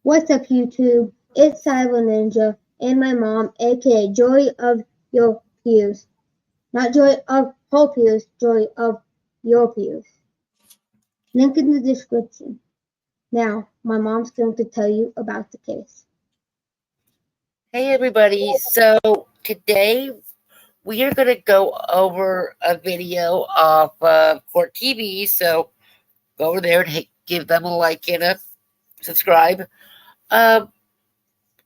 What's up, YouTube? It's Cyber Ninja and my mom, aka Joy of Your Pews. Not Joy of Whole Pews, Joy of Your Pews. Link in the description. Now, my mom's going to tell you about the case. Hey everybody, so today we are going to go over a video of Court TV, so go over there and give them a like and a subscribe.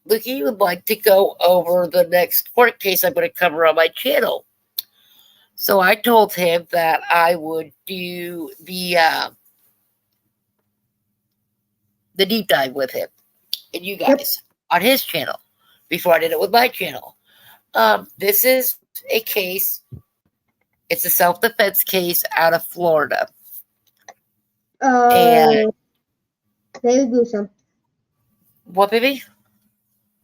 Lucky would like to go over the next court case I'm going to cover on my channel. So I told him that I would do the deep dive with him and you guys on his channel before I did it with my channel. This is a case. It's a self-defense case out of Florida. Very gruesome. What, baby?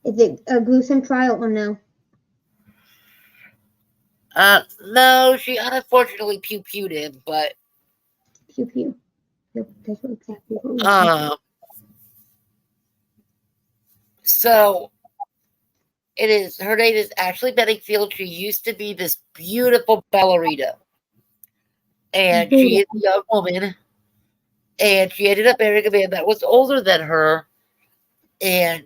Is it a gruesome trial or no? No, she unfortunately pew-pewed him, but Pew-pew. Yep, that's exactly what so it is. Her name is Ashley Bedingfield. She used to be this beautiful ballerina, and she is a young woman. And she ended up marrying a man that was older than her, and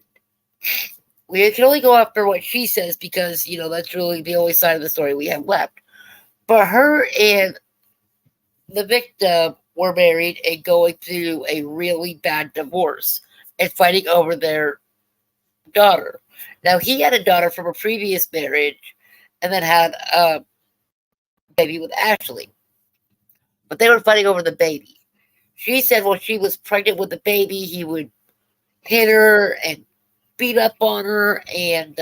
we can only go after what she says because that's really the only side of the story we have left. But her and the victim were married and going through a really bad divorce and fighting over their daughter. Now, he had a daughter from a previous marriage and then had a baby with Ashley. But they were fighting over the baby. She said when she was pregnant with the baby, he would hit her and beat up on her, and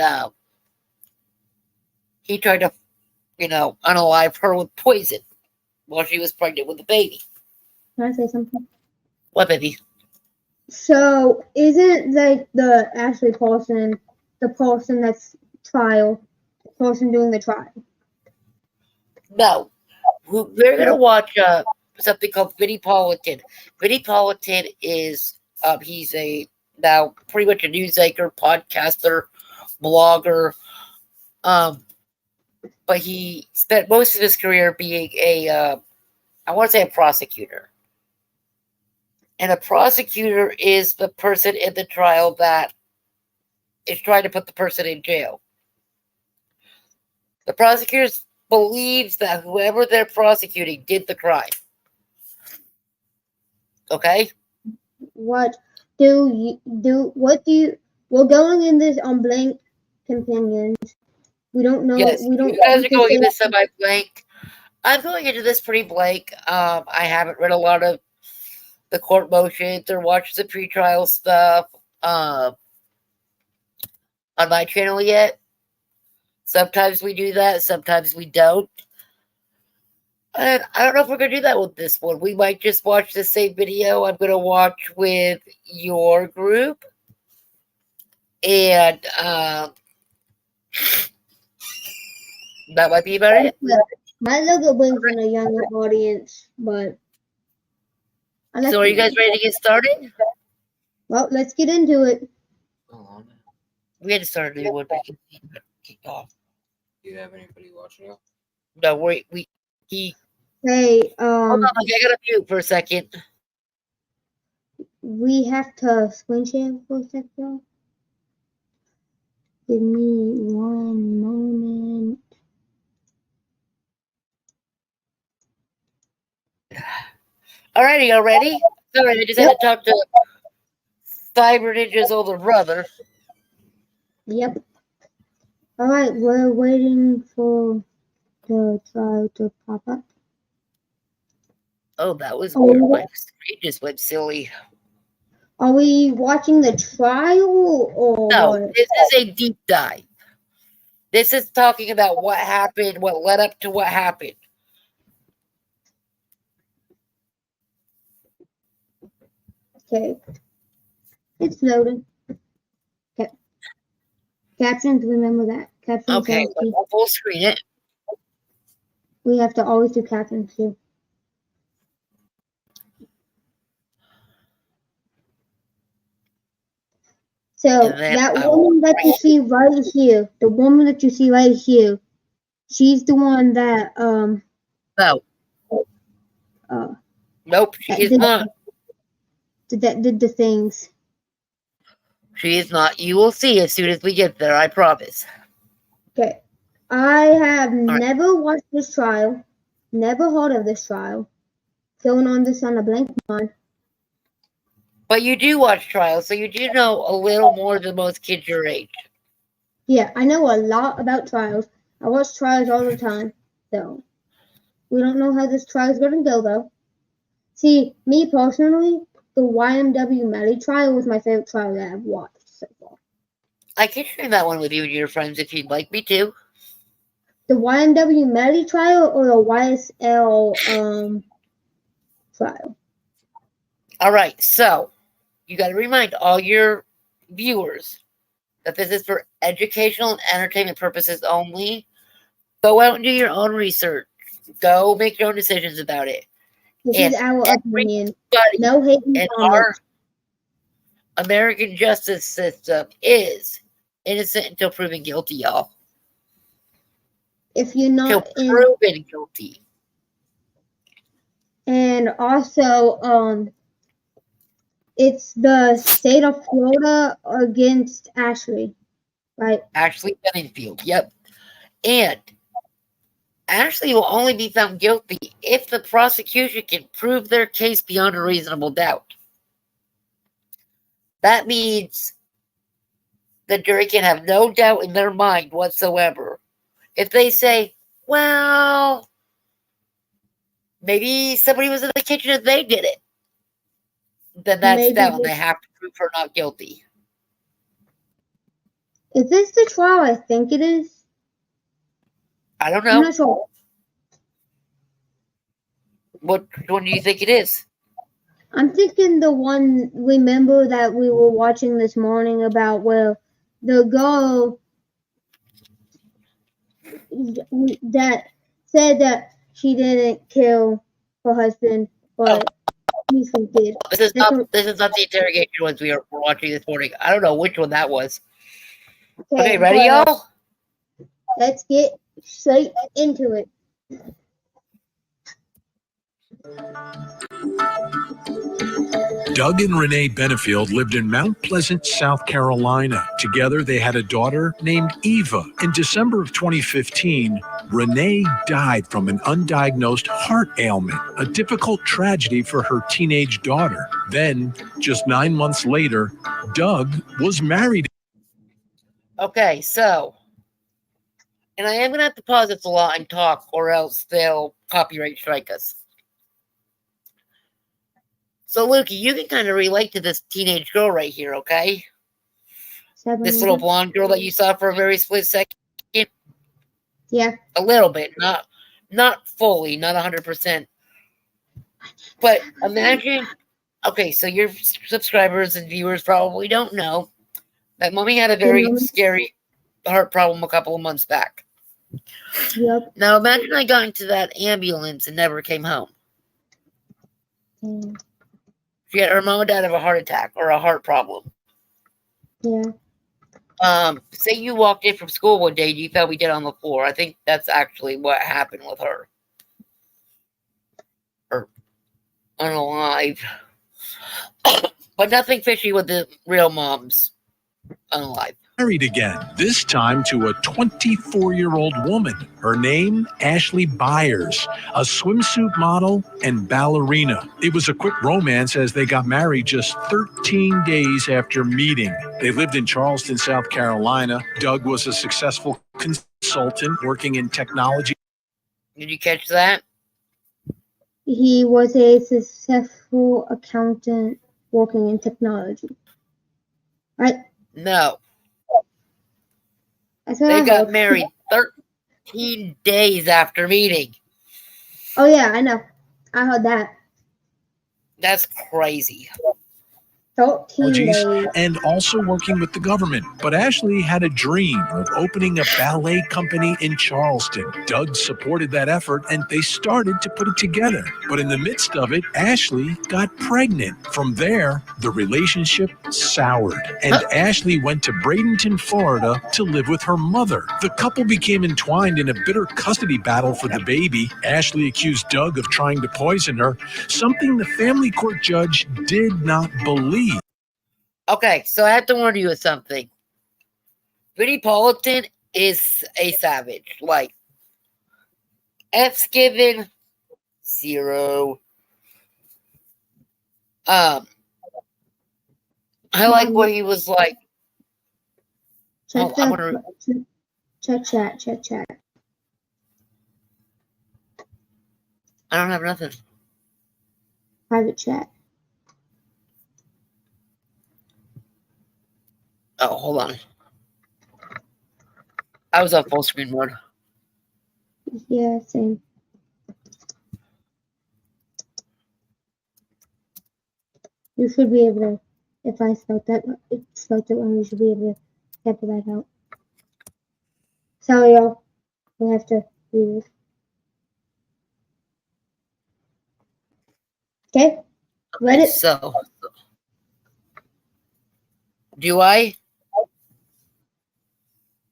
he tried to, unalive her with poison while she was pregnant with the baby. Can I say something? What, baby? So, isn't like the Ashley Paulson the person that's the person doing the trial? No. We're going to watch something called Vinnie Politan. Vinnie Politan is, he's now pretty much a news anchor, podcaster, blogger. But he spent most of his career being I want to say a prosecutor. And a prosecutor is the person in the trial that is trying to put the person in jail. The prosecutor believes that whoever they're prosecuting did the crime. Okay? We're going in this on blank companions. We don't know. Yes, we don't. You guys are going into semi-blank. I'm going into this pretty blank. I haven't read a lot of the court motions or watched the pretrial stuff on my channel yet. Sometimes we do that, sometimes we don't. And I don't know if we're going to do that with this one. We might just watch the same video I'm going to watch with your group. And that might be about it. Might look at wings in a younger audience, but... So are you guys ready to get started? Well, let's get into it. We had to start a new one, but kick off. Do you have anybody watching you? No, Hey, hold on, I gotta mute for a second. We have to screen share for a second. Give me one moment. Alrighty, y'all ready? Sorry, I just had to talk to Cyber Ninja's older brother. Yep. Alright, we're waiting for the trial to pop up. Oh, that was weird. My screen just went silly. Are we watching the trial or no? What? This is a deep dive. This is talking about what happened, what led up to what happened. Okay. It's loading. Okay. Captions, remember that. Captions. Okay, we'll full screen it. We have to always do captions too. So And then that I woman that you see right here, the woman that you see right here, she's the one that no, nope, she that is not. did the things. She is not. You will see as soon as we get there, I promise. Okay. I have right. never watched this trial, never heard of this trial. Going on this on a blank mind. But you do watch trials, so you do know a little more than most kids your age. Yeah, I know a lot about trials. I watch trials all the time. So we don't know how this trial is going to go, though. See, me personally, the YMW Melly trial was my favorite trial that I've watched so far. I can share that one with you and your friends if you'd like me to. The YMW Melly trial or the YSL trial? All right, so you got to remind all your viewers that this is for educational and entertainment purposes only. Go out and do your own research. Go make your own decisions about it. This And is our opinion. everybody No hating in comments. our American justice system is innocent until proven guilty, y'all. If you're not Until proven guilty. And also, it's the state of Florida against Ashley, right? Ashley Benningfield, yep. And Ashley will only be found guilty if the prosecution can prove their case beyond a reasonable doubt. That means the jury can have no doubt in their mind whatsoever. If they say, well, maybe somebody was in the kitchen and they did it, then that's Maybe down. They have to prove her not guilty. Is this the trial I think it is? I don't I'm know. not sure. What one do you think it is? I'm thinking the one, remember that we were watching this morning about where the girl that said that she didn't kill her husband, but he did. This is not the interrogation ones we're watching this morning. I don't know which one that was. Okay, ready, y'all? Let's get straight into it. Doug and Renee Benefield lived in Mount Pleasant, South Carolina. Together, they had a daughter named Eva. In December of 2015, Renee died from an undiagnosed heart ailment, a difficult tragedy for her teenage daughter. Then, just 9 months later, Doug was married. Okay, so, and I am going to have to pause this a lot and talk, or else they'll copyright strike us. So, Lukey, you can kind of relate to this teenage girl right here, okay? This little blonde girl that you saw for a very split second. Yeah. A little bit, not fully, not 100%. But imagine, okay, so your subscribers and viewers probably don't know that Mommy had a very scary heart problem a couple of months back. Yep. Now imagine I got into that ambulance and never came home. She had her mom and dad have a heart attack or a heart problem. Yeah. Say you walked in from school one day and you fell dead on the floor. I think that's actually what happened with her. Or unalive. But nothing fishy with the real moms unalive. Married again, this time to a 24-year-old woman. Her name, Ashley Byers, a swimsuit model and ballerina. It was a quick romance as they got married just 13 days after meeting. They lived in Charleston, South Carolina. Doug was a successful consultant working in technology. Did you catch that? He was a successful accountant working in technology. Right? No. They got married 13 days after meeting. Oh, yeah, I know. I heard that. That's crazy. 13 technologies days. and also working with the government. But Ashley had a dream of opening a ballet company in Charleston. Doug supported that effort and they started to put it together. But in the midst of it, Ashley got pregnant. From there, the relationship soured, and Ashley went to Bradenton, Florida to live with her mother. The couple became entwined in a bitter custody battle for the baby. Ashley accused Doug of trying to poison her, something the family court judge did not believe. Okay, so I have to warn you of something. Vinnie Politan is a savage. Like, F's given, 0. I like what he was like. Check Oh, I'm gonna, chat. I don't have nothing. Private chat. Oh, hold on. I was on full screen mode. Yeah, same. You should be able to, if I spelled it wrong, you should be able to get that out. Sorry, y'all. We'll have to do this. Okay? Read Okay, it? so, do I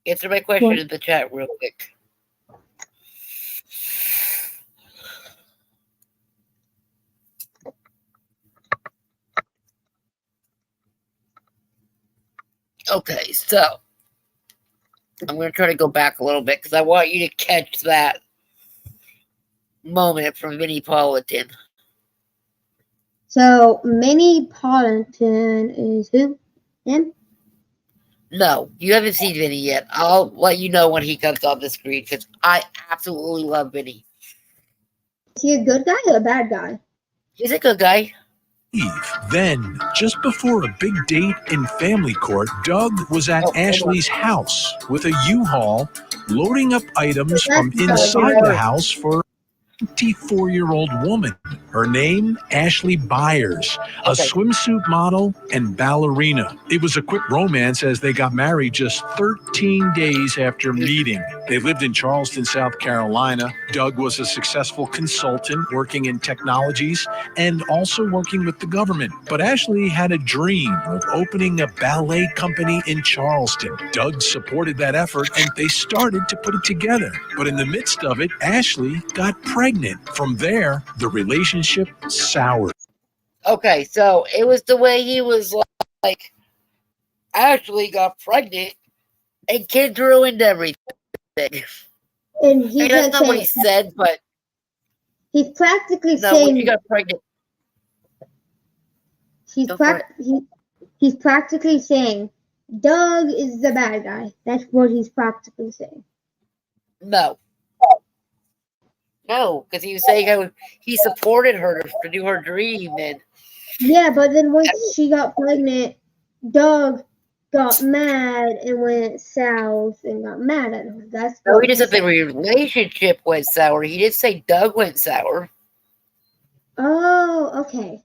answer my question What? in the chat real quick? Okay, so I'm going to try to go back a little bit because I want you to catch that moment from Vinnie Politan. So, Minnie Politan is who? Him? No, you haven't seen Vinny yet. I'll let you know when he comes on the screen because I absolutely love Vinny. Is he a good guy or a bad guy? He's a good guy. Then, just before a big date in family court, Doug was at Ashley's house with a U-Haul loading up items from inside the house for a 24-year-old woman. Her name, Ashley Byers, a swimsuit model and ballerina. It was a quick romance as they got married just 13 days after meeting. They lived in Charleston, South Carolina. Doug was a successful consultant working in technologies and also working with the government. But Ashley had a dream of opening a ballet company in Charleston. Doug supported that effort and they started to put it together. But in the midst of it, Ashley got pregnant. From there, the relationship soured. Okay, so it was the way he was like Ashley got pregnant and kids ruined everything. And he that's not what he said, but he's practically no, saying when she got pregnant. He's practically saying Doug is the bad guy. That's what he's practically saying. No, because he was saying how he supported her to do her dream, and yeah, but then once she got pregnant, Doug got mad and went south and got mad at her. That's no, what he just said the relationship went sour. He didn't say Doug went sour. Oh, okay.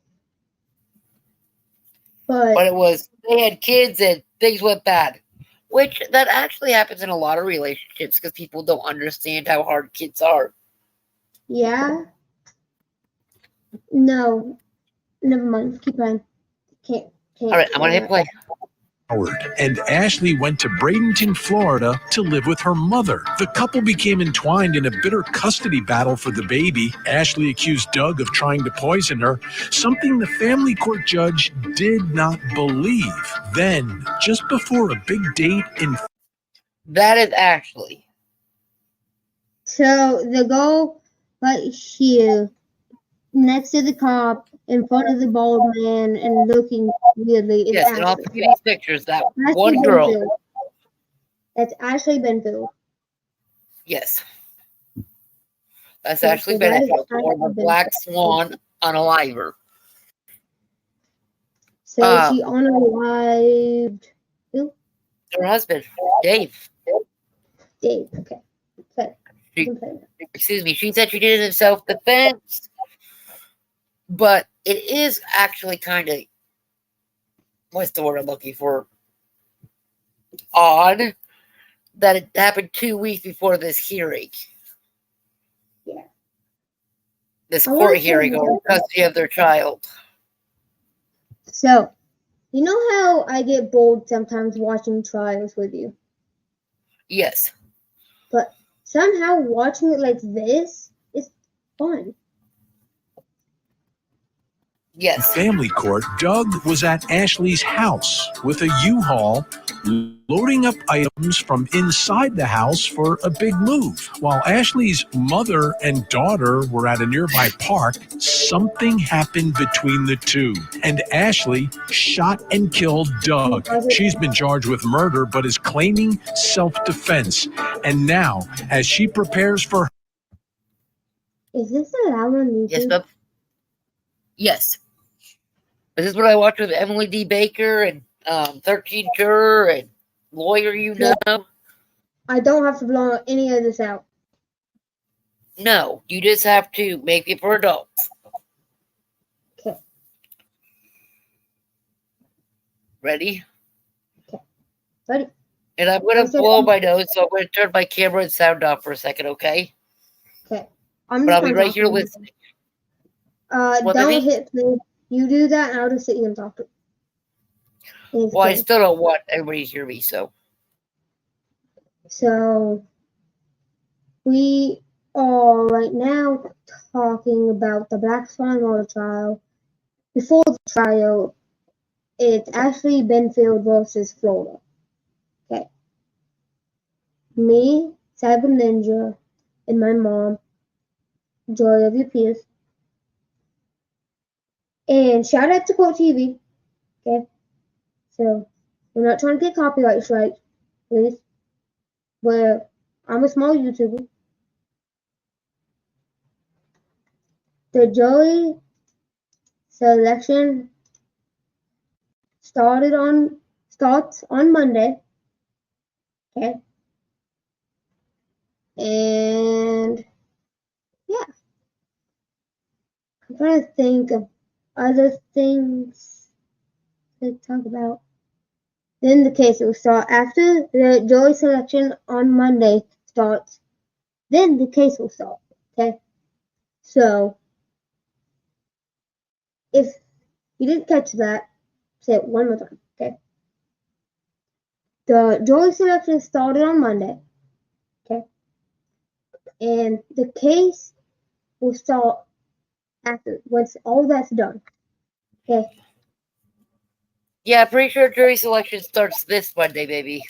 But it was they had kids and things went bad, which that actually happens in a lot of relationships because people don't understand how hard kids are. Yeah. No. Never mind. Keep on. Can't. All right, I'm gonna hit play. And Ashley went to Bradenton, Florida to live with her mother. The couple became entwined in a bitter custody battle for the baby. Ashley accused Doug of trying to poison her, something the family court judge did not believe. Then, just before a big date in... That is Ashley. So the girl right here, next to the cop, in front of the bald man, and looking weirdly, is yes, Ashley. in all three of these pictures, that Ashley one girl. Benfield. That's Ashley Benfield. Yes. That's Yeah, Ashley so that is Benfield, or the Ashley Black Benfield. Swan unaliver. So she unalived who? Her husband, Dave. Dave. Okay. Excuse me. She said she did it in self-defense, but it is actually kind of what's the word I'm looking for? Odd that it happened 2 weeks before this hearing. Yeah. This I court wanna say hearing over custody of their child. So, you know how I get bored sometimes watching trials with you? Yes. But somehow watching it like this is fun. Yes. Family court, Doug was at Ashley's house with a U-Haul loading up items from inside the house for a big move. While Ashley's mother and daughter were at a nearby park, something happened between the two, and Ashley shot and killed Doug. She's been charged with murder but is claiming self-defense. And now, as she prepares for... Is this allowed on YouTube? Yes, Bob. Yes. This is what I watched with Emily D. Baker and 13 Juror and Lawyer You Know. No. I don't have to blow any of this out. No, you just have to make it for adults. Okay. Ready? Okay. Ready? And I'm going to blow my nose, so I'm going to turn my camera and sound off for a second, okay? Okay. But I'll be right here listening. Don't hit play. You do that, and I'll just sit here and talk. Well, I still don't want everybody to hear me, so. So, we are right now talking about the Black Swan murder trial. Before the trial, it's Ashley Benfield versus Florida. Okay. Me, Cyber Ninja, and my mom, Joy of your Peers. And shout out to Court TV. Okay. So, we're not trying to get copyright strikes, please. But I'm a small YouTuber. The jury selection starts on Monday. Okay. And yeah. I'm trying to think of other things to talk about. Then the case will start after the jury selection on Monday starts. Then the case will start. Okay. So if you didn't catch that, say it one more time. Okay. The jury selection started on Monday. Okay. And the case will start after once all that's done. Okay. Yeah, I'm pretty sure jury selection starts this Monday, baby.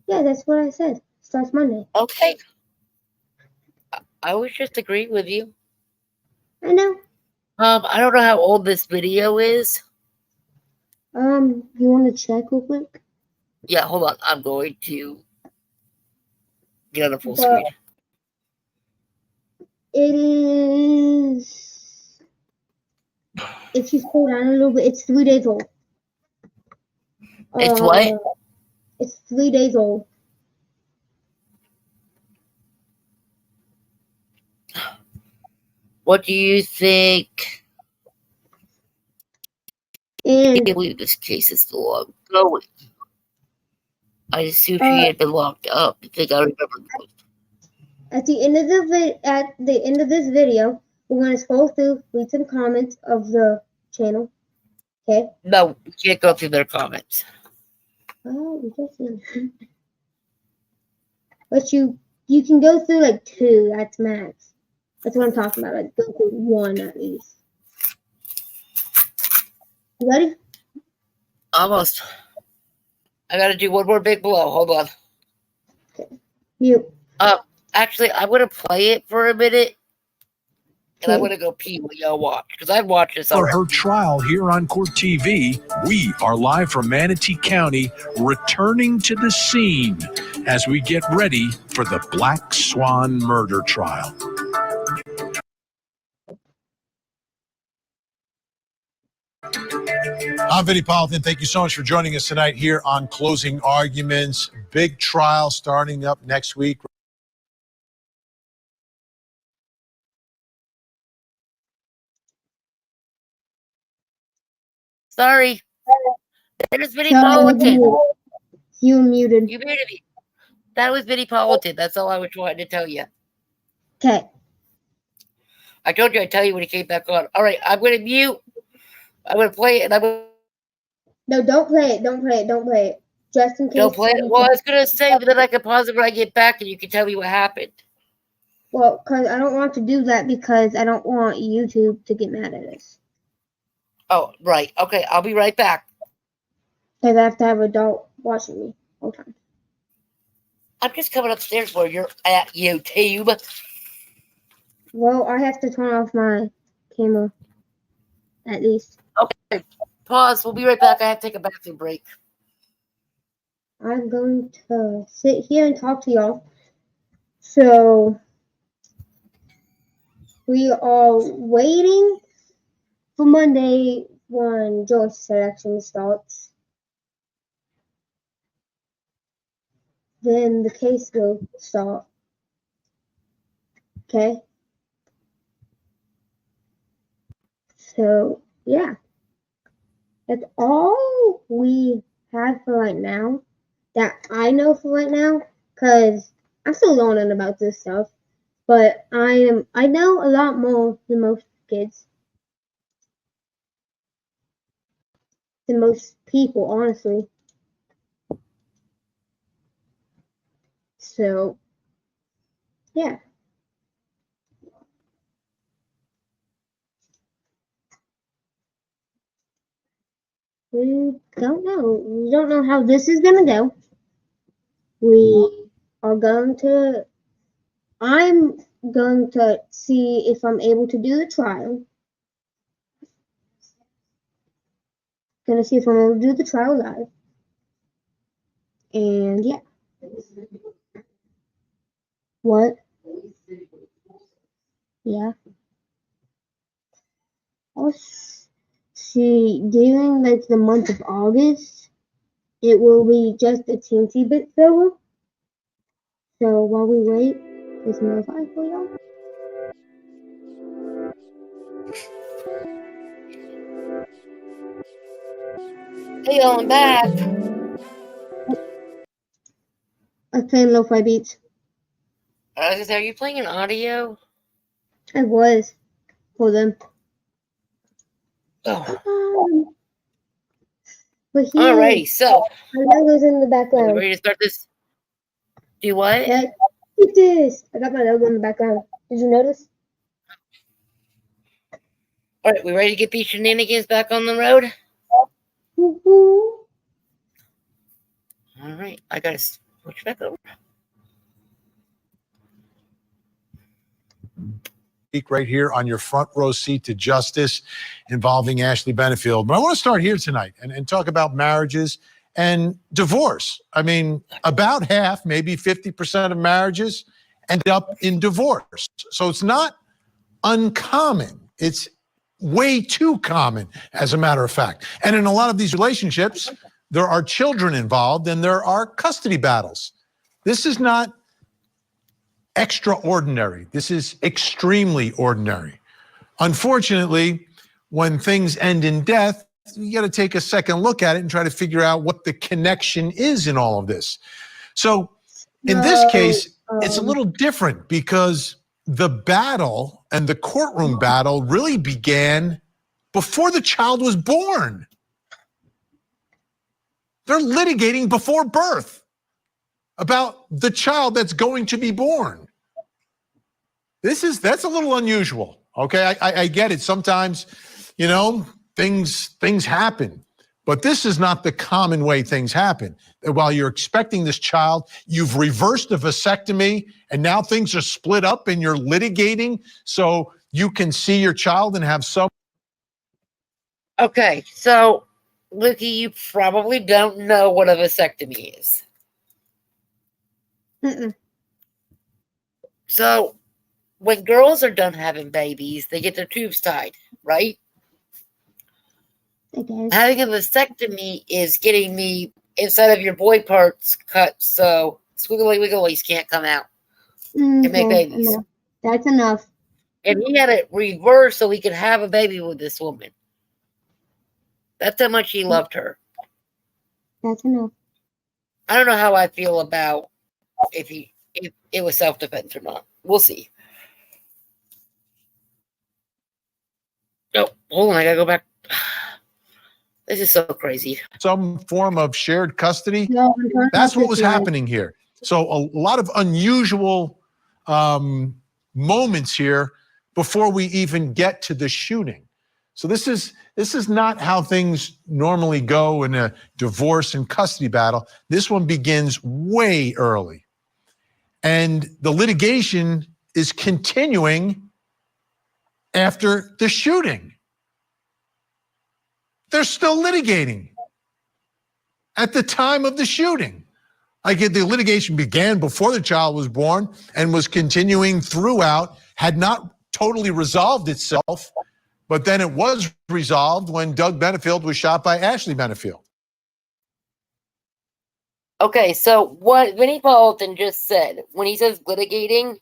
Yeah, that's what I said. Starts Monday. Okay. I was just agreeing with you. I know. I don't know how old this video is. You want to check real quick? Yeah, hold on. I'm going to get on the full screen. It is. If you scroll down a little bit, it's 3 days old. It's what? It's 3 days old. What do you think? I can't believe this case is still ongoing. I assumed she had been locked up. I think I remember this. At the end of this video, we're gonna scroll through, read some comments of the channel. Okay? No, we can't go through their comments. Oh, interesting. But you can go through like 2. That's max. That's what I'm talking about. Like go through 1 at least. You ready? Almost. I gotta do one more big blow. Hold on. Okay. You. Actually, I'm gonna play it for a minute, and I'm gonna go pee while y'all watch because I've watched this already. For her trial here on Court TV, we are live from Manatee County, returning to the scene as we get ready for the Black Swan murder trial. I'm Vinny Politan. Thank you so much for joining us tonight here on Closing Arguments. Big trial starting up next week. Sorry. There's Vinnie Sorry, Politan. you muted. You muted me. That was Vinnie Politan. That's all I was trying to tell you. Okay. I told you I'd tell you when he came back on. All right, I'm going to mute. I'm going to play it, and I'm going No, don't play it. Don't play it. Don't play it. Just in case. Don't play it. Well, I was going to say that I could pause it when I get back, and you can tell me what happened. Well, because I don't want to do that because I don't want YouTube to get mad at us. Oh, right. Okay, I'll be right back. Because I have to have an adult watching me all the time. I'm just coming upstairs where you're at, YouTube. Well, I have to turn off my camera. At least. Okay, pause. We'll be right back. I have to take a bathroom break. I'm going to sit here and talk to y'all. So, we are waiting for Monday when Joy's selection starts. Then the case will start. Okay? So, yeah. That's all we have for right now. That I know for right now. Because I'm still learning about this stuff. But I know a lot more than most kids. Than most people, honestly. So, yeah. We don't know. We don't know how this is going to go. We are going to... I'm going to see if I'm able to do the trial. Gonna see if I'm able to do the trial live. And yeah. What? Yeah. I'll see, during like the month of August, it will be just a teensy bit slower. So while we wait, just notify for y'all. Hey, y'all, I'm back. I'm playing lo-fi beats. I was gonna say, are you playing an audio? I was for them. Oh. But here, Alrighty, so my logo's in the are background. we ready to start this? Do what? Yeah, look at this. I got my logo in the background. Did you notice? All right, we ready to get these shenanigans back on the road? Woo-hoo. All right, I gotta switch back over. Right here on your front row seat to justice involving Ashley Benefield. But I want to start here tonight and talk about marriages and divorce. I mean, about half, maybe 50% of marriages end up in divorce. So it's not uncommon. It's way too common, as a matter of fact. And in a lot of these relationships, there are children involved and there are custody battles. This is not extraordinary. This is extremely ordinary. Unfortunately, when things end in death, you got to take a second look at it and try to figure out what the connection is in all of this. So in this case, it's a little different because the battle and the courtroom battle really began before the child was born. They're litigating before birth about the child that's going to be born. That's a little unusual. Okay, I get it. Sometimes, things happen, but this is not the common way things happen. While you're expecting this child, you've reversed a vasectomy, and now things are split up, and you're litigating so you can see your child and have some. Okay, so Lukey, you probably don't know what a vasectomy is. Mm-mm. So when girls are done having babies, they get their tubes tied, right? Okay. Having a vasectomy is getting the inside of your boy parts cut so squiggly wigglies can't come out and make Okay, babies. enough. That's enough. And he had it reversed so he could have a baby with this woman. That's how much he loved her. That's enough. I don't know how I feel about if it was self-defense or not. We'll see. Oh, hold on, I gotta go back. This is so crazy. Some form of shared custody. No, That's what was happening here. So a lot of unusual moments here before we even get to the shooting. So this is not how things normally go in a divorce and custody battle. This one begins way early. And the litigation is continuing after the shooting. They're still litigating at the time of the shooting. Like the litigation began before the child was born and was continuing throughout, had not totally resolved itself, but then it was resolved when Doug Benefield was shot by Ashley Benefield. Okay, so what Vinnie Paulton just said, when he says litigating,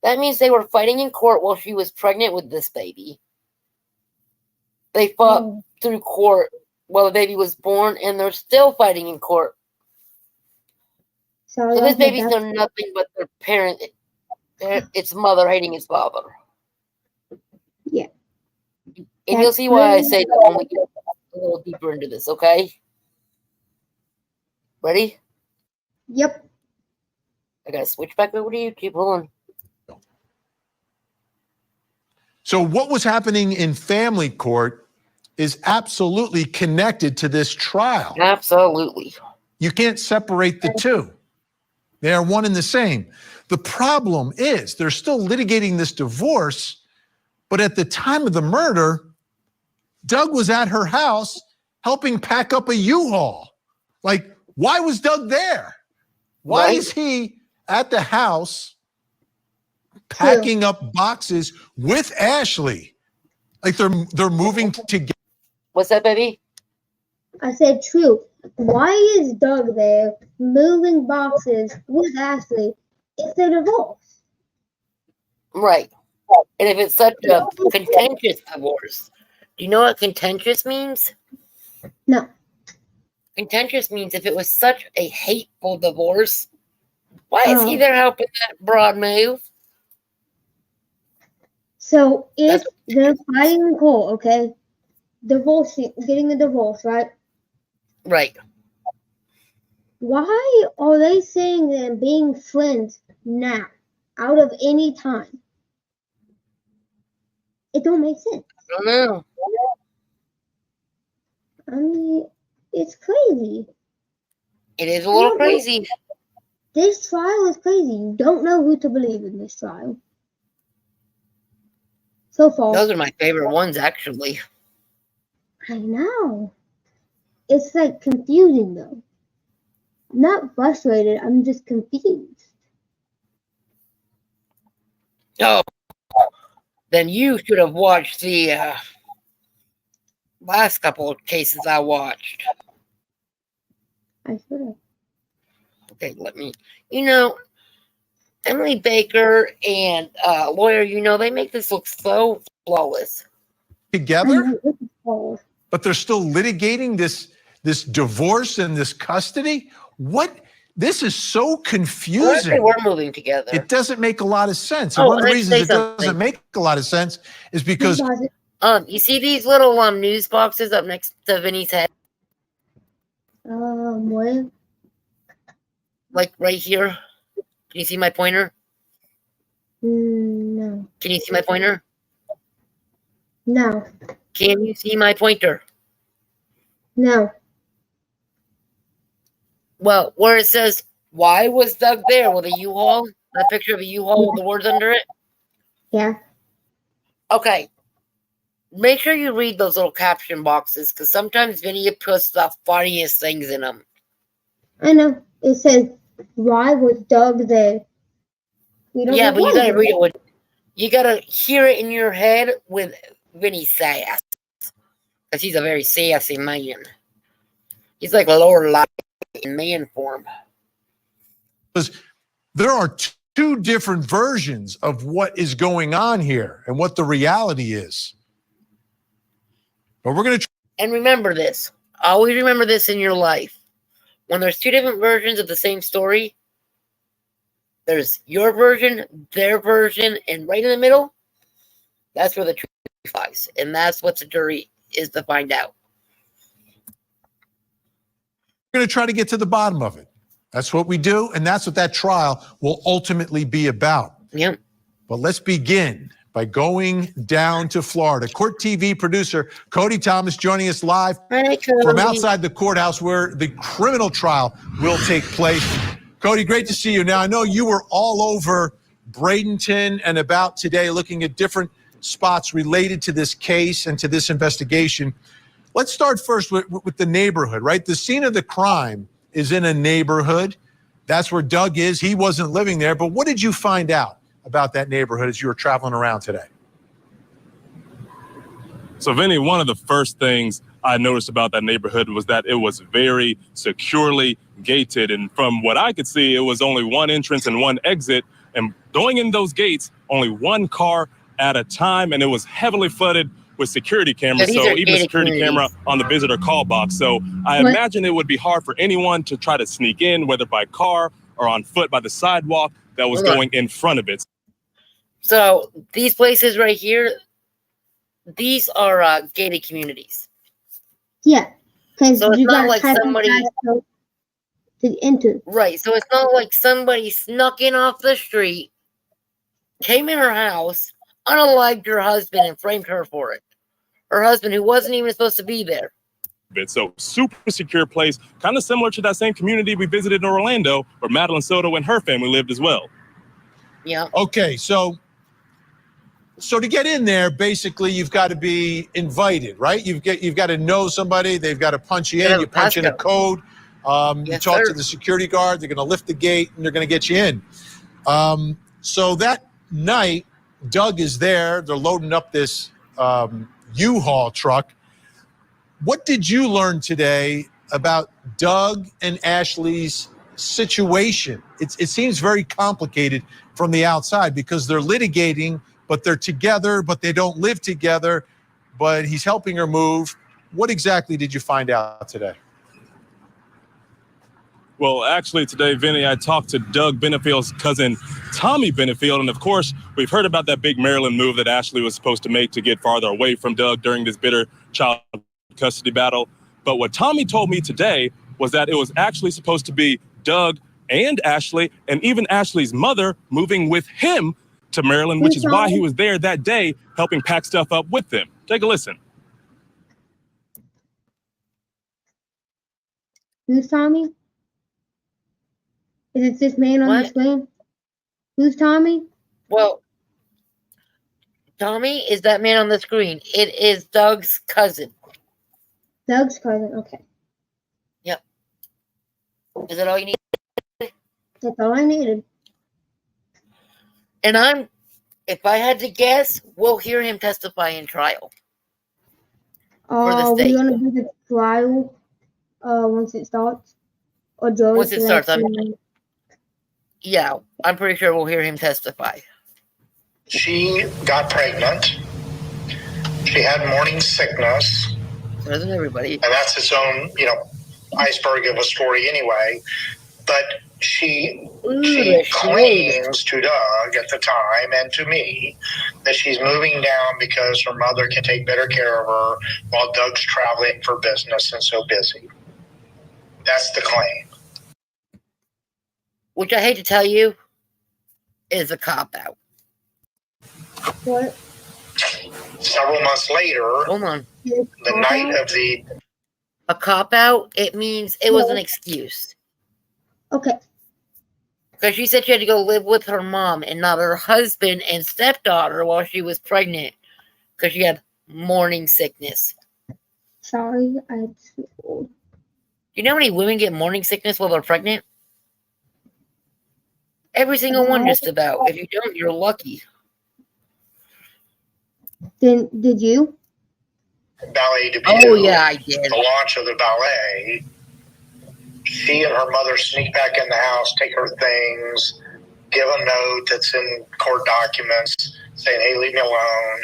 that means they were fighting in court while she was pregnant with this baby. They fought through court while the baby was born, and they're still fighting in court. So this baby's done nothing but their parent, its mother hating its father. Yeah. And you'll see why I say that when we get a little deeper into this, okay? Ready? Yep. I gotta switch back over to YouTube. Hold on. So what was happening in family court is absolutely connected to this trial. Absolutely. You can't separate the two. They are one and the same. The problem is they're still litigating this divorce, but at the time of the murder, Doug was at her house helping pack up a U-Haul. Like, why was Doug there? Why is he at the house packing up boxes with Ashley? Like they're moving together. What's that, baby? I said true. Why is Doug there moving boxes with Ashley if they're divorced? Right. And if it's such a contentious divorce, do you know what contentious means? No. Contentious means if it was such a hateful divorce, why is he there helping that broad move? So if they're fighting in court, okay, getting a divorce, right? Right. Why are they saying them being friends now, out of any time? It don't make sense. I don't know. I mean, it's crazy. It is a little crazy. This trial is crazy. You don't know who to believe in this trial. So far. Those are my favorite ones, actually. I know. It's like confusing though. I'm not frustrated, I'm just confused. Oh, then you should have watched the last couple of cases I watched. I should have. Okay, let me, Emily Baker and lawyer, they make this look so flawless. Together, but they're still litigating this divorce and this custody. What? This is so confusing. We're moving together. It doesn't make a lot of sense. And one of the reasons it doesn't make a lot of sense is because you see these little news boxes up next to Vinny's head? What? Like right here. Can you see my pointer? No. Can you see my pointer? No. Can you see my pointer? No. Well, where it says, why was Doug there with a U-Haul? That picture of a U-Haul with the words under it? Yeah. Okay. Make sure you read those little caption boxes, because sometimes Vinny puts the funniest things in them. I know. It says, why was Doug there? Yeah, but you gotta read it with, you gotta hear it in your head with Vinny's sass. Because he's a very sassy man. He's like a lower life in man form. Because there are two different versions of what is going on here and what the reality is. But we're going to And remember this. Always remember this in your life. When there's two different versions of the same story, there's your version, their version, and right in the middle, that's where the truth lies. And that's what the jury is to find out. We're going to try to get to the bottom of it. That's what we do, and that's what that trial will ultimately be about. Yep. But let's begin by going down to Florida. Court TV producer Cody Thomas joining us live from outside the courthouse where the criminal trial will take place. Cody, great to see you. Now, I know you were all over Bradenton and about today looking at different spots related to this case and to this investigation. Let's start first with the neighborhood, right? The scene of the crime is in a neighborhood. That's where Doug is. He wasn't living there. But what did you find out about that neighborhood as you were traveling around today? So, Vinny, one of the first things I noticed about that neighborhood was that it was very securely gated. And from what I could see, it was only one entrance and one exit. And going in those gates, only one car at a time. And it was heavily flooded with security cameras. So even a security camera on the visitor call box. So I imagine it would be hard for anyone to try to sneak in, whether by car or on foot by the sidewalk that was going in front of it. So these places right here, these are gated communities. Yeah, because So it's you not got like somebody to enter. Right. So it's not like somebody snuck in off the street, came in her house, unalived her husband, and framed her for it. Her husband, who wasn't even supposed to be there. So super secure place, kind of similar to that same community we visited in Orlando, where Madeline Soto and her family lived as well. Yeah. Okay, so to get in there, basically, you've got to be invited, right? You've got to know somebody. They've got to punch you in. You punch in a code. You talk to the security guard. They're going to lift the gate, and they're going to get you in. So that night, Doug is there. They're loading up this U-Haul truck. What did you learn today about Doug and Ashley's situation? It seems very complicated from the outside because they're litigating, but they're together, but they don't live together, but he's helping her move. What exactly did you find out today? Well, actually today, Vinny, I talked to Doug Benefield's cousin, Tommy Benefield. And of course, we've heard about that big Maryland move that Ashley was supposed to make to get farther away from Doug during this bitter child custody battle. But what Tommy told me today was that it was actually supposed to be Doug and Ashley, and even Ashley's mother moving with him to Maryland, which is why he was there that day helping pack stuff up with them. Take a listen. Who's Tommy? Is it this man on the screen? Who's Tommy? Well, Tommy is that man on the screen. It is Doug's cousin. Doug's cousin, okay. Yep. Is that all you need? That's all I needed. And if I had to guess, we'll hear him testify in trial. We're gonna do the trial once it starts? Or Joey? Once it starts, yeah, I'm pretty sure we'll hear him testify. She got pregnant. She had morning sickness. So doesn't everybody? And that's its own, iceberg of a story anyway. But she claims to Doug at the time and to me that she's moving down because her mother can take better care of her while Doug's traveling for business and so busy. That's the claim. Which I hate to tell you is a cop-out. What? Several months later, Hold on. the night of the... A cop-out, it means it was an excuse. Okay. Because she said she had to go live with her mom and not her husband and stepdaughter while she was pregnant. Because she had morning sickness. Sorry, I'm too old. You know how many women get morning sickness while they're pregnant? Every single one, just about. If you don't, you're lucky. Then did you? Ballet debut. Oh yeah, I did. The launch of the ballet. She and her mother sneak back in the house, take her things, give a note that's in court documents saying, "Hey, leave me alone."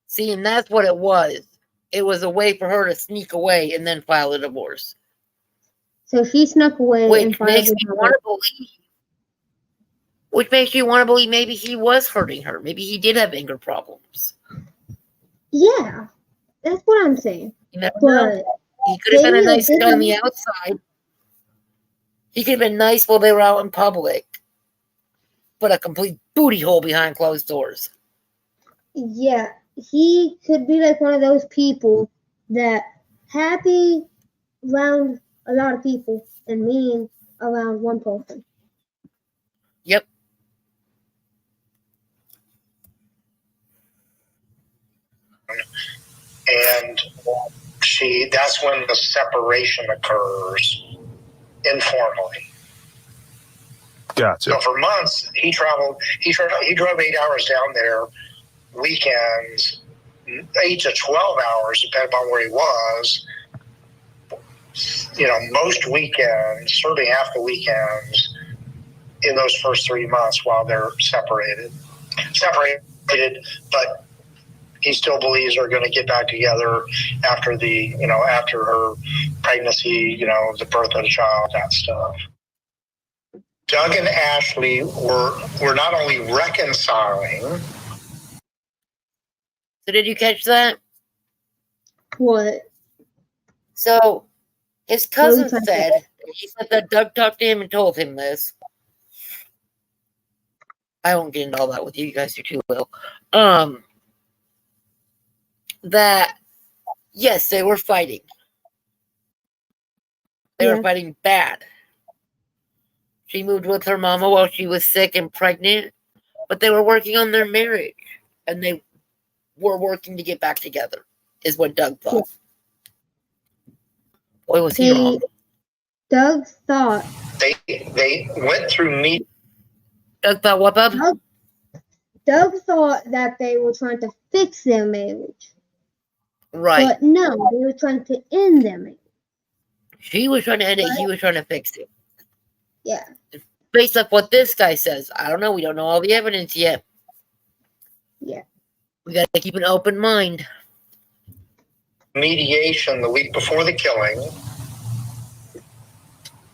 See, and that's what it was. it was a way for her to sneak away and then file a divorce. So she snuck away and Which filed makes a me divorce. want to believe. Which makes you want to believe maybe he was hurting her. Maybe he did have anger problems. Yeah, that's what I'm saying. You never know. But He could have been a Daniel nice guy on the didn't- outside. He could have been nice while they were out in public, but a complete booty hole behind closed doors. yeah, he could be like one of those people that happy around a lot of people and mean around one person. Yep. And that's when the separation occurs informally. Gotcha. So for months, he drove 8 hours down there, weekends, 8 to 12 hours, depending on where he was. Most weekends, certainly half the weekends in those first 3 months while they're separated, but he still believes they're going to get back together after after her pregnancy, the birth of the child, that stuff. Doug and Ashley were not only reconciling. So did you catch that? What? So his cousin What was said, he said that Doug talked to him and told him this. I won't get into all that with you. You guys are too little. That, yes, they were fighting. They were fighting bad. She moved with her mama while she was sick and pregnant, but they were working on their marriage, and they were working to get back together, is what Doug thought. Boy, was he wrong. Doug thought They went through meet. Doug thought what, Bub? Doug thought that they were trying to fix their marriage. Right. But no, they were trying to end their marriage. She was trying to end it. He was trying to fix it. Yeah. Based off what this guy says. I don't know. We don't know all the evidence yet. Yeah. We got to keep an open mind. Mediation the week before the killing,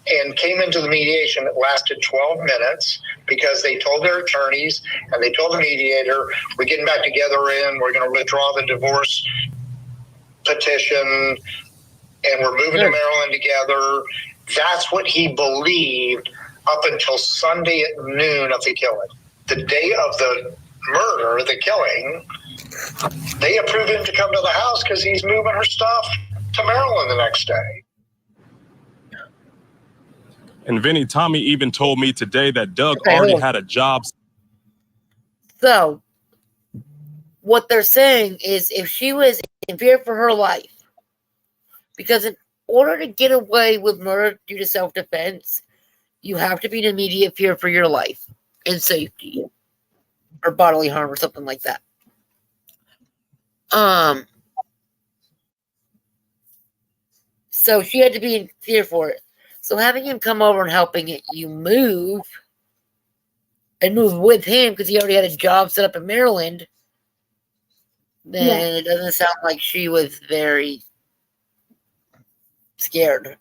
and came into the mediation. It lasted 12 minutes because they told their attorneys and they told the mediator, we're getting back together we're going to withdraw the divorce petition and we're moving to Maryland together. That's what he believed up until Sunday at noon of the killing. The day of the murder, the killing, they approved him to come to the house because he's moving her stuff to Maryland the next day. And Vinny, Tommy even told me today that Doug already had a job. So, what they're saying is if she was in fear for her life, because in order to get away with murder due to self-defense, you have to be in immediate fear for your life and safety or bodily harm or something like that. So she had to be in fear for it. So having him come over and helping you move and move with him because he already had a job set up in Maryland, then it doesn't sound like she was very scared.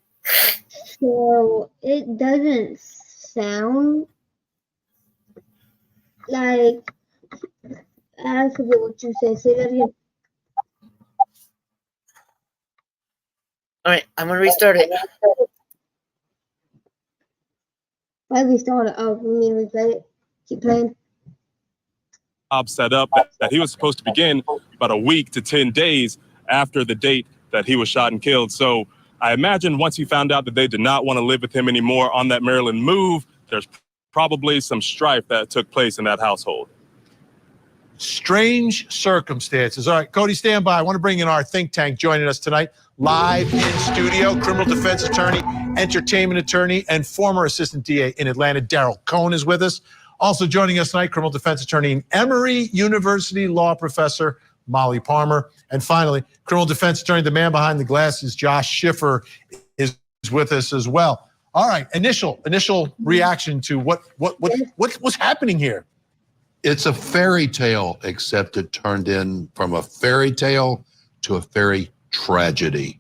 So it doesn't sound like, I forget what you said. Say that again. All right, I'm going to restart it. Why restart it? Oh, we mean replay it? Keep playing. Job set up that he was supposed to begin about a week to 10 days after the date that he was shot and killed. So I imagine once he found out that they did not want to live with him anymore on that Maryland move, there's probably some strife that took place in that household. Strange circumstances. All right, Cody, stand by. I want to bring in our think tank joining us tonight, live in studio, criminal defense attorney, entertainment attorney, and former assistant DA in Atlanta, Daryl Cohn is with us. Also joining us tonight, criminal defense attorney and Emory University law professor, Molly Palmer. And finally, criminal defense attorney, the man behind the glasses, Josh Schiffer, is with us as well. All right, initial reaction to what's happening here. It's a fairy tale, except it turned in from a fairy tale to a fairy tragedy.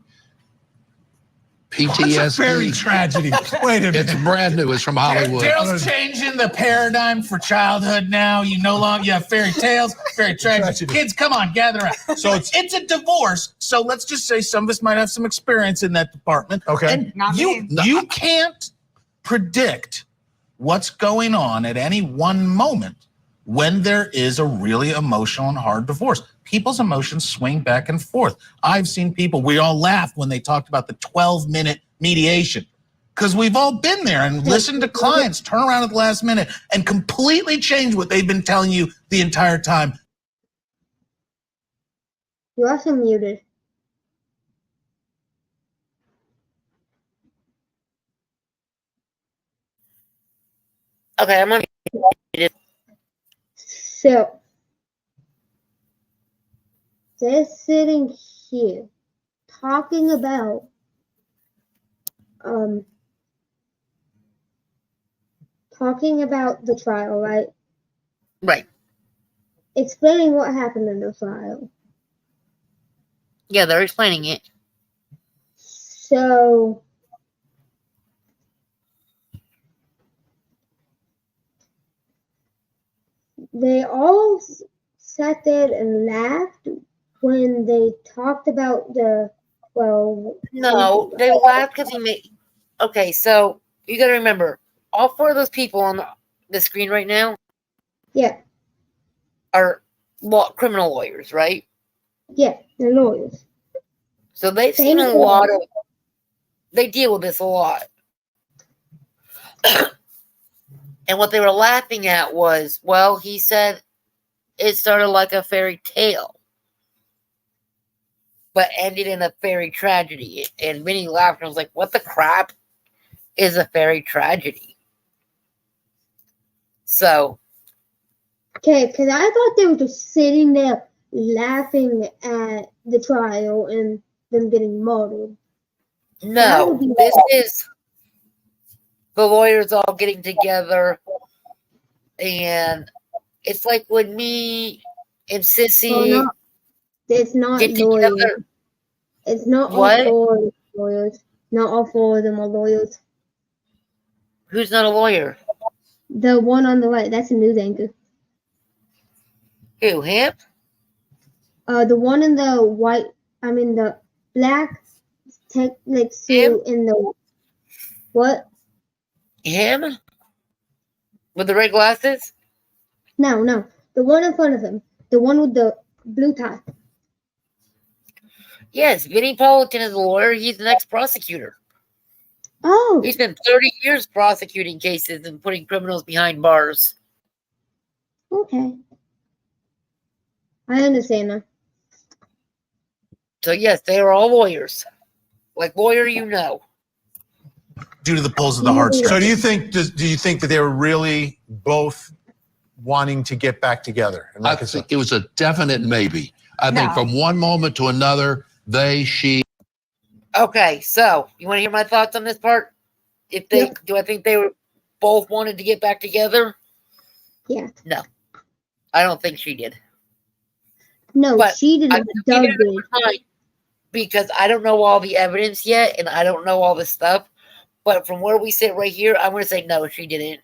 What's a PTSD. fairy tragedy? Wait a It's minute. brand new. It's from Hollywood. Dale's changing the paradigm for childhood now. You no longer you have fairy tales, fairy tragedy. Kids, come on, gather around. So it's a divorce. So let's just say some of us might have some experience in that department. Okay. And Not you me. you can't predict what's going on at any one moment when there is a really emotional and hard divorce. People's emotions swing back and forth. I've seen people, we all laughed when they talked about the 12-minute mediation because we've all been there and listened to clients turn around at the last minute and completely change what they've been telling you the entire time. You're also muted. Okay, I'm on. So, they're sitting here talking about the trial, right? Right. Explaining what happened in the trial. Yeah, they're explaining it. So, they all sat there and laughed when they talked about No, they laughed because he made. Okay, so you got to remember, all four of those people on the screen right now yeah, are criminal lawyers, right? yeah, the lawyers. So they've Same seen a thing. lot of. They deal with this a lot. And what they were laughing at was, well, he said it started like a fairy tale, but ended in a fairy tragedy. And Vinny laughed and was like, what the crap is a fairy tragedy? So. Okay, because I thought they were just sitting there laughing at the trial and them getting murdered. No, this is the lawyers all getting together, and it's like when me and Sissy it's not get lawyers. together. It's not What? all four lawyers. Not all four of them are lawyers. Who's not a lawyer? The one on the right, that's a news anchor. Who, him? The one in the white, the black suit in the what? Him? With the red glasses? No. The one in front of him. The one with the blue tie. Yes, Vinnie Politan is a lawyer. He's the next prosecutor. Oh. He spent 30 years prosecuting cases and putting criminals behind bars. Okay. I understand now. So yes, they are all lawyers. Like lawyer, you know. Due to the pulls of the heartstrings. So do you think that they were really both wanting to get back together? And I think it was a definite maybe. I think from one moment to another, she. Okay, so you want to hear my thoughts on this part? Do I think they were both wanted to get back together? Yeah. No, I don't think she did. No, but she didn't. Doug did. Because I don't know all the evidence yet, and I don't know all the stuff. But from where we sit right here, I'm going to say no, she didn't.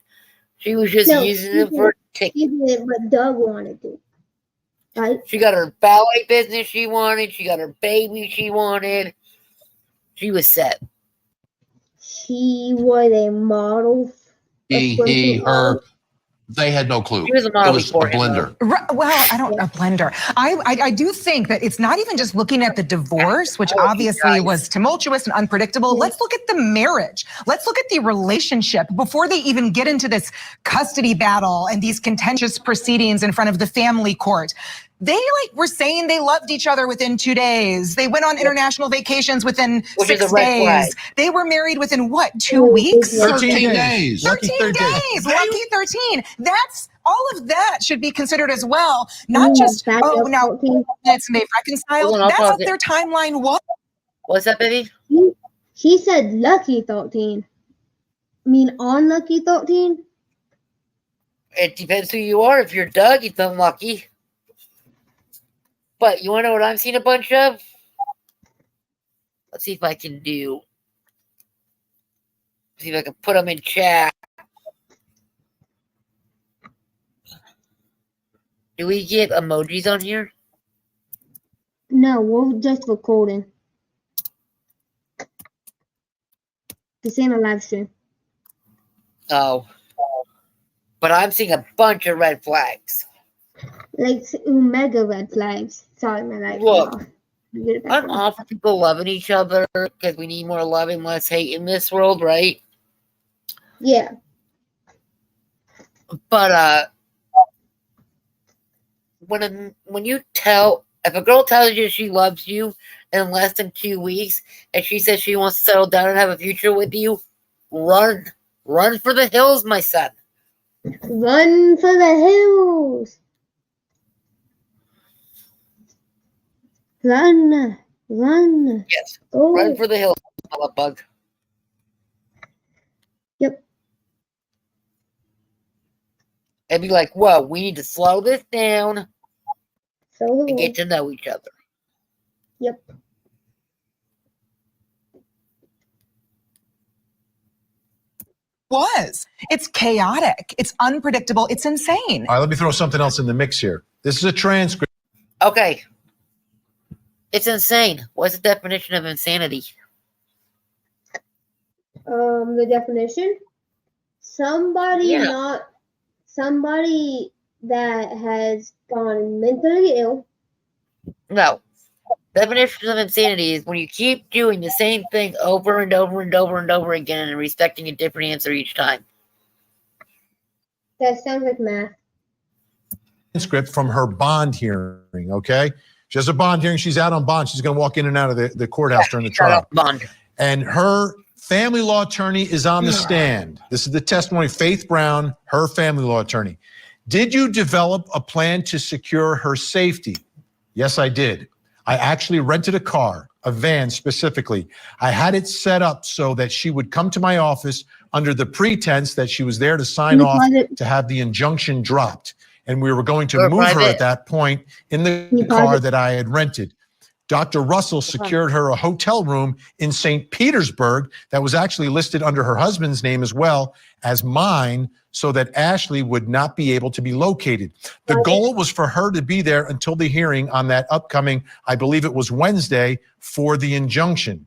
She was just using them for a ticket. She did what Doug wanted to. Right? She got her ballet business she wanted. She got her baby she wanted. She was set. She was a model. Her. They had no clue. She was a model. It was a blender. Well, a blender. I do think that it's not even just looking at the divorce, which obviously was tumultuous and unpredictable. Let's look at the marriage. Let's look at the relationship before they even get into this custody battle and these contentious proceedings in front of the family court. They were saying they loved each other within 2 days. They went on international vacations within 6 days. They were married within 2 weeks? 13 days. 13 days. Lucky 13. That's all of that should be considered as well. Not just, now it's they've reconciled. That's what their timeline was. What's that, baby? She said lucky 13. Unlucky 13? It depends who you are. If you're Doug, it's unlucky. But you want to know what I'm seeing a bunch of? Let's see if I can do. See if I can put them in chat. Do we get emojis on here? No, we're just recording. This ain't a live stream. Oh. But I'm seeing a bunch of red flags. Like mega red flags. Sorry, my lights Look, are off. Get it back I'm on. all for people loving each other because we need more love and less hate in this world, right? Yeah. But when you tell, if a girl tells you she loves you in less than 2 weeks and she says she wants to settle down and have a future with you, run for the hills, my son. Run for the hills. Run. Yes, Go. run for the hills, bug. Yep. And be like, whoa, we need to slow this down So and get to know each other. Yep. It's chaotic. It's unpredictable. It's insane. All right, let me throw something else in the mix here. This is a transcript. Okay. It's insane. What's the definition of insanity? The definition? Somebody that has gone mentally ill. No. Definition of insanity is when you keep doing the same thing over and over and over and over again and respecting a different answer each time. That sounds like math. Transcript from her bond hearing, okay? She has a bond hearing. She's out on bond. She's going to walk in and out of the courthouse during the trial. Bond. And her family law attorney is on the stand. This is the testimony of Faith Brown, her family law attorney. Did you develop a plan to secure her safety? Yes, I did. I actually rented a car, a van specifically. I had it set up so that she would come to my office under the pretense that she was there to sign off to have the injunction dropped. And we were going to move her at that point in the car that I had rented. Dr. Russell secured her a hotel room in St. Petersburg that was actually listed under her husband's name as well as mine, so that Ashley would not be able to be located. The goal was for her to be there until the hearing on that upcoming, I believe it was Wednesday, for the injunction.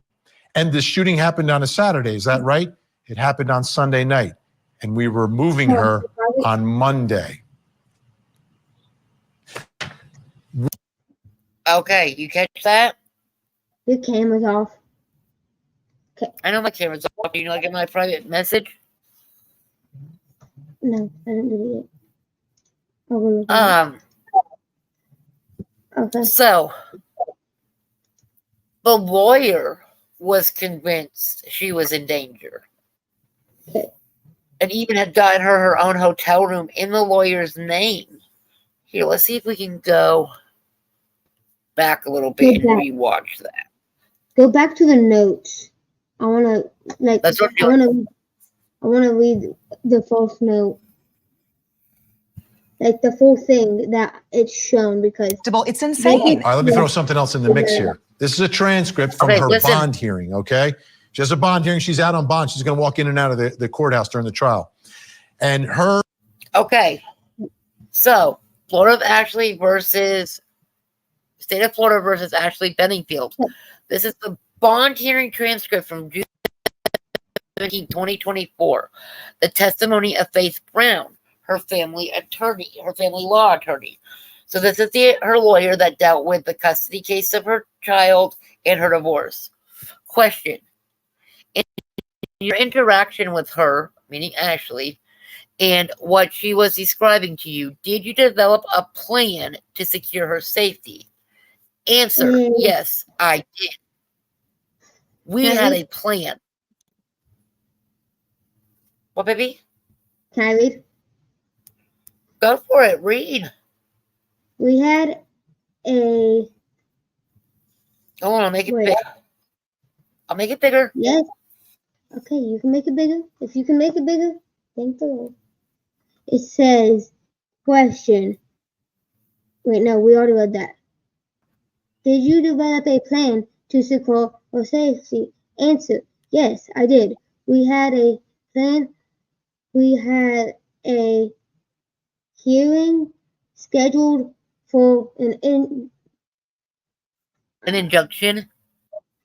And the shooting happened on a Saturday, is that right? It happened on Sunday night, and we were moving her on Monday. Okay, you catch that? Your camera's off. Okay. I know my camera's off. Do you not get my private message? No, I didn't delete it. I'll go look at it. Okay. So the lawyer was convinced she was in danger. Okay. And even had gotten her own hotel room in the lawyer's name. Here, let's see if we can go back a little bit and rewatch that. Go back to the notes. I wanna That's what I wanna read the false note. Like the full thing that it's shown, because it's insane. All right, let me throw something else in the mix here. This is a transcript from her bond hearing, okay? She has a bond hearing. She's out on bond. She's going to walk in and out of the courthouse during the trial. And her... Okay. So, State of Florida versus Ashley Benningfield. This is the bond hearing transcript from June 17, 2024. The testimony of Faith Brown, her family law attorney. So this is her lawyer that dealt with the custody case of her child and her divorce. Question. In your interaction with her, meaning Ashley, and what she was describing to you, did you develop a plan to secure her safety? Answer, yes, I did. We had a plan. What, baby? Can I read? Go for it. Read. We had a... Hold on, I'll make it big. I'll make it bigger. Yes. Okay, you can make it bigger. If you can make it bigger, thank the Lord. It says, question. Wait, no, we already read that. Did you develop a plan to secure her safety? Answer: yes, I did. We had a plan. We had a hearing scheduled for an injunction.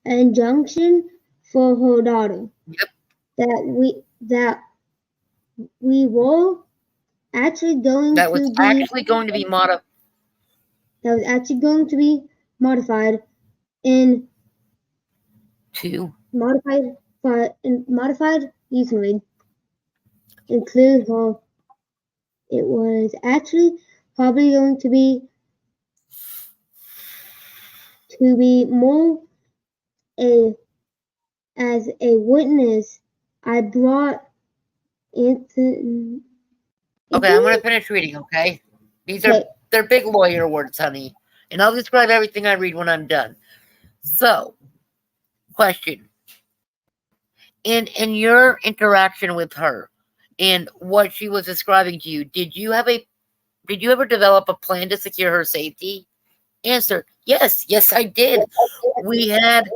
Injunction for her daughter. Yep. That we were actually going That was to be actually going to be modified. that was actually going to be modified in modified easily include her. It was actually probably going to be more as a witness. I brought into. Okay, I'm going to finish reading, okay? They're big lawyer words, honey. And I'll describe everything I read when I'm done. So, question. In your interaction with her and what she was describing to you, did you ever develop a plan to secure her safety? Answer: yes, I did. We had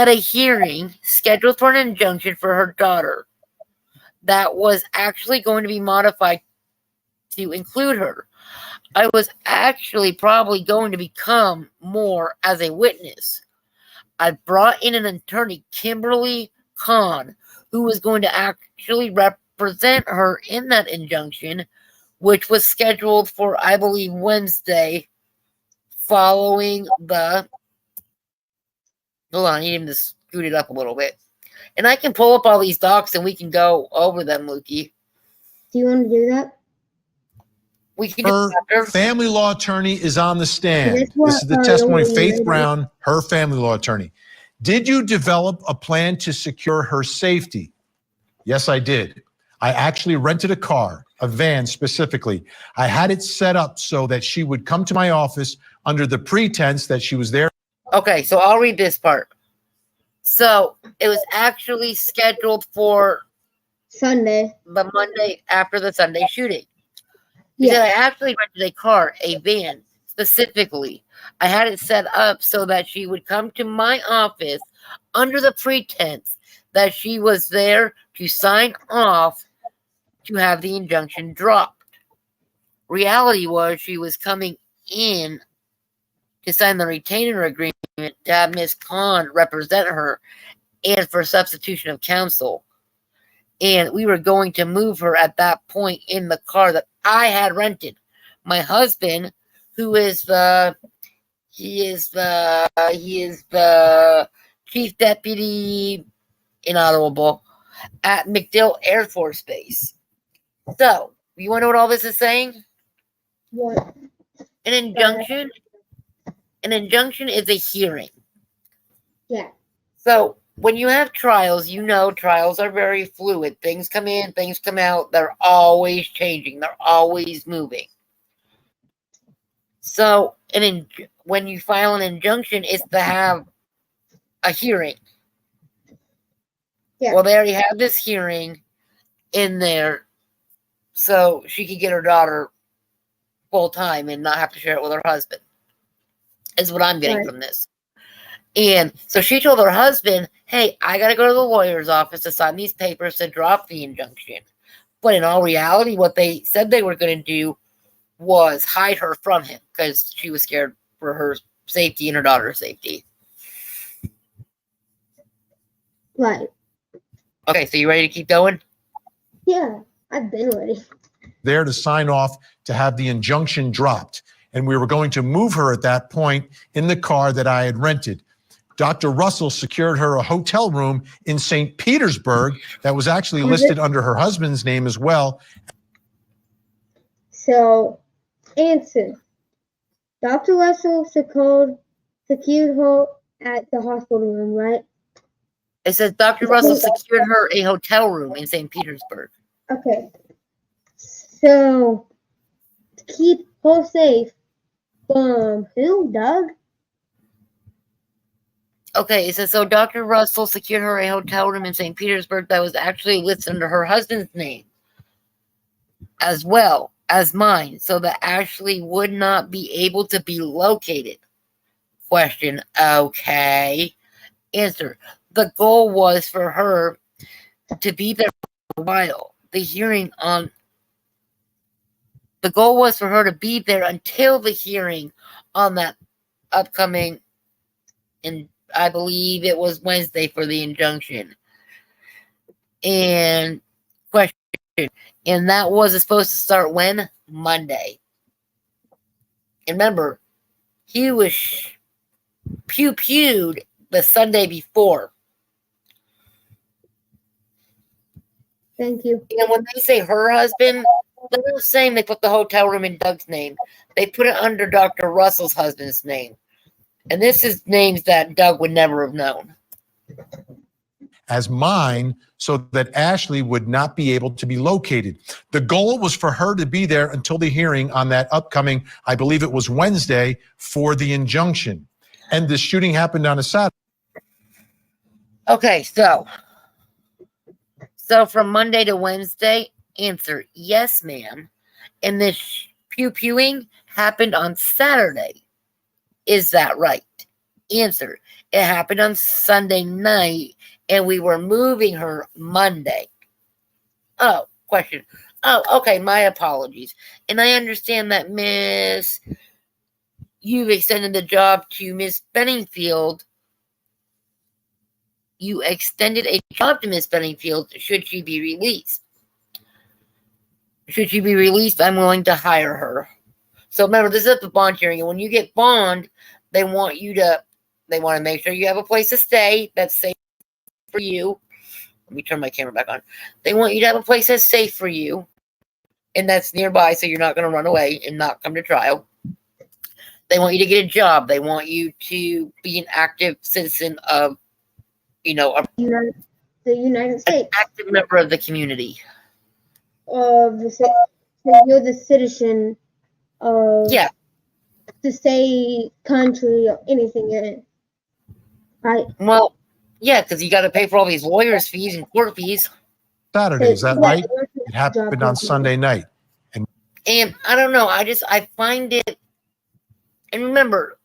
a hearing scheduled for an injunction for her daughter that was actually going to be modified to include her. I was actually probably going to become more as a witness. I brought in an attorney, Kimberly Kahn, who was going to actually represent her in that injunction, which was scheduled for, I believe, Wednesday, following the... Hold on, I need him to scoot it up a little bit. And I can pull up all these docs and we can go over them, Lukey. Do you want to do that? We can Her family law attorney is on the stand. This one, This is the testimony of Faith really? Brown, her family law attorney. Did you develop a plan to secure her safety? Yes, I did. I actually rented a car, a van specifically. I had it set up so that she would come to my office under the pretense that she was there. Okay, so I'll read this part. So it was actually scheduled for Sunday. the Monday after the Sunday shooting. He Yeah. said, I actually rented a car, a van, specifically. I had it set up so that she would come to my office under the pretense that she was there to sign off to have the injunction dropped. Reality was she was coming in to sign the retainer agreement to have Ms. Kahn represent her and for substitution of counsel. And we were going to move her at that point in the car that I had rented. My husband, who is the chief deputy inaudible at MacDill Air Force Base. So, you want to know what all this is saying? What? An injunction is a hearing. Yeah. So, when you have trials, you know trials are very fluid. Things come in, things come out. They're always changing. They're always moving. So, when you file an injunction, it's to have a hearing. Yeah. Well, they already have this hearing in there so she could get her daughter full time and not have to share it with her husband, is what I'm getting from this. And so she told her husband, hey, I got to go to the lawyer's office to sign these papers to drop the injunction. But in all reality, what they said they were going to do was hide her from him because she was scared for her safety and her daughter's safety. Right. Okay, so you ready to keep going? Yeah, I've been ready. There to sign off to have the injunction dropped. And we were going to move her at that point in the car that I had rented. Dr. Russell secured her a hotel room in St. Petersburg that was actually listed under her husband's name as well. So, answer. Dr. Russell secured her at the hospital room, right? It says Dr. Russell secured her a hotel room in St. Petersburg. Okay. So, to keep her safe from who, Doug? Okay, it says, so Dr. Russell secured her a hotel room in St. Petersburg that was actually listed under her husband's name as well as mine so that Ashley would not be able to be located. Question. Okay. Answer. The goal was for her to be there for a while. The goal was for her to be there until the hearing on that upcoming, and I believe it was Wednesday for the injunction. And question. And that was supposed to start when? Monday. And remember, he was pew-pewed the Sunday before. Thank you. And when they say her husband, they're not saying they put the hotel room in Doug's name. They put it under Dr. Russell's husband's name. And this is names that Doug would never have known. As mine, so that Ashley would not be able to be located. The goal was for her to be there until the hearing on that upcoming, I believe it was Wednesday, for the injunction. And the shooting happened on a Saturday. Okay, so from Monday to Wednesday, answer, yes, ma'am. And this pew-pewing happened on Saturday. Is that right? Answer, it happened on Sunday night, and we were moving her Monday. Oh, question. Oh, okay, my apologies. And I understand that, Miss, you've extended the job to Miss Benningfield. You extended a job to Miss Benningfield should she be released. Should she be released, I'm willing to hire her. So remember, this is at the bond hearing, and when you get bond, they want to make sure you have a place to stay that's safe for you. Let me turn my camera back on. They want you to have a place that's safe for you, and that's nearby, so you're not going to run away and not come to trial. They want you to get a job. They want you to be an active citizen of, the United States. An active member of the community. So you're the citizen of the state, country, or anything in it, right? Well, yeah, because you got to pay for all these lawyers' fees and court fees. Saturday, is that right? It happened on Sunday night. And I don't know. I find it, and remember,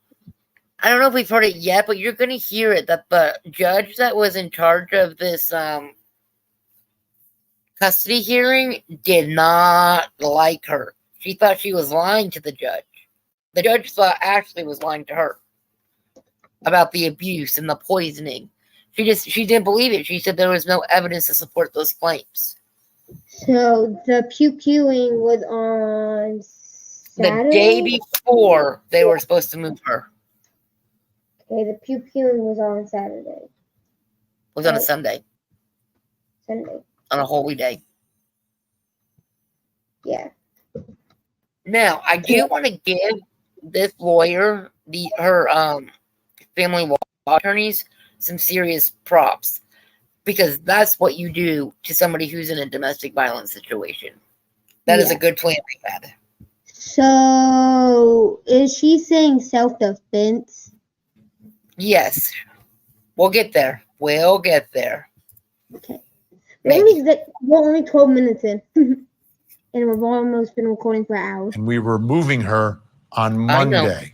I don't know if we've heard it yet, but you're going to hear it, that the judge that was in charge of this custody hearing did not like her. She thought she was lying to the judge. The judge thought Ashley was lying to her about the abuse and the poisoning. She didn't believe it. She said there was no evidence to support those claims. So the pew-pewing was on Saturday? The day before they were supposed to move her. Okay, the pew-pewing was on Saturday. It was on a Sunday. Sunday. On a holy day. Yeah. Now, I do want to give this lawyer, her family law attorneys, some serious props, because that's what you do to somebody who's in a domestic violence situation. That is a good plan they had. So, is she saying self-defense? Yes. We'll get there. We'll get there. Okay. We're only 12 minutes in. And we've almost been recording for hours. And we were moving her on Monday.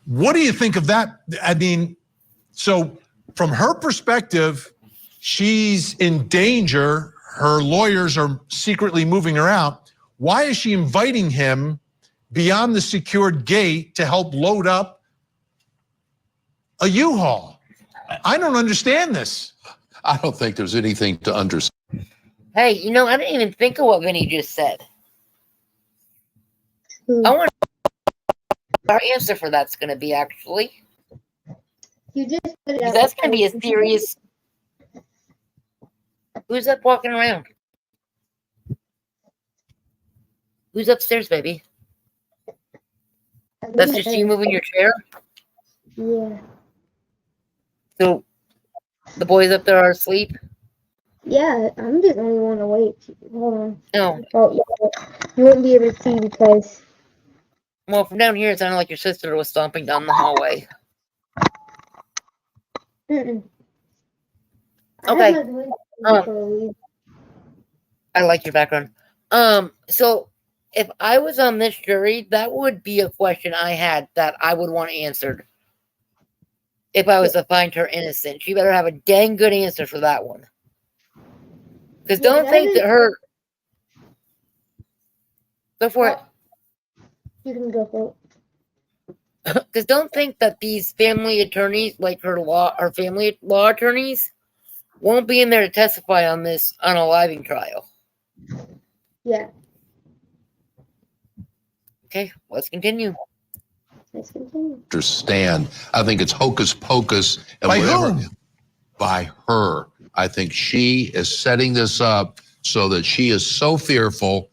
What do you think of that? I mean, so from her perspective, she's in danger. Her lawyers are secretly moving her out. Why is she inviting him beyond the secured gate to help load up a U-Haul? I don't understand this. I don't think there's anything to understand. Hey, I didn't even think of what Vinny just said. I want our answer for that's going to be, actually. You just put it out. That's going to be a serious. Who's that walking around? Who's upstairs, baby? That's just you moving your chair? Yeah. So the boys up there are asleep? Yeah, I'm the only one awake. Hold on. No. Oh, you wouldn't be able to see because. Well, from down here, it sounded like your sister was stomping down the hallway. Mm-mm. Okay. I like your background. So if I was on this jury, that would be a question I had that I would want answered. If I was to find her innocent, she better have a dang good answer for that one. Because Yeah, don't that think is- that her. Go for it. You can go for it. Because don't think that these family attorneys, like her family law attorneys, won't be in there to testify on this unaliving trial. Yeah, Okay, let's continue. let's continue. Understand. I think it's hocus pocus. And By whatever, whom? By her. I think she is setting this up so that she is so fearful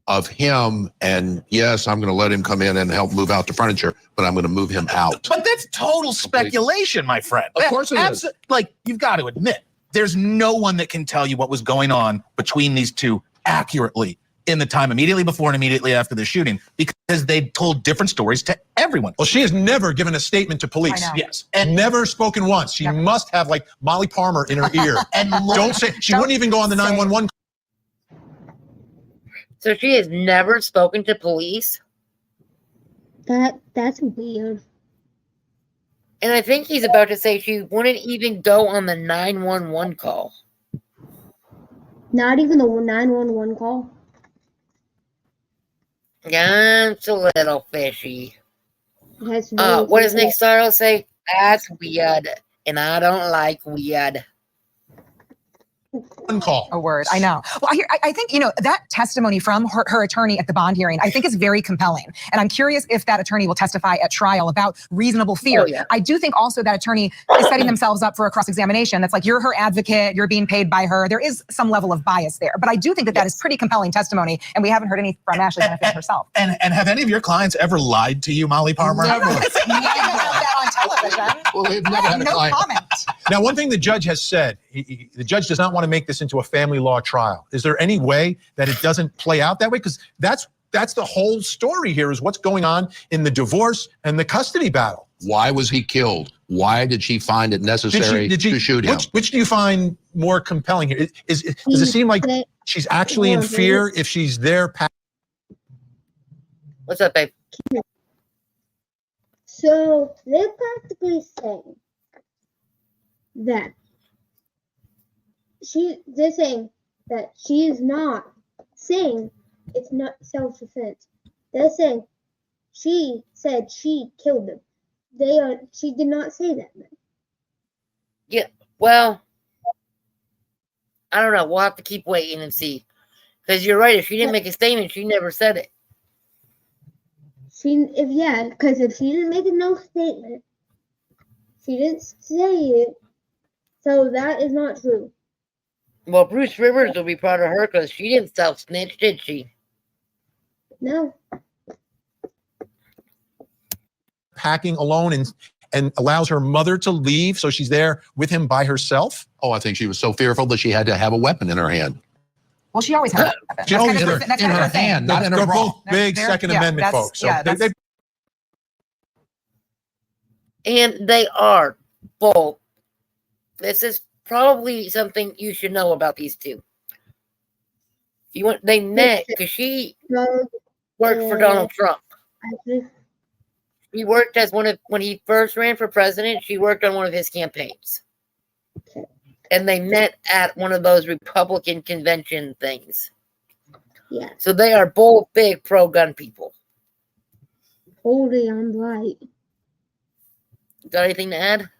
of him. And yes, I'm going to let him come in and help move out the furniture, but I'm going to move him out. But that's total speculation, my friend. Of course it is. Like, you've got to admit, there's no one that can tell you what was going on between these two accurately in the time immediately before and immediately after the shooting, because they told different stories to everyone. Well, she has never given a statement to police. I know. Yes. And never spoken once. She Never. must have like Molly Palmer in her ear. And Don't say she Don't wouldn't even go on the say it. 911. So she has never spoken to police, That's weird. and I think he's about to say she wouldn't even go on the 911 call. Not even the 911 call. That's a little fishy. That's really What does weird. Nick Starro say? That's weird, and I don't like weird. One call. A word, I know. Well, I think, that testimony from her attorney at the bond hearing, I think is very compelling. And I'm curious if that attorney will testify at trial about reasonable fear. Oh, yeah. I do think also that attorney is setting themselves up for a cross-examination. That's like, you're her advocate, you're being paid by her. There is some level of bias there. But I do think that is pretty compelling testimony. And we haven't heard any from Ashley Benefield herself. And have any of your clients ever lied to you, Molly Palmer? I'm not saying that on television. Well, they've never had a No client. comment. Now, one thing the judge has said, the judge does not want to make this into a family law trial. Is there any way that it doesn't play out that way? Because that's the whole story here, is what's going on in the divorce and the custody battle. Why was he killed? Why did she find it necessary to shoot him? Which do you find more compelling here? Does it seem like she's actually in fear if she's there? What's up, babe? So they're practically saying that they're saying that she is not saying it's not self-defense. They're saying she said she killed them. She did not say that. Yeah, well, I don't know. We'll have to keep waiting and see. Because you're right. If she didn't make a statement, she never said it. Because if she didn't make no statement, she didn't say it. So that is not true. Well, Bruce Rivers will be proud of her because she didn't self-snitch, did she? No. Packing alone and allows her mother to leave, so she's there with him by herself. Oh, I think she was so fearful that she had to have a weapon in her hand. Well, she always had that. She always had in her hand, not in her They're bra. both big Second Amendment folks. So they And they are both. This is probably something you should know about these two. They met because she worked for Donald Trump. She worked as when he first ran for president, she worked on one of his campaigns. And they met at one of those Republican convention things. Yeah. So they are both big pro-gun people. Holy, I'm right. Got anything to add?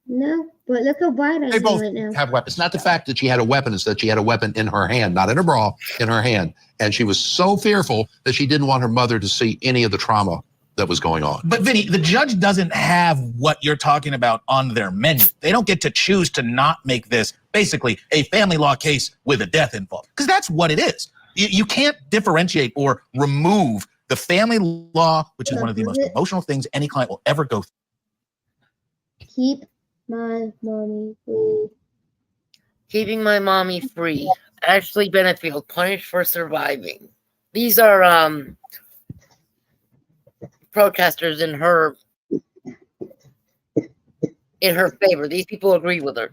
No, but look how bright I They am both right now. have weapons. It's not the fact that she had a weapon, it's that she had a weapon in her hand, not in her bra, in her hand. And she was so fearful that she didn't want her mother to see any of the trauma that was going on. But Vinny, the judge doesn't have what you're talking about on their menu. They don't get to choose to not make this basically a family law case with a death involved, because that's what it is. You can't differentiate or remove the family law, which is one of the most emotional things any client will ever go through. Keep my mommy free. Keeping my mommy free. Ashley Benefield, punished for surviving. These are protesters in her favor. These people agree with her.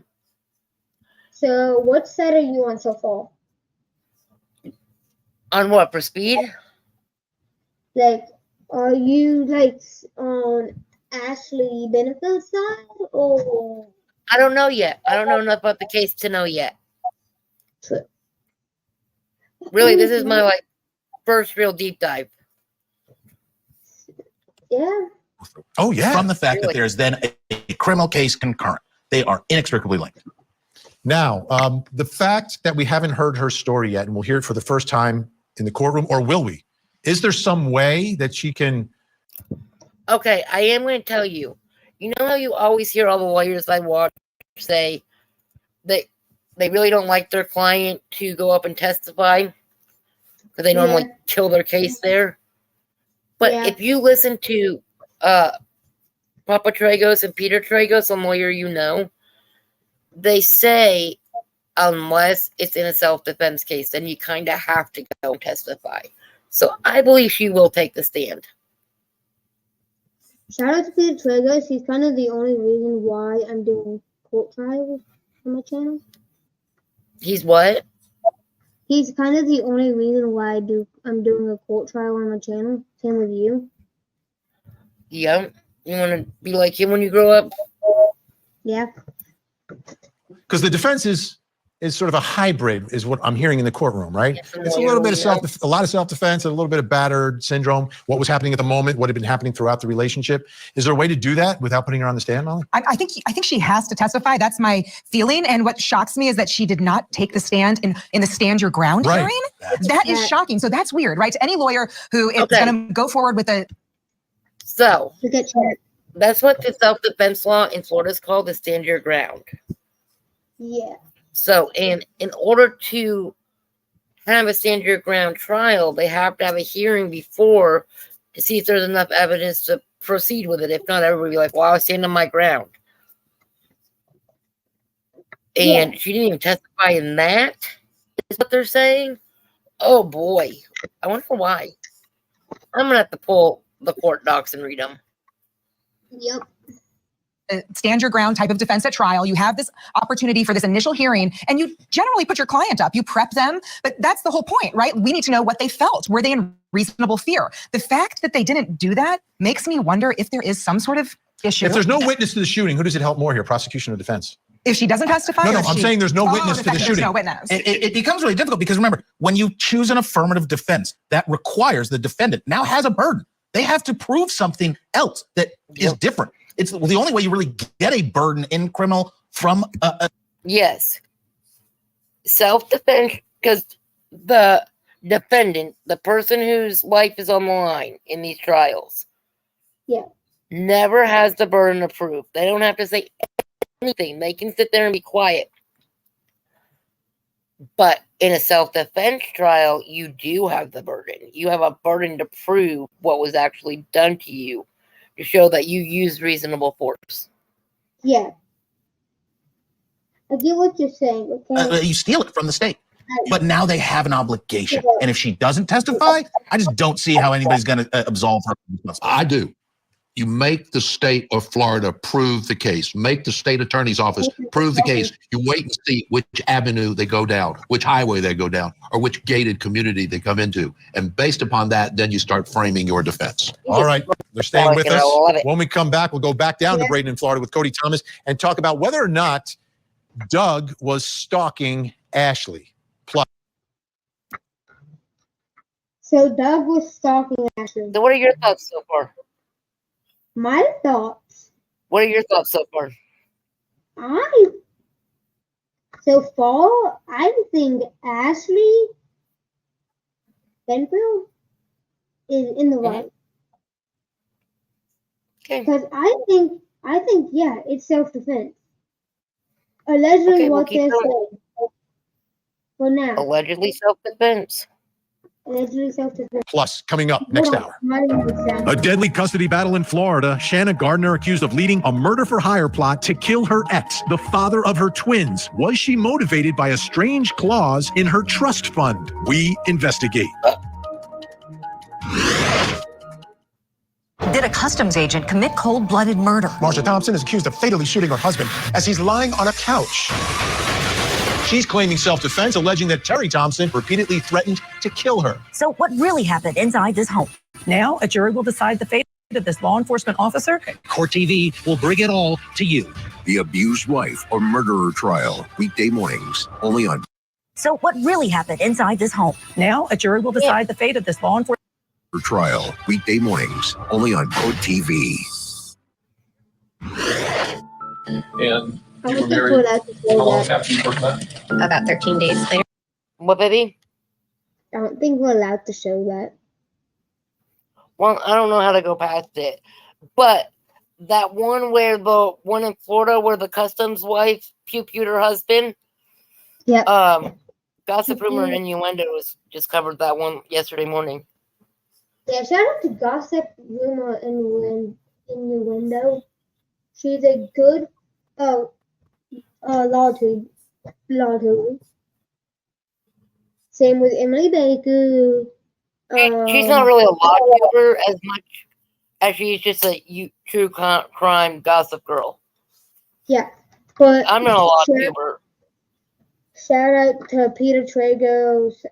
So what side are you on so far? On what, for speed? Like, are you like on Ashley Benefield's side or? I don't know yet. I don't know enough about the case to know yet. True. Really, this is my like first real deep dive. Yeah. Oh, yeah. From the fact Really? that there's then a criminal case concurrent. They are inextricably linked. Now, the fact that we haven't heard her story yet, and we'll hear it for the first time in the courtroom, or will we? Is there some way that she can? Okay, I am going to tell you. You know how you always hear all the lawyers I watch say that they really don't like their client to go up and testify because they normally kill their case there. But if you listen to Papa Tragos and Peter Tragos, a lawyer you know, they say unless it's in a self-defense case, then you kind of have to go and testify. So I believe she will take the stand. Shout out to Peter Tragos. He's kind of the only reason why I'm doing court trials on my channel. He's what? He's kind of the only reason why I'm doing a court trial on my channel. Same with you. Yeah. You want to be like him when you grow up? Yeah. Because the defense is sort of a hybrid, is what I'm hearing in the courtroom, right? It's a little bit of a lot of self-defense, and a little bit of battered syndrome. What was happening at the moment? What had been happening throughout the relationship? Is there a way to do that without putting her on the stand, Molly? I think she has to testify. That's my feeling. And what shocks me is that she did not take the stand in the stand your ground hearing. That is shocking. So that's weird, right? To any lawyer who is going to go forward with a. So that's what the self-defense law in Florida is called, the stand your ground. Yeah. So, in order to have a stand your ground trial, they have to have a hearing before to see if there's enough evidence to proceed with it. If not, everybody will be like, well, I was standing my ground. And she didn't even testify in that, is what they're saying. Oh, boy. I wonder why. I'm going to have to pull the court docs and read them. Yep. Stand your ground type of defense at trial. You have this opportunity for this initial hearing, and you generally put your client up. You prep them, but that's the whole point, right? We need to know what they felt. Were they in reasonable fear? The fact that they didn't do that makes me wonder if there is some sort of issue. If there's no witness to the shooting, who does it help more here, prosecution or defense? If she doesn't testify? No, I'm saying there's no witness to the shooting. There's no witness. It becomes really difficult because remember, when you choose an affirmative defense, that requires the defendant now has a burden. They have to prove something else that is different. It's the only way you really get a burden in criminal from Yes. Self-defense, because the defendant, the person whose life is on the line in these trials, never has the burden of proof. They don't have to say anything. They can sit there and be quiet. But in a self-defense trial, you do have the burden. You have a burden to prove what was actually done to you, to show that you used reasonable force. Yeah. I get what you're saying, okay? You steal it from the state. But now they have an obligation. And if she doesn't testify, I just don't see how anybody's going to absolve her. I do. You make the state of Florida prove the case. Make the state attorney's office prove the case. You wait and see which avenue they go down, which highway they go down, or which gated community they come into. And based upon that, then you start framing your defense. All right. They're staying with us. When we come back, we'll go back down to Braden in Florida with Cody Thomas and talk about whether or not Doug was stalking Ashley. So Doug was stalking Ashley. So what are your thoughts so far? My thoughts. What are your thoughts so far? So far, I think Ashley Benfield is in the right. Okay. Because I think, yeah, it's self-defense. Allegedly what they're saying. For now. Allegedly self-defense. Allegedly self-defense. Plus, coming up next hour. A deadly custody battle in Florida. Shanna Gardner accused of leading a murder-for-hire plot to kill her ex, the father of her twins. Was she motivated by a strange clause in her trust fund? We investigate. Did a customs agent commit cold-blooded murder? Marsha Thompson is accused of fatally shooting her husband as he's lying on a couch. She's claiming self-defense, alleging that Terry Thompson repeatedly threatened to kill her. So what really happened inside this home? Now, a jury will decide the fate of this law enforcement officer. Court TV will bring it all to you. The abused wife or murderer trial, weekday mornings, only on. So what really happened inside this home? Now, a jury will decide the fate of this law enforcement Trial, weekday mornings, only on Court TV. And I you were don't think married we're allowed to say how long that. after you broke that? About 13 days later. What, baby? I don't think we're allowed to show that. Well, I don't know how to go past it. But that one where the one in Florida where the customs wife pew-pewed her husband. Yeah. Gossip Rumor and Innuendo was just covered that one yesterday morning. Yeah, shout out to Gossip Rumor and Innuendo. She's a good law tube. Same with Emily Baker. She's not really a law tuber as much as she's just a true crime gossip girl. Yeah, but I'm not a law tuber. Shout out to Peter Trago's.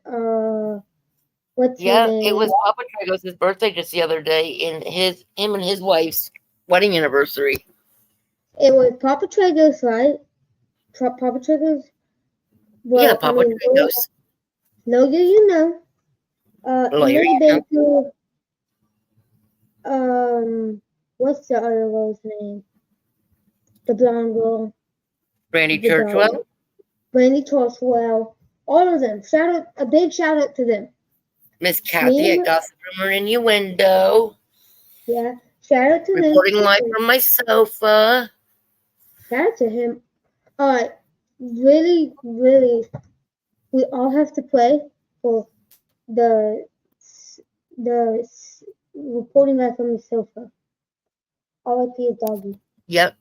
What's his name? It was Papa Tragos' birthday just the other day, and him and his wife's wedding anniversary. It was Papa Tragos, right? Papa Tragos. Well, yeah, Papa Tragos. No, you know. Emily Baker. What's the other girl's name? The blonde girl. Brandy Churchwell. Brandy Churchwell. All of them. A big shout out to them. Miss Kathy at Gossip Rumor Innuendo. Yeah. Shout out to them. Reporting live from my sofa. Shout out to him. Really, really, we all have to pray for the reporting live from the sofa. R.I.P. doggy. Yep.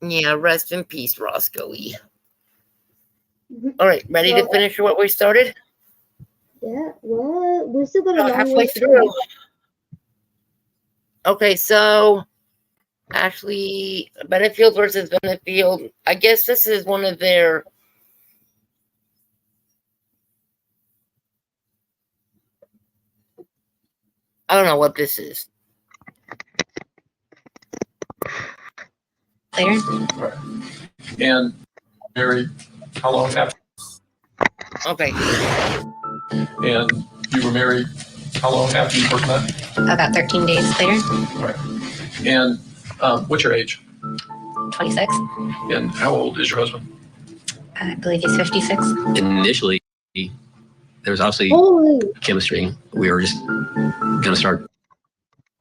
Yeah, rest in peace, Roscoe-y. All right, ready to finish what we started? Yeah, well, we still got a long halfway way through. Okay, so Ashley Benefield versus Benefield. I guess this is one of their I don't know what this is. Right. And married how long after? Okay. And you were married how long after you broke that? About 13 days later. Right. And what's your age? 26. And how old is your husband? I believe he's 56. Initially, there was obviously chemistry. We were just going to start.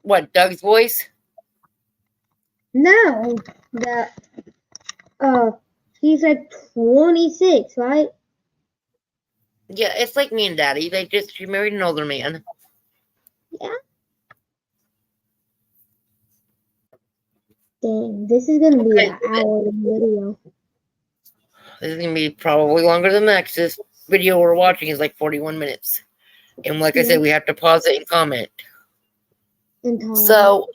What, Doug's voice? No, he's like 26, right? Yeah, it's like me and Daddy. She married an older man. Yeah. Dang, this is gonna be an hour video. This is gonna be probably longer than that because this video we're watching is like 41 minutes. And like I said, we have to pause it and comment. So,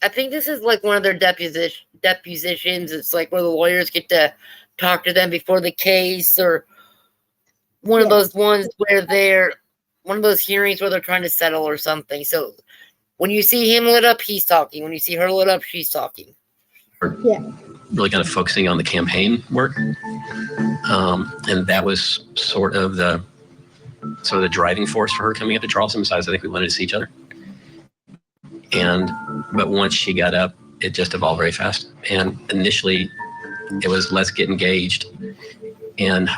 I think this is like one of their depositions. It's like where the lawyers get to talk to them before the case, or one of those ones where they're one of those hearings where they're trying to settle or something. So when you see him lit up, he's talking. When you see her lit up, she's talking. Yeah. Really kind of focusing on the campaign work. And that was sort of the driving force for her coming up to Charleston. Besides, I think we wanted to see each other. But once she got up, it just evolved very fast. And initially, it was let's get engaged and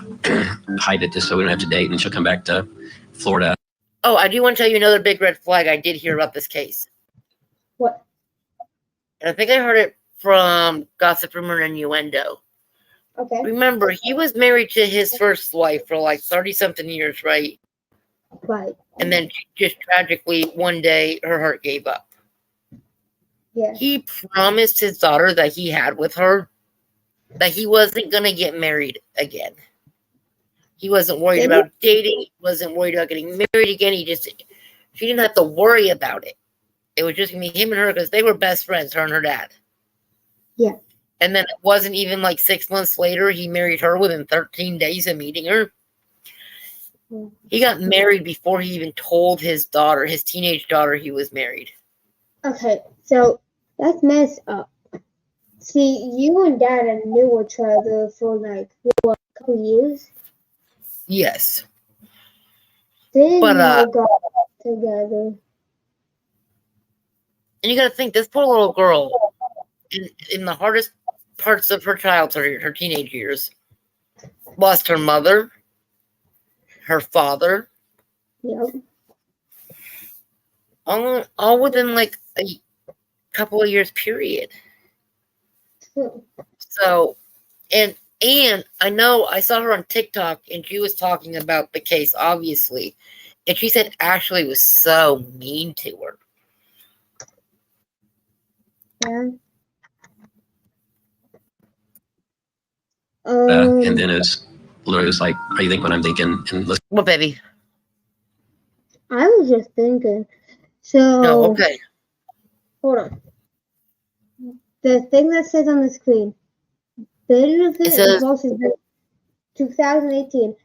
hide it just so we don't have to date. And she'll come back to Florida. Oh, I do want to tell you another big red flag I did hear about this case. What? And I think I heard it from Gossip Rumor and Innuendo. Okay. Remember, he was married to his first wife for like 30-something years, right? Right. And then just tragically, one day, her heart gave up. Yeah. He promised his daughter that he had with her that he wasn't going to get married again. He wasn't worried about dating. He wasn't worried about getting married again. She didn't have to worry about it. It was just going to be him and her because they were best friends, her and her dad. Yeah. And then it wasn't even like 6 months later, he married her within 13 days of meeting her. He got married before he even told his daughter, his teenage daughter, he was married. Okay, so that's messed up. See, you and Dad knew each other for like what, a couple years. Yes. Then But, y'all got together. And you got to think, this poor little girl, in the hardest parts of her childhood, her teenage years, lost her mother, her father, Yep. all within like a couple of years period. So, and I know I saw her on TikTok, and she was talking about the case, obviously, and she said Ashley was so mean to her. Yeah. And then it's literally was like, "How you think what I'm thinking?" And listen, What, baby? I was just thinking. So. No, okay. Hold on. The thing that says on the screen, benefit divorce is 2018.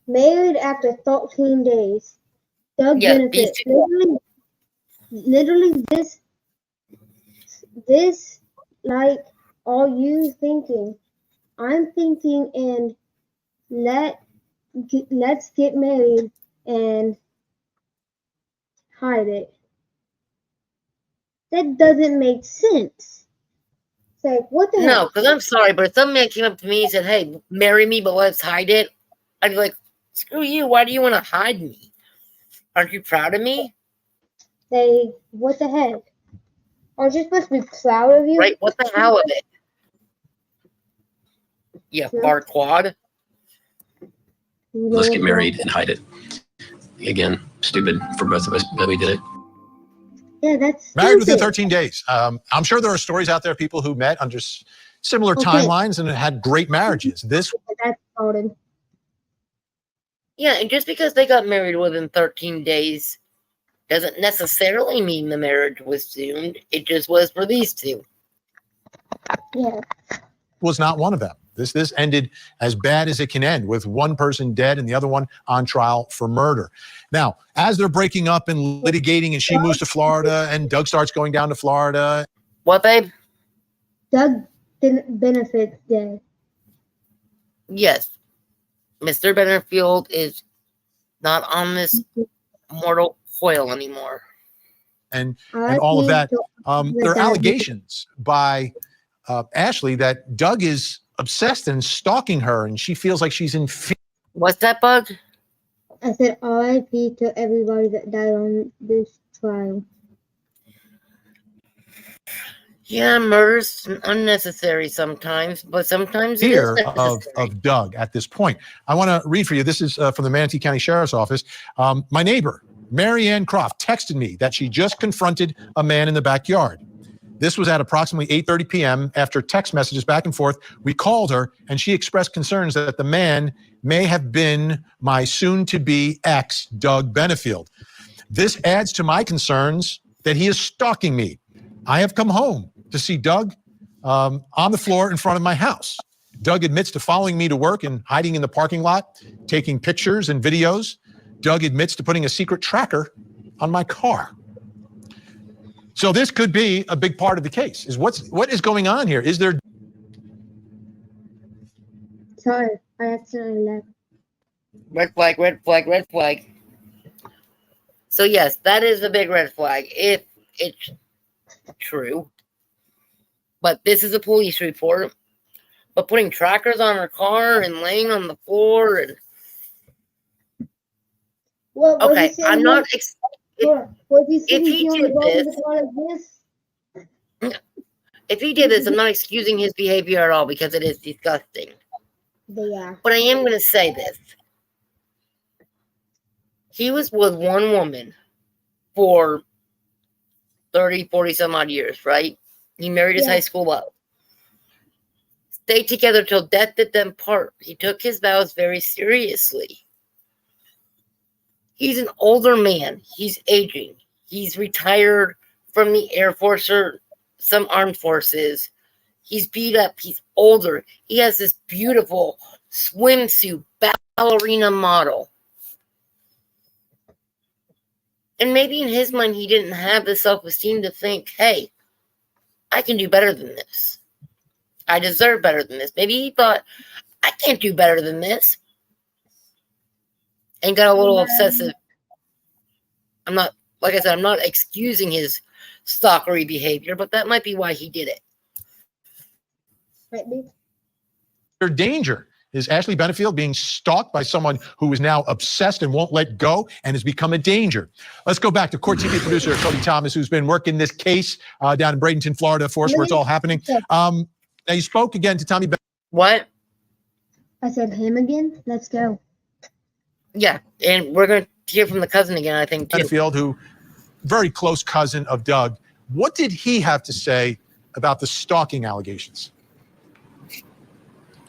Married after 13 days. Doug benefit. Literally this like all you thinking. I'm thinking and let's get married and hide it. That doesn't make sense. It's like, what the hell? No, because I'm sorry, but if some man came up to me and said, "Hey, marry me, but let's hide it," I'd be like, "Screw you! Why do you want to hide me? Aren't you proud of me?" What the heck? Aren't you supposed to be proud of you? Right? What the hell of it? Yeah, Farquad. let's get married and hide it. Again, stupid for both of us, but we did it. Yeah, that's married within 13 days. I'm sure there are stories out there of people who met under similar timelines and had great marriages. That's started. Yeah, and just because they got married within 13 days doesn't necessarily mean the marriage was doomed. It just was for these two. Yeah. Was not one of them. This ended as bad as it can end, with one person dead and the other one on trial for murder. Now, as they're breaking up and litigating, and she moves to Florida, and Doug starts going down to Florida. What, babe? Doug didn't benefit dead. Yes. Mr. Benefield is not on this mortal coil anymore. And all of that. There are allegations by Ashley that Doug is obsessed and stalking her, and she feels like she's in fear. What's that, Bug? I said RIP to everybody that died on this trial. Yeah, murder's unnecessary sometimes, but sometimes it is necessary. of Doug at this point. I want to read for you. This is from the Manatee County Sheriff's Office. My neighbor, Mary Ann Croft, texted me that she just confronted a man in the backyard. This was at approximately 8:30 p.m. After text messages back and forth, we called her, and she expressed concerns that the man may have been my soon-to-be ex, Doug Benefield. This adds to my concerns that he is stalking me. I have come home to see Doug on the floor in front of my house. Doug admits to following me to work and hiding in the parking lot, taking pictures and videos. Doug admits to putting a secret tracker on my car. So this could be a big part of the case. What is going on here? Is there? Sorry, I accidentally left. Red flag, red flag, red flag. So yes, that is a big red flag if it's true. But this is a police report. But putting trackers on her car and laying on the floor and okay, I'm not. If he did this, I'm not excusing his behavior at all because it is disgusting. Yeah. But I am going to say this. He was with one woman for 30, 40 some odd years, right? He married his high school love. Stayed together till death did them part. He took his vows very seriously. He's an older man. He's aging. He's retired from the Air Force or some armed forces. He's beat up. He's older. He has this beautiful swimsuit ballerina model. And maybe in his mind, he didn't have the self-esteem to think, hey, I can do better than this. I deserve better than this. Maybe he thought, I can't do better than this. And got a little obsessive. Like I said, I'm not excusing his stalkery behavior, but that might be why he did it. Their danger is Ashley Benefield being stalked by someone who is now obsessed and won't let go and has become a danger. Let's go back to Court TV producer Cody Thomas, who's been working this case down in Bradenton, Florida for us, where it's all happening. Now you spoke again to Tommy. What? I said him again. Let's go. Yeah, and we're going to hear from the cousin again, I think, too. Benefield, who very close cousin of Doug. What did he have to say about the stalking allegations?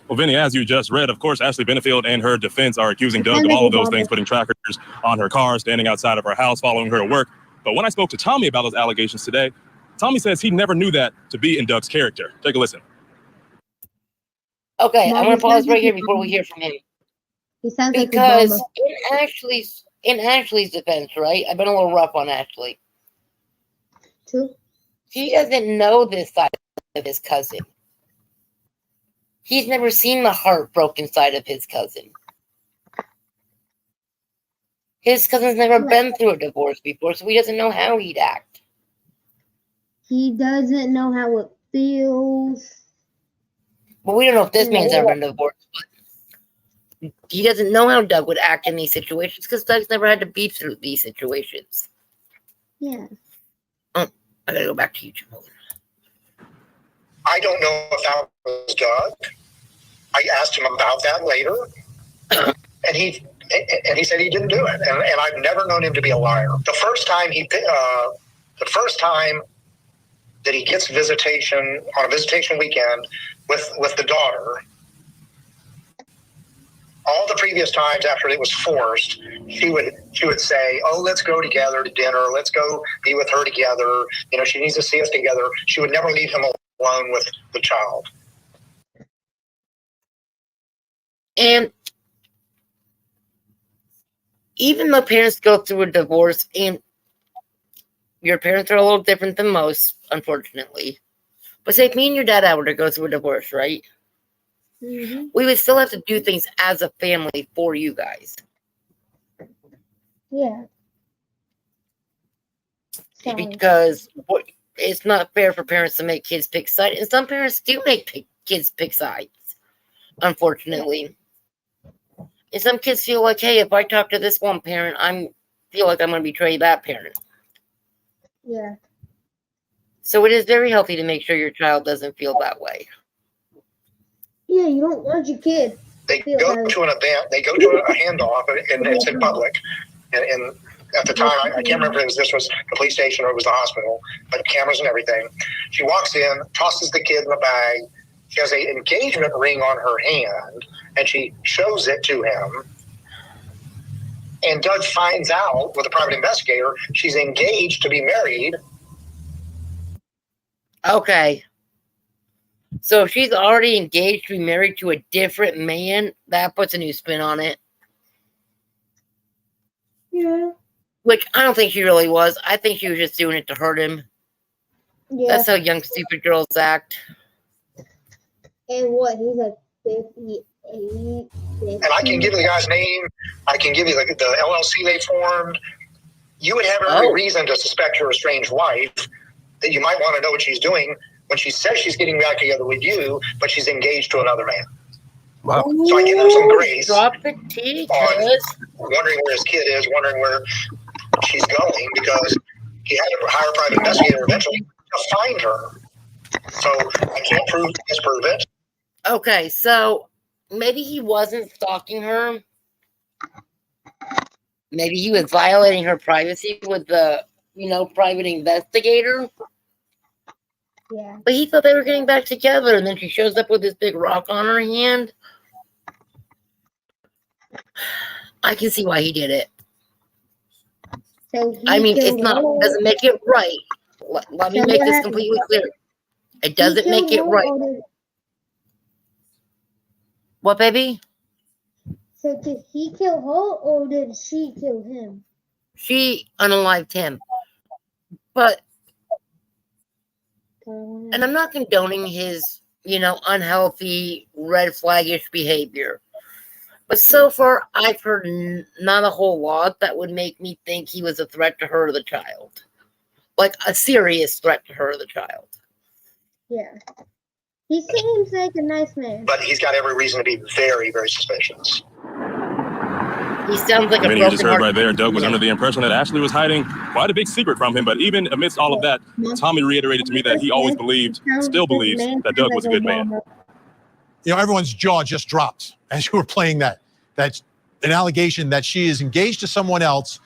Well, Vinny, as you just read, of course, Ashley Benefield and her defense are accusing Doug of all of those things, putting trackers on her car, standing outside of her house, following her to work. But when I spoke to Tommy about those allegations today, Tommy says he never knew that to be in Doug's character. Take a listen. Okay, I'm going to pause right here before we hear from him. He sounds because like in Ashley's defense, right? I've been a little rough on Ashley. True. He doesn't know this side of his cousin. He's never seen the heartbroken side of his cousin. His cousin's never been through a divorce before, so he doesn't know how he'd act. He doesn't know how it feels. Well, we don't know if this man's ever been divorced, but he doesn't know how Doug would act in these situations because Doug's never had to be through these situations. Yeah. I gotta go back to you, Jim. I don't know if that was Doug. I asked him about that later, and he said he didn't do it. And I've never known him to be a liar. The first time that he gets visitation on a visitation weekend with the daughter, all the previous times after it was forced, she would say, "Oh, let's go together to dinner. Let's go be with her together. You know, she needs to see us together." She would never leave him alone with the child. And even though parents go through a divorce, and your parents are a little different than most, unfortunately. But say if me and your dad were to go through a divorce, right? Mm-hmm. We would still have to do things as a family for you guys. Yeah. Because it's not fair for parents to make kids pick sides. And some parents do make kids pick sides, unfortunately. And some kids feel like, hey, if I talk to this one parent, I feel like I'm going to betray that parent. Yeah. So it is very healthy to make sure your child doesn't feel that way. Yeah, you don't want your kid. They go to an event, they go to a handoff, and it's in public. And at the time, I can't remember if this was the police station or it was the hospital, but cameras and everything. She walks in, tosses the kid in the bag. She has an engagement ring on her hand, and she shows it to him. And Doug finds out with a private investigator she's engaged to be married. Okay. So if she's already engaged to be married to a different man, that puts a new spin on it. Yeah. Which I don't think she really was. I think she was just doing it to hurt him. Yeah. That's how young, stupid girls act. And what? He's like 58. 50. And I can give you the guy's name. I can give you the LLC they formed. You would have every reason to suspect your estranged wife, that you might want to know what she's doing when she says she's getting back together with you, but she's engaged to another man. Wow. So I give him some grace Drop the tea, on wondering where his kid is, wondering where she's going, because he had to hire a private investigator eventually to find her. So I can't disprove it. Okay, so maybe he wasn't stalking her. Maybe he was violating her privacy with the, private investigator. Yeah. But he thought they were getting back together, and then she shows up with this big rock on her hand. I can see why he did it. So I mean, it's not, doesn't make it right. Let me make this completely clear. It doesn't make it right. What, baby? So did he kill her or did she kill him? She unalived him. But, and I'm not condoning his, unhealthy, red flaggish behavior. But so far, I've heard not a whole lot that would make me think he was a threat to her or the child. Like a serious threat to her or the child. Yeah. He seems like a nice man. But he's got every reason to be very, very suspicious. He sounds like I a mean, you just broken heard heart. right there, Doug was under the impression that Ashley was hiding quite a big secret from him. But even amidst all of that, Tommy reiterated to me that he always believed, still believes, that Doug was a good man. You know, everyone's jaw just dropped as you were playing that. That's an allegation that she is engaged to someone else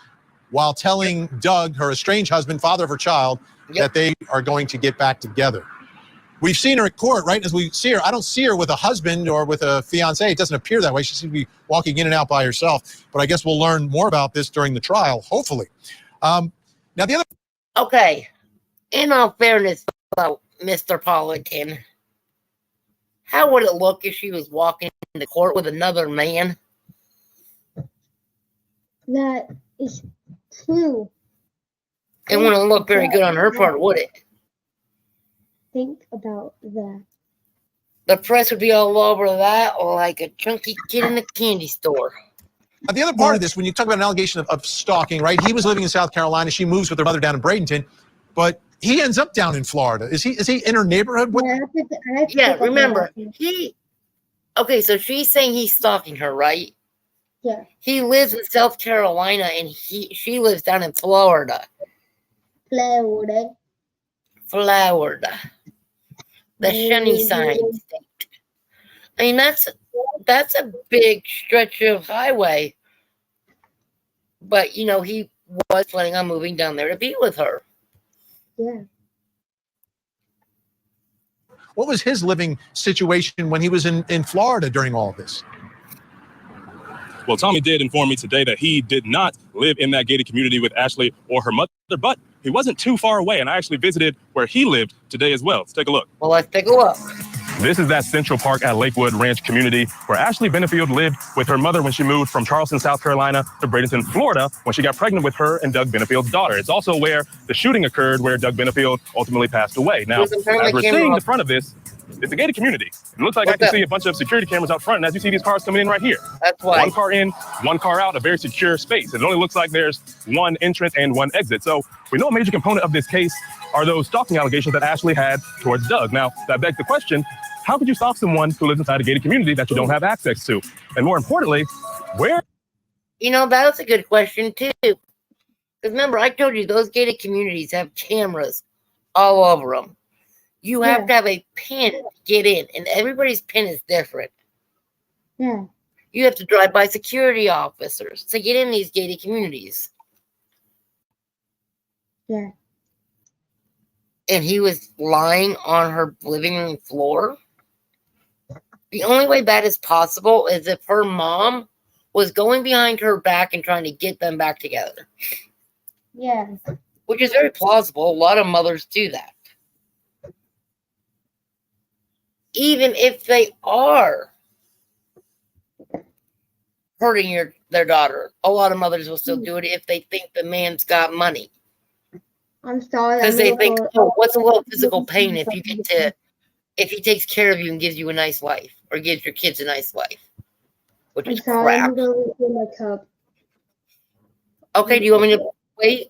while telling Doug, her estranged husband, father of her child, that they are going to get back together. We've seen her at court, right? As we see her, I don't see her with a husband or with a fiance. It doesn't appear that way. She seems to be walking in and out by herself. But I guess we'll learn more about this during the trial, hopefully. Now, the other... Okay. In all fairness about Mr. Politan, how would it look if she was walking into court with another man? That is true. It wouldn't look very good on her part, would it? Think about that. The press would be all over that like a chunky kid in a candy store. The other part of this, when you talk about an allegation of stalking, right? He was living in South Carolina. She moves with her mother down in Bradenton, but he ends up down in Florida. Is he in her neighborhood? What? Yeah, remember, okay, so she's saying he's stalking her, right? Yeah. He lives in South Carolina and she lives down in Florida. Florida. The sunny side state. I mean, that's a big stretch of highway. But, he was planning on moving down there to be with her. Yeah. What was his living situation when he was in Florida during all of this? Well, Tommy did inform me today that he did not live in that gated community with Ashley or her mother, but he wasn't too far away, and I actually visited where he lived today as well. Let's take a look. Well, let's take a look. This is that Central Park at Lakewood Ranch community where Ashley Benefield lived with her mother when she moved from Charleston, South Carolina to Bradenton, Florida, when she got pregnant with her and Doug Benefield's daughter. It's also where the shooting occurred, where Doug Benefield ultimately passed away. Now, as we're seeing the front of this, it's a gated community. It looks like I can see a bunch of security cameras out front, and as you see these cars coming in right here. That's why. One car in, one car out, a very secure space. It only looks like there's one entrance and one exit. So we know a major component of this case are those stalking allegations that Ashley had towards Doug. Now, that begs the question, how could you stalk someone who lives inside a gated community that you don't have access to? And more importantly, where? That was a good question, too. Because remember, I told you those gated communities have cameras all over them. You have to have a pin to get in, and everybody's pin is different. Yeah. You have to drive by security officers to get in these gated communities. Yeah. And he was lying on her living room floor. The only way that is possible is if her mom was going behind her back and trying to get them back together. Yeah. Which is very plausible. A lot of mothers do that. Even if they are hurting their daughter, a lot of mothers will still do it if they think the man's got money. I'm sorry. Because they think, what's a little physical pain if he takes care of you and gives you a nice life or gives your kids a nice life? Which is crap. I'm going to fill my cup. Okay, do you want me to wait?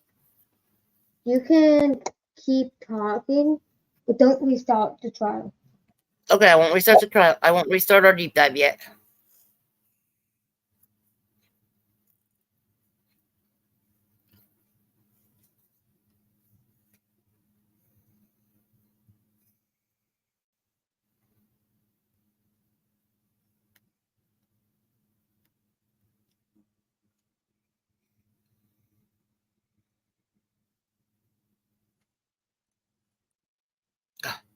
You can keep talking, but don't restart the trial. Okay, I won't restart the trial. I won't restart our deep dive yet.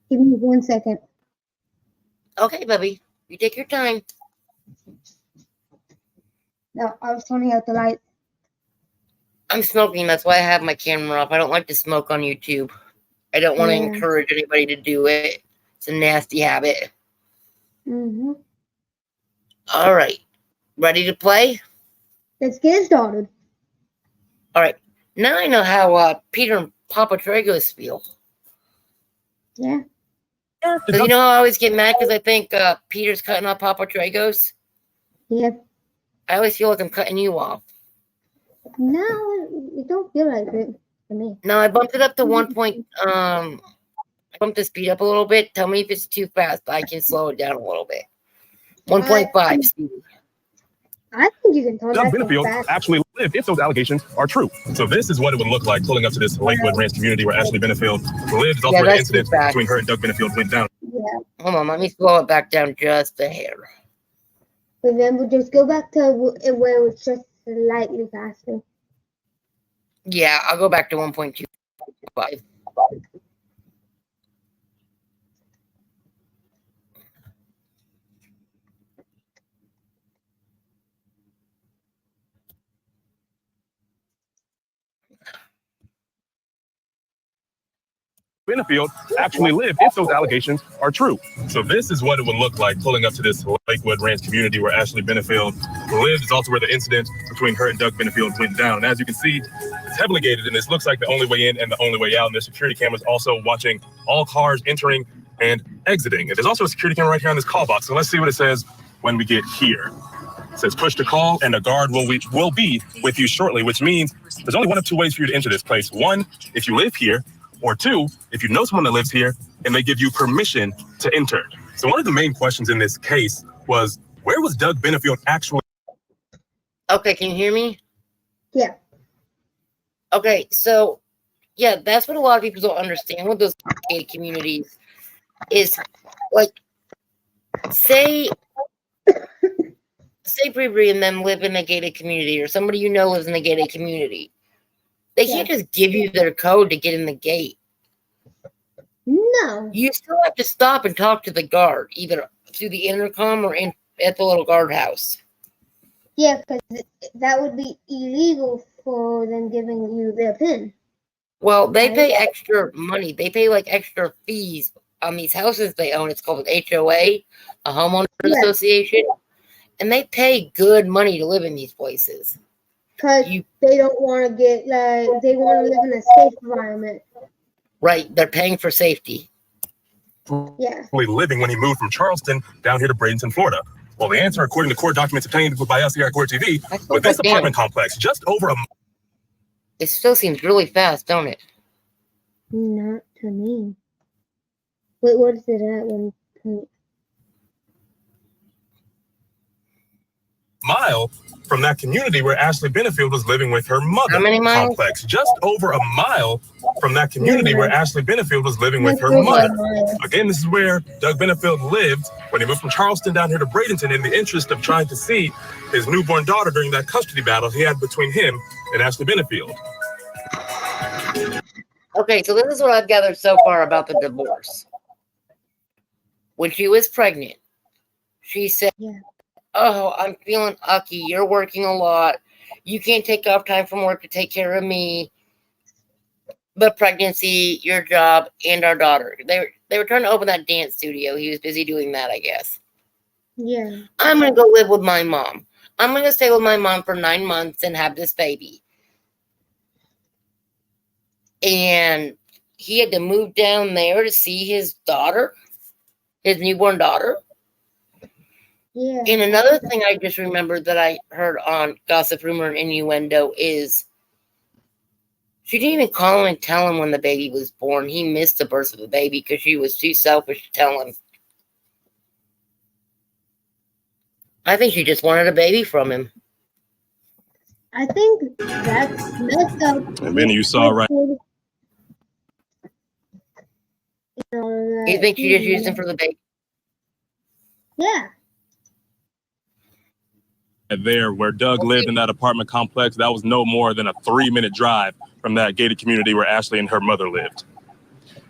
Give me 1 second. Okay, baby. You take your time. No, I was turning out the light. I'm smoking. That's why I have my camera off. I don't like to smoke on YouTube. I don't want to Yeah. encourage anybody to do it. It's a nasty habit. Mm-hmm. All right. Ready to play? Let's get it started. All right. Now I know how Peter and Papa Tragos feel. Yeah. Because you know how I always get mad because I think Peter's cutting off Papa Tragos? Yep. I always feel like I'm cutting you off. No, it don't feel like it to me. No, I bumped it up to 1 point. I bumped the speed up a little bit. Tell me if it's too fast. I can slow it down a little bit. 1.5 speed. I think you can tell Doug that Benefield fast. actually lived if those allegations are true. So this is what it would look like pulling up to this Lakewood Ranch community where Ashley Benefield lived. It's also where the incident between her and Doug Benefield went down. Yeah. Hold on, let me slow it back down just a hair. But then we'll just go back to where it's just slightly faster. Yeah, I'll go back to 1.25. Benefield actually lived if those allegations are true. So this is what it would look like pulling up to this Lakewood Ranch community where Ashley Benefield lived. It's also where the incident between her and Doug Benefield went down. And as you can see, it's heavily gated, and this looks like the only way in and the only way out. And there's security cameras also watching all cars entering and exiting. And there's also a security camera right here on this call box. So let's see what it says when we get here. It says push to call, and a guard will be with you shortly, which means there's only one of two ways for you to enter this place. One, if you live here, or two, if you know someone that lives here and they give you permission to enter. So one of the main questions in this case was, where was Doug Benefield actually? Okay, can you hear me? Yeah. Okay, so yeah, that's what a lot of people don't understand with those gated communities is like, say Bree and them live in a gated community, or somebody you know lives in a gated community. They can't just give you their code to get in the gate. No. You still have to stop and talk to the guard, either through the intercom or at the little guardhouse. Yeah, because that would be illegal for them giving you their PIN. Well, they pay extra money. They pay like extra fees on these houses they own. It's called an HOA, a homeowner association. And they pay good money to live in these places. Because they don't want to get, like, they want to live in a safe environment. Right, they're paying for safety. Yeah. Living when he moved from Charleston down here to Bradenton, Florida? Well, the answer, according to court documents obtained by us here at Court TV, with this apartment complex, just over a... It still seems really fast, don't it? Not to me. Wait, what is it at 1 point? Mile from that community where Ashley Benefield was living with her mother. How many miles? Complex, just over a mile from that community where Ashley Benefield was living with her mother. Again, this is where Doug Benefield lived when he moved from Charleston down here to Bradenton in the interest of trying to see his newborn daughter during that custody battle he had between him and Ashley Benefield. Okay, so this is what I've gathered so far about the divorce. When she was pregnant, she said, "Oh, I'm feeling ucky. You're working a lot. You can't take off time from work to take care of me. The pregnancy, your job, and our daughter." They were trying to open that dance studio. He was busy doing that, I guess. Yeah. I'm going to go live with my mom. I'm going to stay with my mom for 9 months and have this baby. And he had to move down there to see his daughter, his newborn daughter. Yeah. And another thing I just remembered that I heard on Gossip, Rumor, and Innuendo is she didn't even call him and tell him when the baby was born. He missed the birth of the baby because she was too selfish to tell him. I think she just wanted a baby from him. I think that's messed up. And then you saw right. You think she just used him for the baby? Yeah. There where Doug lived in that apartment complex, that was no more than a 3-minute drive from that gated community where Ashley and her mother lived.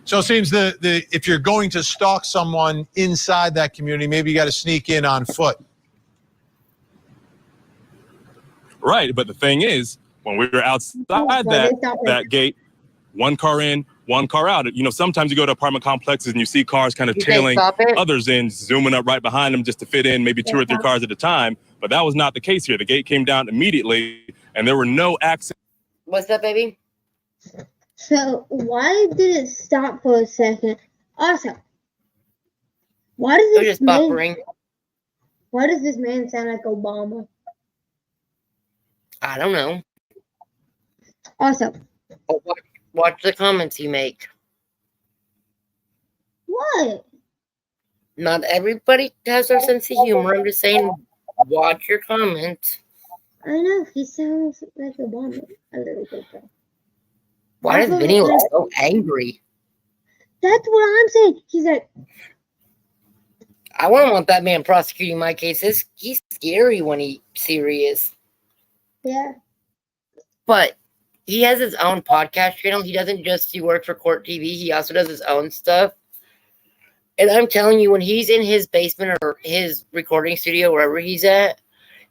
So it seems if you're going to stalk someone inside that community, maybe you got to sneak in on foot. Right, but the thing is, when we were outside that gate, one car in, one car out. You know, sometimes you go to apartment complexes and you see cars kind of You say tailing stop it? others in, zooming up right behind them just to fit in maybe two or three cars at a time. But that was not the case here. The gate came down immediately and there were no accidents. What's that, baby? So why did it stop for a second? Also, why does You're this just buffering. Why does this man sound like Obama? I don't know. Also, Oh, watch the comments you make. what? Not everybody has their sense of humor. I'm just saying, watch your comments. I know he sounds like Obama a little bit though. Why does Vinny look so angry? That's what I'm saying. He's like, I wouldn't want that man prosecuting my cases. He's scary when he's serious. yeah. But he has his own podcast channel. He doesn't just do work for Court TV. He also does his own stuff. And I'm telling you, when he's in his basement or his recording studio, wherever he's at,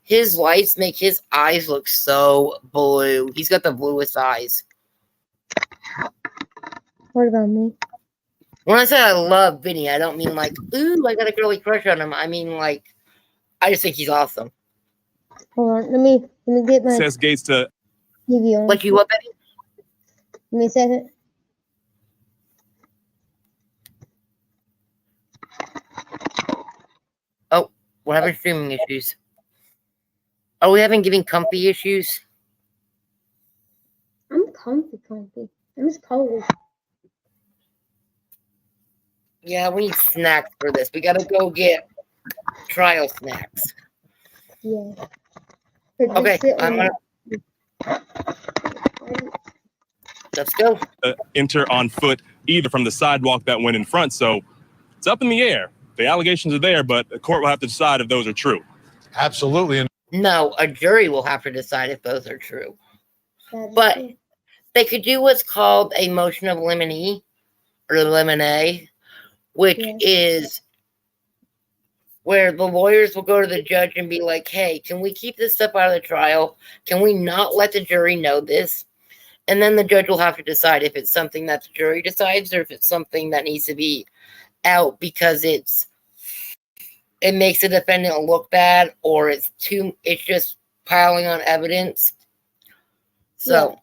his lights make his eyes look so blue. He's got the bluest eyes. What about me? When I say I love Vinny, I don't mean like, ooh, I got a girly crush on him. I mean like, I just think he's awesome. Hold on, let me get my Access gates to TV on. Like you what, baby? Give me a second. Oh, we're having streaming issues. Are we having giving comfy issues? I'm comfy. I'm just cold. Yeah, we need snacks for this. We gotta go get trial snacks. Yeah. Okay, let's go. Enter on foot either from the sidewalk that went in front. So it's up in the air. The allegations are there, but the court will have to decide if those are true. Absolutely. No, a jury will have to decide if those are true. But true. they could do what's called a motion of limine or limine, which is where the lawyers will go to the judge and be like, hey, can we keep this stuff out of the trial? Can we not let the jury know this? And then the judge will have to decide if it's something that the jury decides or if it's something that needs to be out because it makes the defendant look bad or it's just piling on evidence. So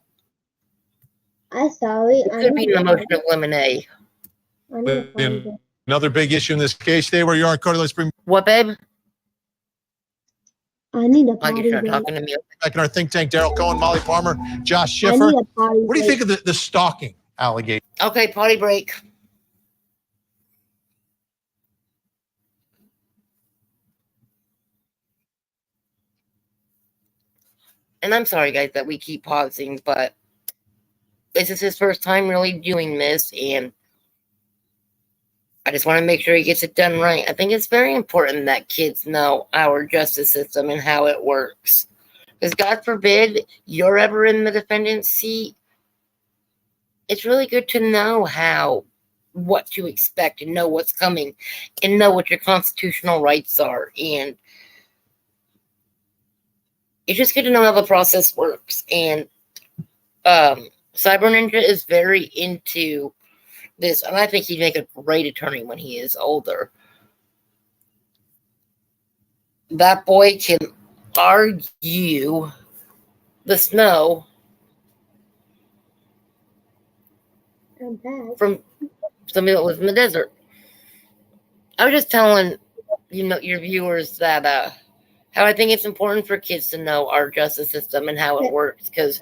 I saw it. It could be an emotion of lemonade. Another big issue in this case today where you are, Carter. Let's bring what, babe? I need a potty. Like you're talking to me. Back in our think tank, Daryl Cohen, Molly Palmer, Josh Schiffer. What do you think of the stalking allegation? Okay, potty break. And I'm sorry, guys, that we keep pausing, but this is his first time really doing this, and I just want to make sure he gets it done right. I think it's very important that kids know our justice system and how it works. Because God forbid you're ever in the defendant's seat, it's really good to know what to expect and know what's coming and know what your constitutional rights are. And it's just good to know how the process works. And Cyber Ninja is very into this, and I think he'd make a great attorney when he is older. That boy can argue the snow from somebody that lives in the desert. I was just telling your viewers that how I think it's important for kids to know our justice system and how it works, because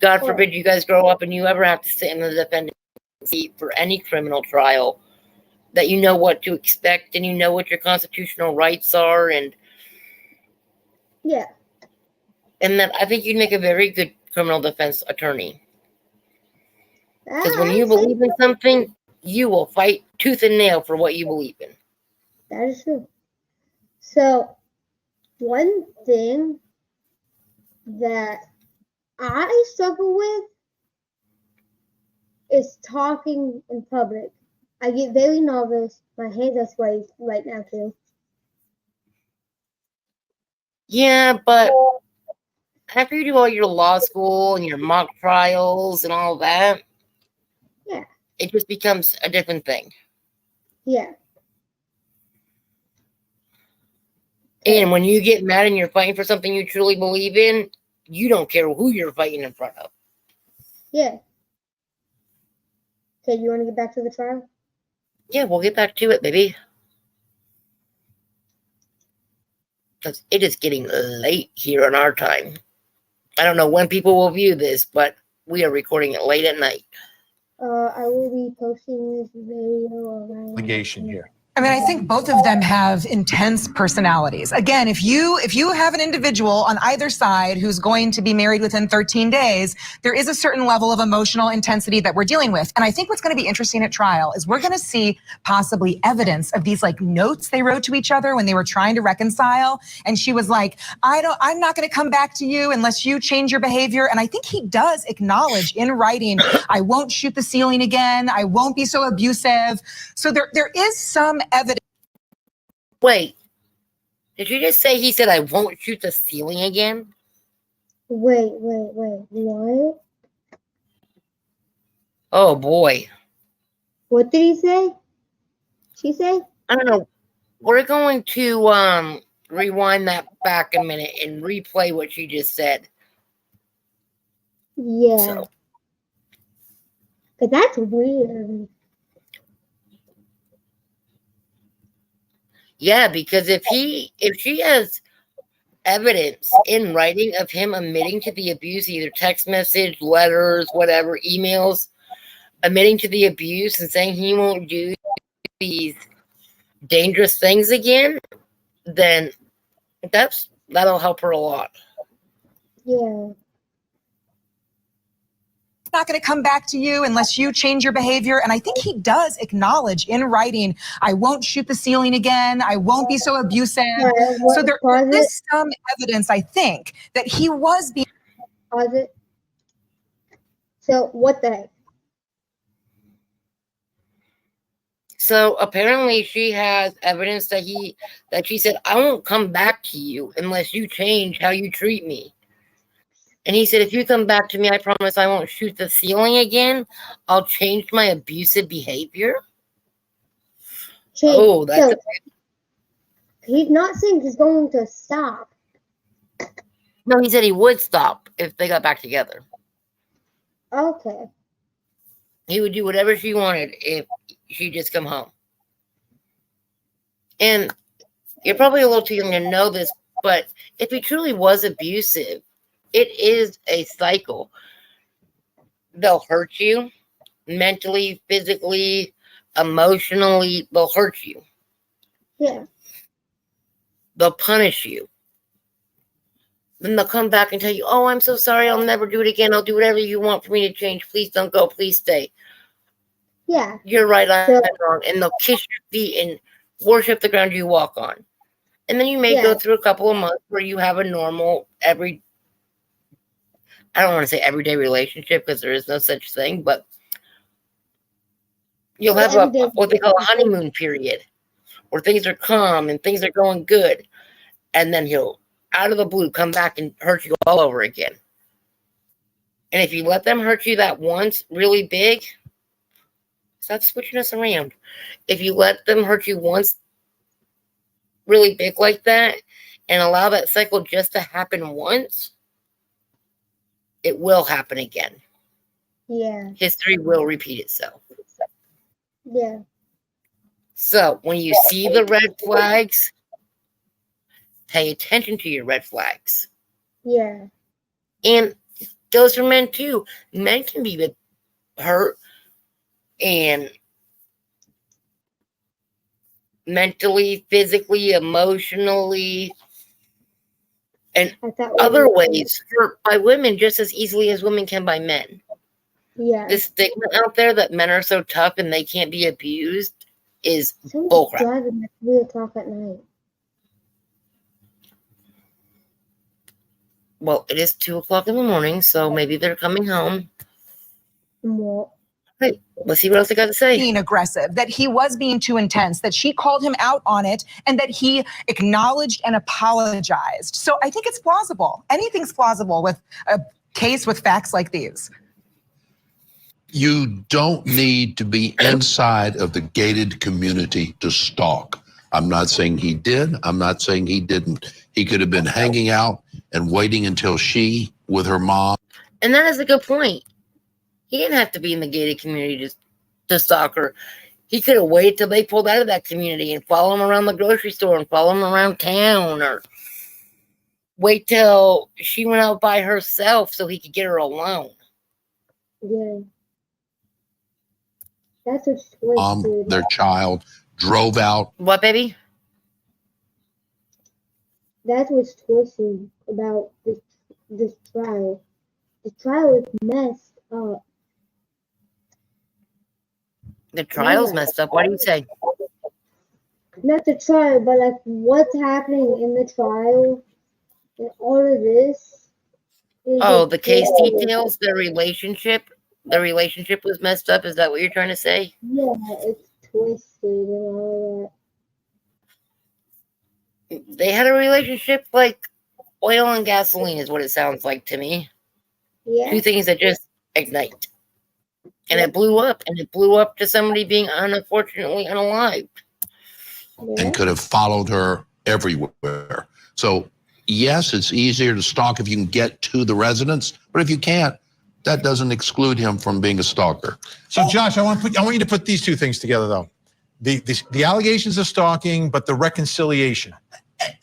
God forbid you guys grow up and you ever have to sit in the defendant's seat for any criminal trial, that you know what to expect and you know what your constitutional rights are, and that I think you'd make a very good criminal defense attorney. Because when you believe in something, you will fight tooth and nail for what you believe in. That is true. So, one thing that I struggle with is talking in public. I get very nervous. My hands are sweaty right now, too. Yeah, but after you do all your law school and your mock trials and all that, it just becomes a different thing. Yeah. And when you get mad and you're fighting for something you truly believe in, you don't care who you're fighting in front of. Yeah. Okay, you want to get back to the trial? Yeah, we'll get back to it, baby. Because it is getting late here in our time. I don't know when people will view this, but we are recording it late at night. I will be posting this video around Obligation here. I mean, I think both of them have intense personalities. Again, if you have an individual on either side who's going to be married within 13 days, there is a certain level of emotional intensity that we're dealing with. And I think what's going to be interesting at trial is we're going to see possibly evidence of these like notes they wrote to each other when they were trying to reconcile. And she was like, I'm not going to come back to you unless you change your behavior. And I think he does acknowledge in writing, I won't shoot the ceiling again. I won't be so abusive. So there is some evidence. Wait, did you just say he said I won't shoot the ceiling again? Wait, what? Oh boy. What did he say? She say? I don't know. We're going to rewind that back a minute and replay what she just said. Yeah. So. But that's weird. Yeah, because if she has evidence in writing of him admitting to the abuse, either text message, letters, whatever, emails, admitting to the abuse and saying he won't do these dangerous things again, then that'll help her a lot. Yeah. Not going to come back to you unless you change your behavior. And I think he does acknowledge in writing, I won't shoot the ceiling again. I won't be so abusive. So there is some evidence, I think, that he was being. Pause it. So what the heck? So apparently she has evidence that she said, I won't come back to you unless you change how you treat me. And he said, if you come back to me, I promise I won't shoot the ceiling again. I'll change my abusive behavior. Oh, that's he's not saying he's going to stop. No, he said he would stop if they got back together. Okay. He would do whatever she wanted if she just come home. And you're probably a little too young to know this, but if he truly was abusive, it is a cycle. They'll hurt you mentally, physically, emotionally. They'll hurt you. Yeah. They'll punish you. Then they'll come back and tell you, oh, I'm so sorry. I'll never do it again. I'll do whatever you want for me to change. Please don't go. Please stay. Yeah. You're right. I'm wrong. And they'll kiss your feet and worship the ground you walk on. And then you may go through a couple of months where you have a normal I don't want to say everyday relationship because there is no such thing, but you'll have what they call a honeymoon period where things are calm and things are going good. And then he'll, out of the blue, come back and hurt you all over again. And if you let them hurt you that once really big, stop switching us around. If you let them hurt you once really big like that and allow that cycle just to happen once, it will happen again. Yeah. History will repeat itself. Yeah. So when you see the red flags, pay attention to your red flags. Yeah. And it goes for men too. Men can be hurt and mentally, physically, emotionally, and other ways hurt by women just as easily as women can by men. Yeah. This stigma out there that men are so tough and they can't be abused is bullcrap. Driving at 3 o'clock at night. Well, it is 2 o'clock in the morning, so maybe they're coming home. Well, Hey, let's see what else I got to say. Being aggressive, that he was being too intense, that she called him out on it, and that he acknowledged and apologized. So I think it's plausible. Anything's plausible with a case with facts like these. You don't need to be inside of the gated community to stalk. I'm not saying he did. I'm not saying he didn't. He could have been hanging out and waiting until she, with her mom. And that is a good point. He didn't have to be in the gated community to stalk her. He could have waited till they pulled out of that community and follow him around the grocery store and follow him around town, or wait till she went out by herself so he could get her alone. Yeah. That's what's twisted. Their child drove out. What, baby? That's what's twisted about this trial. The trial is messed up. The trial's messed up. What do you say? Not the trial, but like what's happening in the trial and all of this. Oh, the case details, the relationship was messed up. Is that what you're trying to say? Yeah, it's twisted and all that. They had a relationship like oil and gasoline is what it sounds like to me. Yeah. Two things that just ignite. And it blew up. And it blew up to somebody being unfortunately unalived. And could have followed her everywhere. So, yes, it's easier to stalk if you can get to the residence. But if you can't, that doesn't exclude him from being a stalker. So, Josh, I want you to put these two things together, though. The allegations of stalking, but the reconciliation.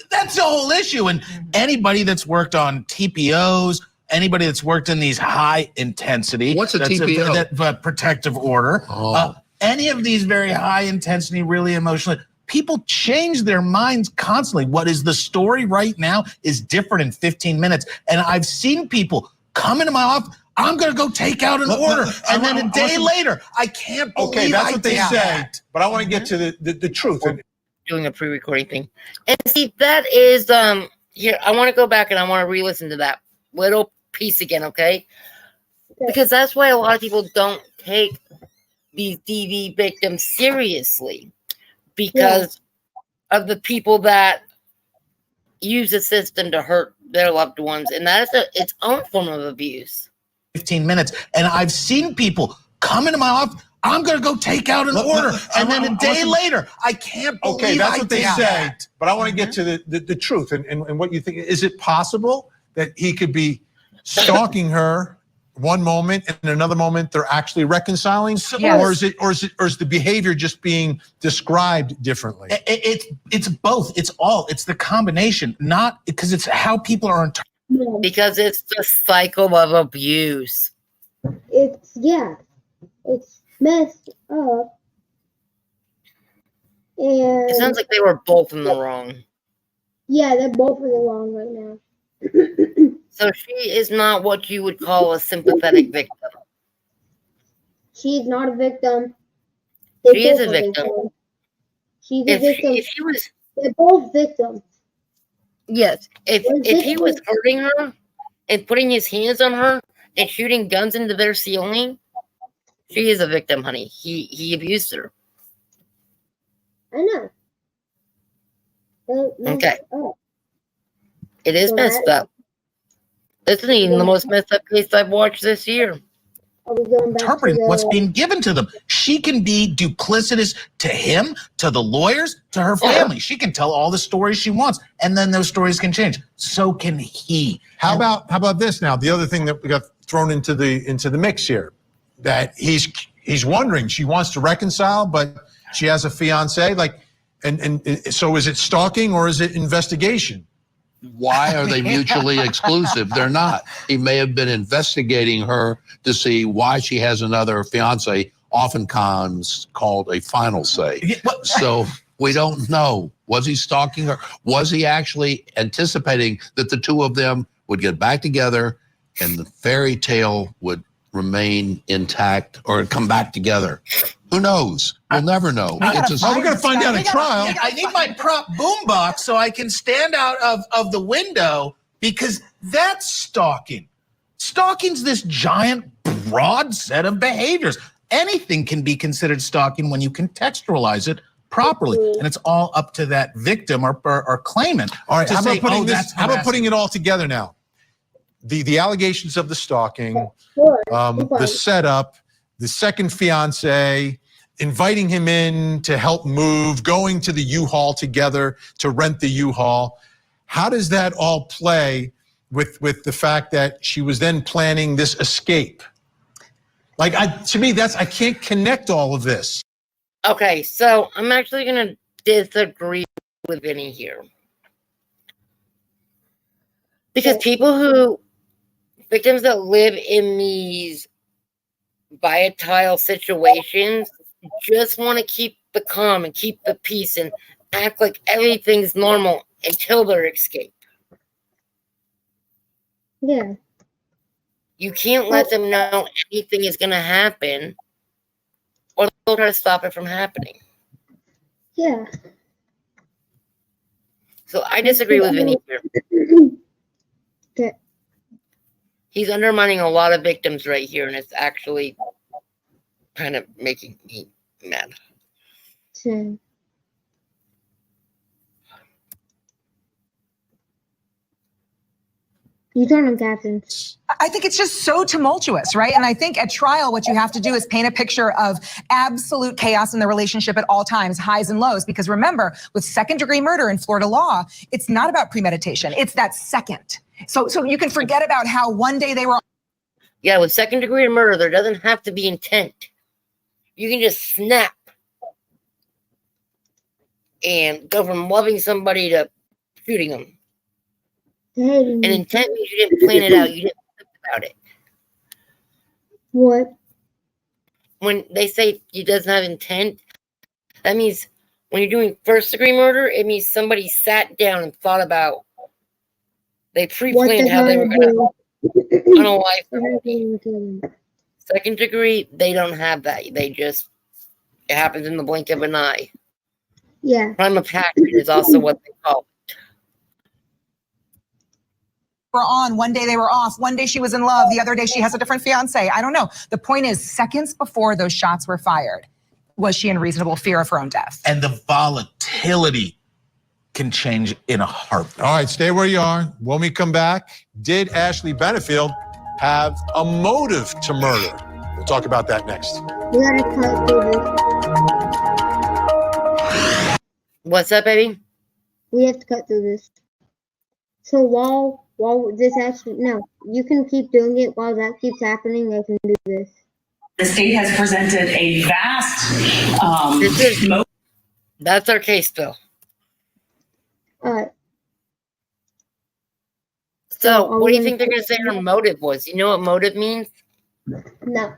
That's the whole issue. And anybody that's worked on TPOs, anybody that's worked in these high intensity. What's a TPO? That protective order. Any of these very high intensity, really emotional. People change their minds constantly. What is the story right now is different in 15 minutes. And I've seen people come into my office. I'm going to go take out an order. And then a day later, I can't believe Okay, that's what they say. that. But I want to get to the truth. Doing a pre-recording thing. And see, that is, here, I want to go back and I want to re-listen to that little piece again, okay? Because that's why a lot of people don't take these DV victims seriously. Because of the people that use the system to hurt their loved ones. And that is its own form of abuse. 15 minutes. And I've seen people come into my office. I'm going to go take out an order. And then a day later, I can't believe Okay, that's I what they did say. that. But I want to get to the truth and what you think. Is it possible that he could be stalking her one moment and in another moment they're actually reconciling? Yes. Or is the behavior just being described differently? It's both. It's all. It's the combination. Not because it's how people are. Because it's the cycle of abuse. It's messed up. And It sounds like they were both in the wrong. Yeah, they're both in the wrong right now. So she is not what you would call a sympathetic victim. She's not a victim. She is a victim. She's a victim. If he was, they're both victims. Yes. If he was hurting her and putting his hands on her and shooting guns into their ceiling, she is a victim, honey. He abused her. I know. Okay. It is messed up. This isn't even the most messed up case I've watched this year. Interpreting what's being given to them. She can be duplicitous to him, to the lawyers, to her family. She can tell all the stories she wants, and then those stories can change. So can he. How about this now? The other thing that we got thrown into the mix here, that he's wondering. She wants to reconcile, but she has a fiance. Like, and so is it stalking or is it investigation? Why are they mutually exclusive? They're not. He may have been investigating her to see why she has another fiance, oftentimes called a final say. So we don't know. Was he stalking her? Was he actually anticipating that the two of them would get back together and the fairy tale would remain intact or come back together? Who knows? We'll never know. We're going to find out at trial. I need my prop boombox so I can stand out of the window, because that's stalking. Stalking's this giant, broad set of behaviors. Anything can be considered stalking when you contextualize it properly, and it's all up to that victim or claimant. All right, to how say, about putting it all together now? The allegations of the stalking, the setup, the second fiance, inviting him in to help move, going to the U-Haul together to rent the U-Haul. How does that all play with the fact that she was then planning this escape? Like, to me, I can't connect all of this. Okay, so I'm actually going to disagree with Vinny here. Because victims that live in these volatile situations just want to keep the calm and keep the peace and act like everything's normal until their escape. Yeah. You can't let them know anything is going to happen, or they'll try to stop it from happening. Yeah. So I disagree with Vinny here. Okay. He's undermining a lot of victims right here, and it's actually kind of making me mad. Same. You turn on Captain. I think it's just so tumultuous, right? And I think at trial, what you have to do is paint a picture of absolute chaos in the relationship at all times, highs and lows. Because remember, with second-degree murder in Florida law, it's not about premeditation. It's that second. So you can forget about how one day they were. Yeah, with second-degree murder, there doesn't have to be intent. You can just snap and go from loving somebody to shooting them. And intent means you didn't plan it out. You didn't think about it. What? When they say you doesn't have intent, that means when you're doing first-degree murder, it means somebody sat down and thought about. They pre-planned how they were going to unalive somebody. Second degree, they don't have that. It happens in the blink of an eye. Yeah. Crime of passion is also what they call it. Were on, one day they were off, one day she was in love, the other day she has a different fiance. I don't know. The point is, seconds before those shots were fired, was she in reasonable fear of her own death? And the volatility can change in a heartbeat. All right, stay where you are. When we come back, did Ashley Benefield have a motive to murder? We'll talk about that next. We gotta cut through this. What's up, baby? We have to cut through this. So while this actually, no, you can keep doing it while that keeps happening. I can do this. The state has presented a vast that's our case, Bill. All right. So what do you think they're going to say her motive was? You know what motive means? No.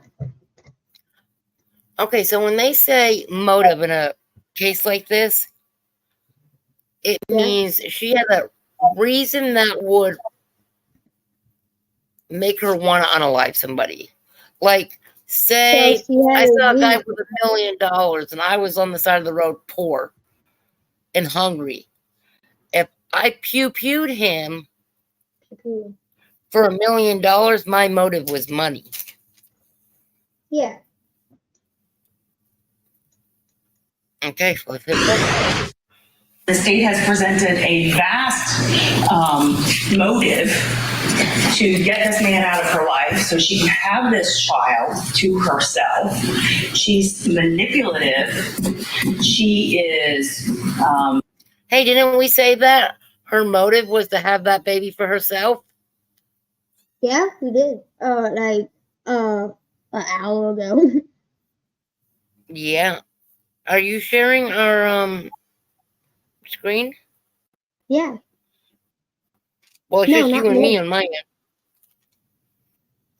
Okay, so when they say motive in a case like this, it means she had a reason that would make her want to unalive somebody. Like, say I saw a guy with $1 million and I was on the side of the road poor and hungry. If I pew-pewed him for $1 million, my motive was money. Yeah. Okay, so let's hit that. The state has presented a vast motive to get this man out of her life so she can have this child to herself. She's manipulative. She is. Hey, didn't we say that her motive was to have that baby for herself? Yeah, we did. Like an hour ago. Yeah. Are you sharing our screen? Yeah. Well, it's No, just not you and me me. on my end.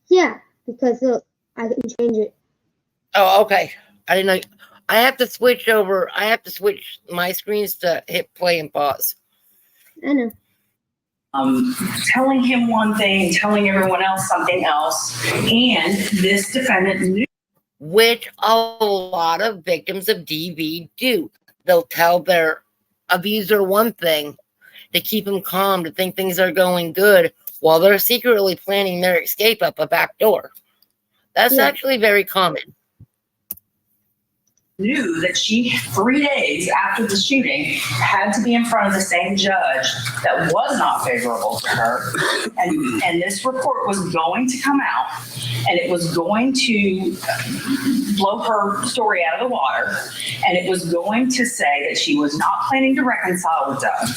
Yeah, because look, I can change it. Oh, okay. I didn't know. I have to switch over. I have to switch my screens to hit play and pause. I know. Telling him one thing, telling everyone else something else, and this defendant knew. Which a lot of victims of DV do. They'll tell their abuser one thing to keep them calm, to think things are going good, while they're secretly planning their escape up a back door. That's actually very common. knew that she, 3 days after the shooting, had to be in front of the same judge that was not favorable to her. And this report was going to come out, and it was going to blow her story out of the water, and it was going to say that she was not planning to reconcile with Doug.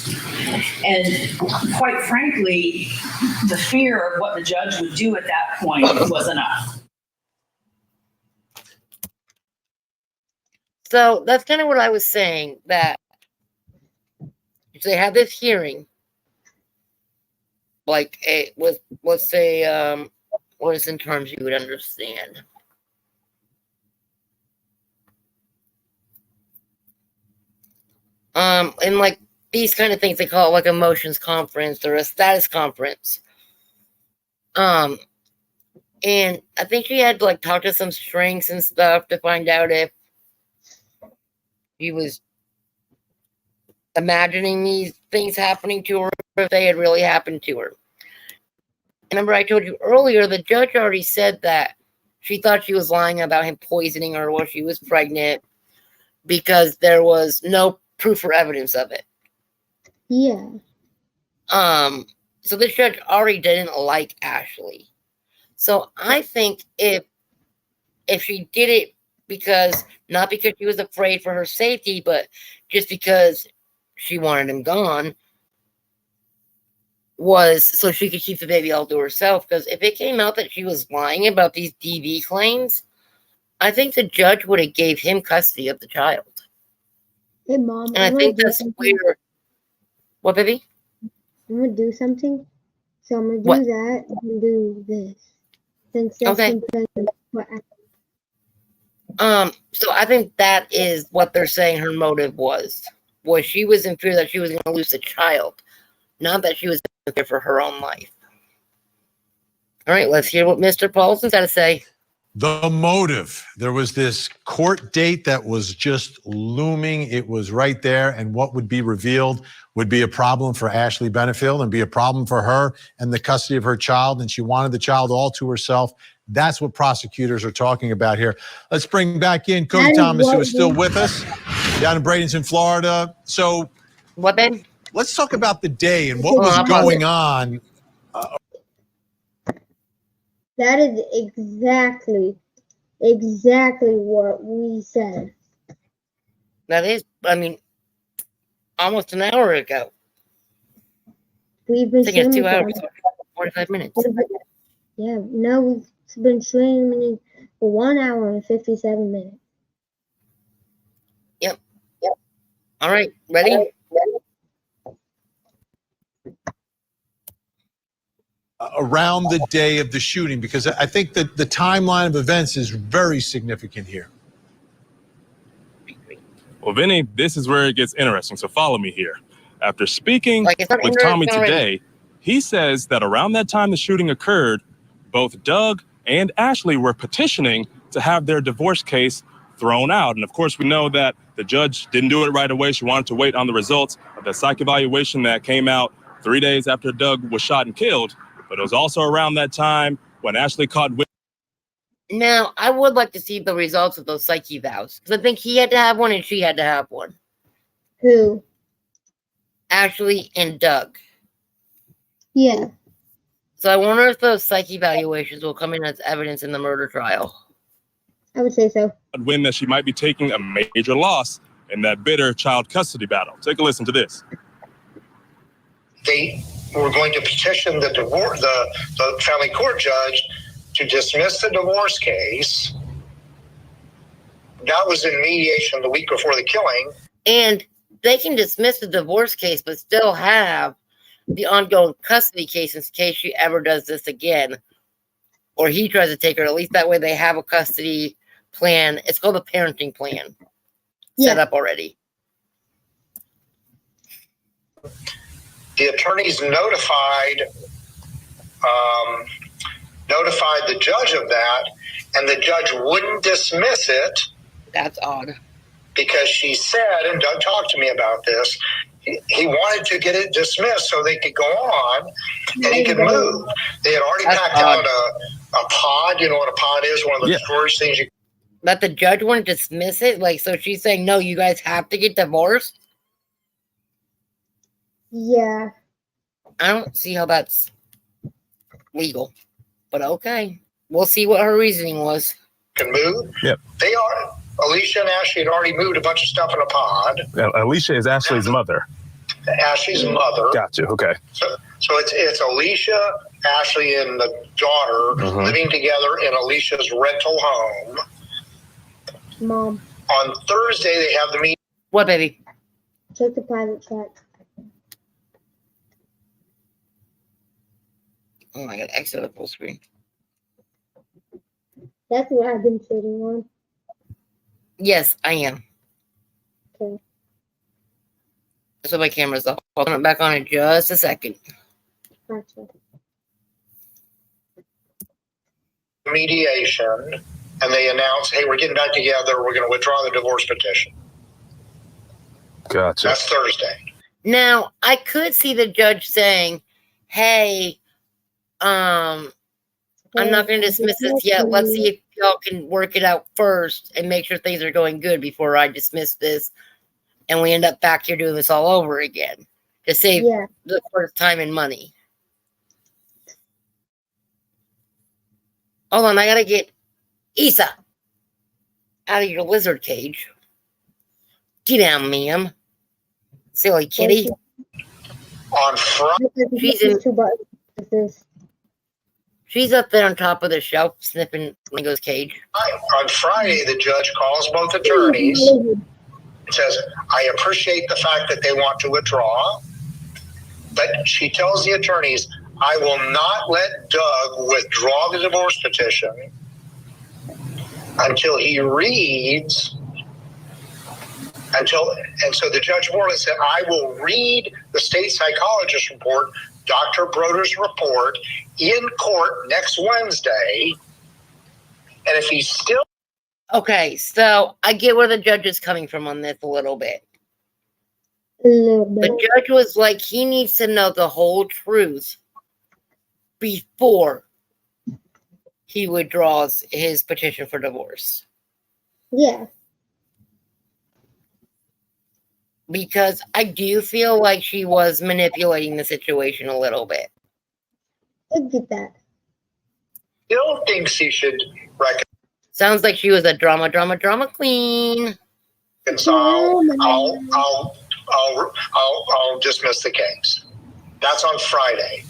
And quite frankly, the fear of what the judge would do at that point was enough. So that's kind of what I was saying, that they had this hearing, like a with, let's say, what is in terms you would understand. And like these kind of things, they call it like a motions conference or a status conference. And I think she had to like talk to some strings and stuff to find out if he was imagining these things happening to her, or if they had really happened to her. Remember, I told you earlier, the judge already said that she thought she was lying about him poisoning her while she was pregnant because there was no proof or evidence of it. Yeah. So this judge already didn't like Ashley. So I think if she did it because, not because she was afraid for her safety, but just because she wanted him gone, was so she could keep the baby all to herself. Because if it came out that she was lying about these DV claims, I think the judge would have gave him custody of the child. Hey, Mom. And I think that's weird. What, baby? I'm going to do something. So I'm going to do that. I'm going to do this. Since that's okay. What So I think that is what they're saying her motive was she was in fear that she was going to lose the child, not that she was in fear for her own life. All right, let's hear what Mr. Paulson's got to say. The motive. There was this court date that was just looming. It was right there. And what would be revealed would be a problem for Ashley Benefield and be a problem for her and the custody of her child. And she wanted the child all to herself. That's what prosecutors are talking about here. Let's bring back in Cody Thomas, who is still with us down in Bradenton, Florida. So what, Ben? Let's talk about the day and what was going on. That is exactly what we said. That is, I mean, almost an hour ago. We've been I think it's 2 hours, 45 minutes. Yeah, no, we've been streaming for 1 hour and 57 minutes. Yep. All right, ready? Around the day of the shooting, because I think that the timeline of events is very significant here. Well, Vinny, this is where it gets interesting, so follow me here. After speaking with Tommy today, he says that around that time the shooting occurred, both Doug and Ashley were petitioning to have their divorce case thrown out. And of course, we know that the judge didn't do it right away. She wanted to wait on the results of the psych evaluation that came out 3 days after Doug was shot and killed. But it was also around that time when Ashley caught wind. Now, I would like to see the results of those psych evals, because I think he had to have one and she had to have one. Who? Ashley and Doug. Yeah. So I wonder if those psych evaluations will come in as evidence in the murder trial. I would say so. Win that she might be taking a major loss in that bitter child custody battle. Take a listen to this. They were going to petition the family court judge to dismiss the divorce case. That was in mediation the week before the killing. And they can dismiss the divorce case, but still have the ongoing custody case in case she ever does this again, or he tries to take her. At least that way they have a custody plan. It's called a parenting plan set up already. The attorneys notified the judge of that, and the judge wouldn't dismiss it. That's odd. Because she said, and Doug talked to me about this, he wanted to get it dismissed so they could go on and he could move. They had already packed out a pod. You know what a pod is? One of those storage things. But the judge wouldn't dismiss it? Like, so she's saying, no, you guys have to get divorced? Yeah. I don't see how that's legal. But okay. We'll see what her reasoning was. Can move. Yep. They are. Alicia and Ashley had already moved a bunch of stuff in a pod. Alicia is Ashley's mother. Ashley's mother. Gotcha. Okay. So it's Alicia, Ashley, and the daughter living together in Alicia's rental home. Mom. On Thursday, they have the meeting. What, baby? Check the private chat. Oh, I got to exit the full screen. That's what I've been sitting on. Yes, I am. Okay. So my camera's off. I'll turn it back on in just a second. Gotcha. Mediation, and they announce, hey, we're getting back together. We're going to withdraw the divorce petition. Gotcha. That's Thursday. Now, I could see the judge saying, hey, I'm not going to dismiss this yet. Let's see if y'all can work it out first and make sure things are going good before I dismiss this. And we end up back here doing this all over again to save the court's time and money. Hold on, I got to get Issa out of your lizard cage. Get down, ma'am. Silly kitty. On Friday. She's up there on top of the shelf sniffing Ringo's cage. On Friday, the judge calls both attorneys and says, I appreciate the fact that they want to withdraw, but she tells the attorneys, I will not let Doug withdraw the divorce petition until he reads, and so the Judge Moreland said, I will read the state psychologist report, Dr. Broder's report, in court next Wednesday, and if he's still... Okay, so I get where the judge is coming from on this a little bit. The judge was like, he needs to know the whole truth before he withdraws his petition for divorce. Yeah. Because I do feel like she was manipulating the situation a little bit. I get that. Still thinks he should Sounds like she was a drama queen. And so I'll dismiss the case. That's on Friday.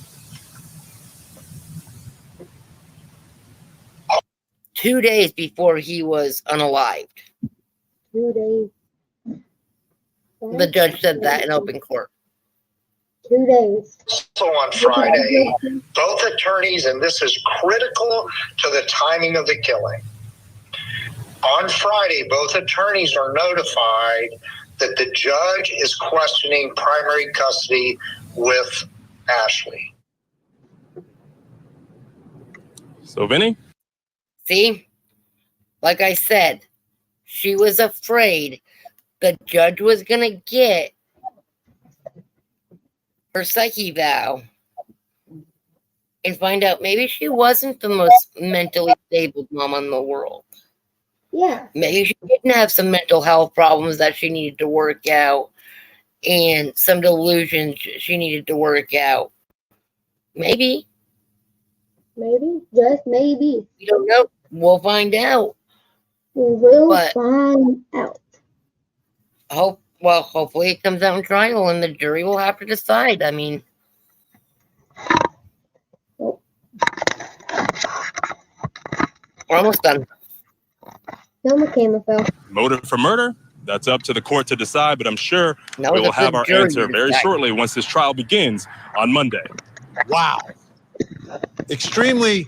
2 days before he was unalived. 2 days. The judge said that in open court. 2 days. So on Friday, both attorneys, and this is critical to the timing of the killing. On Friday, both attorneys are notified that the judge is questioning primary custody with Ashley. So, Vinny? See? Like I said, she was afraid the judge was going to get her psyche vow and find out maybe she wasn't the most mentally stable mom in the world. Yeah. Maybe she didn't have some mental health problems that she needed to work out and some delusions she needed to work out. Maybe. Maybe. Just maybe. We don't know. We'll find out. We will find out. Hopefully it comes out in trial and the jury will have to decide. I mean, we're almost done. No more camera fell. Motive for murder? That's up to the court to decide, but I'm sure No, we will that's have the our jury answer to very decide. shortly once this trial begins on Monday. Wow. Extremely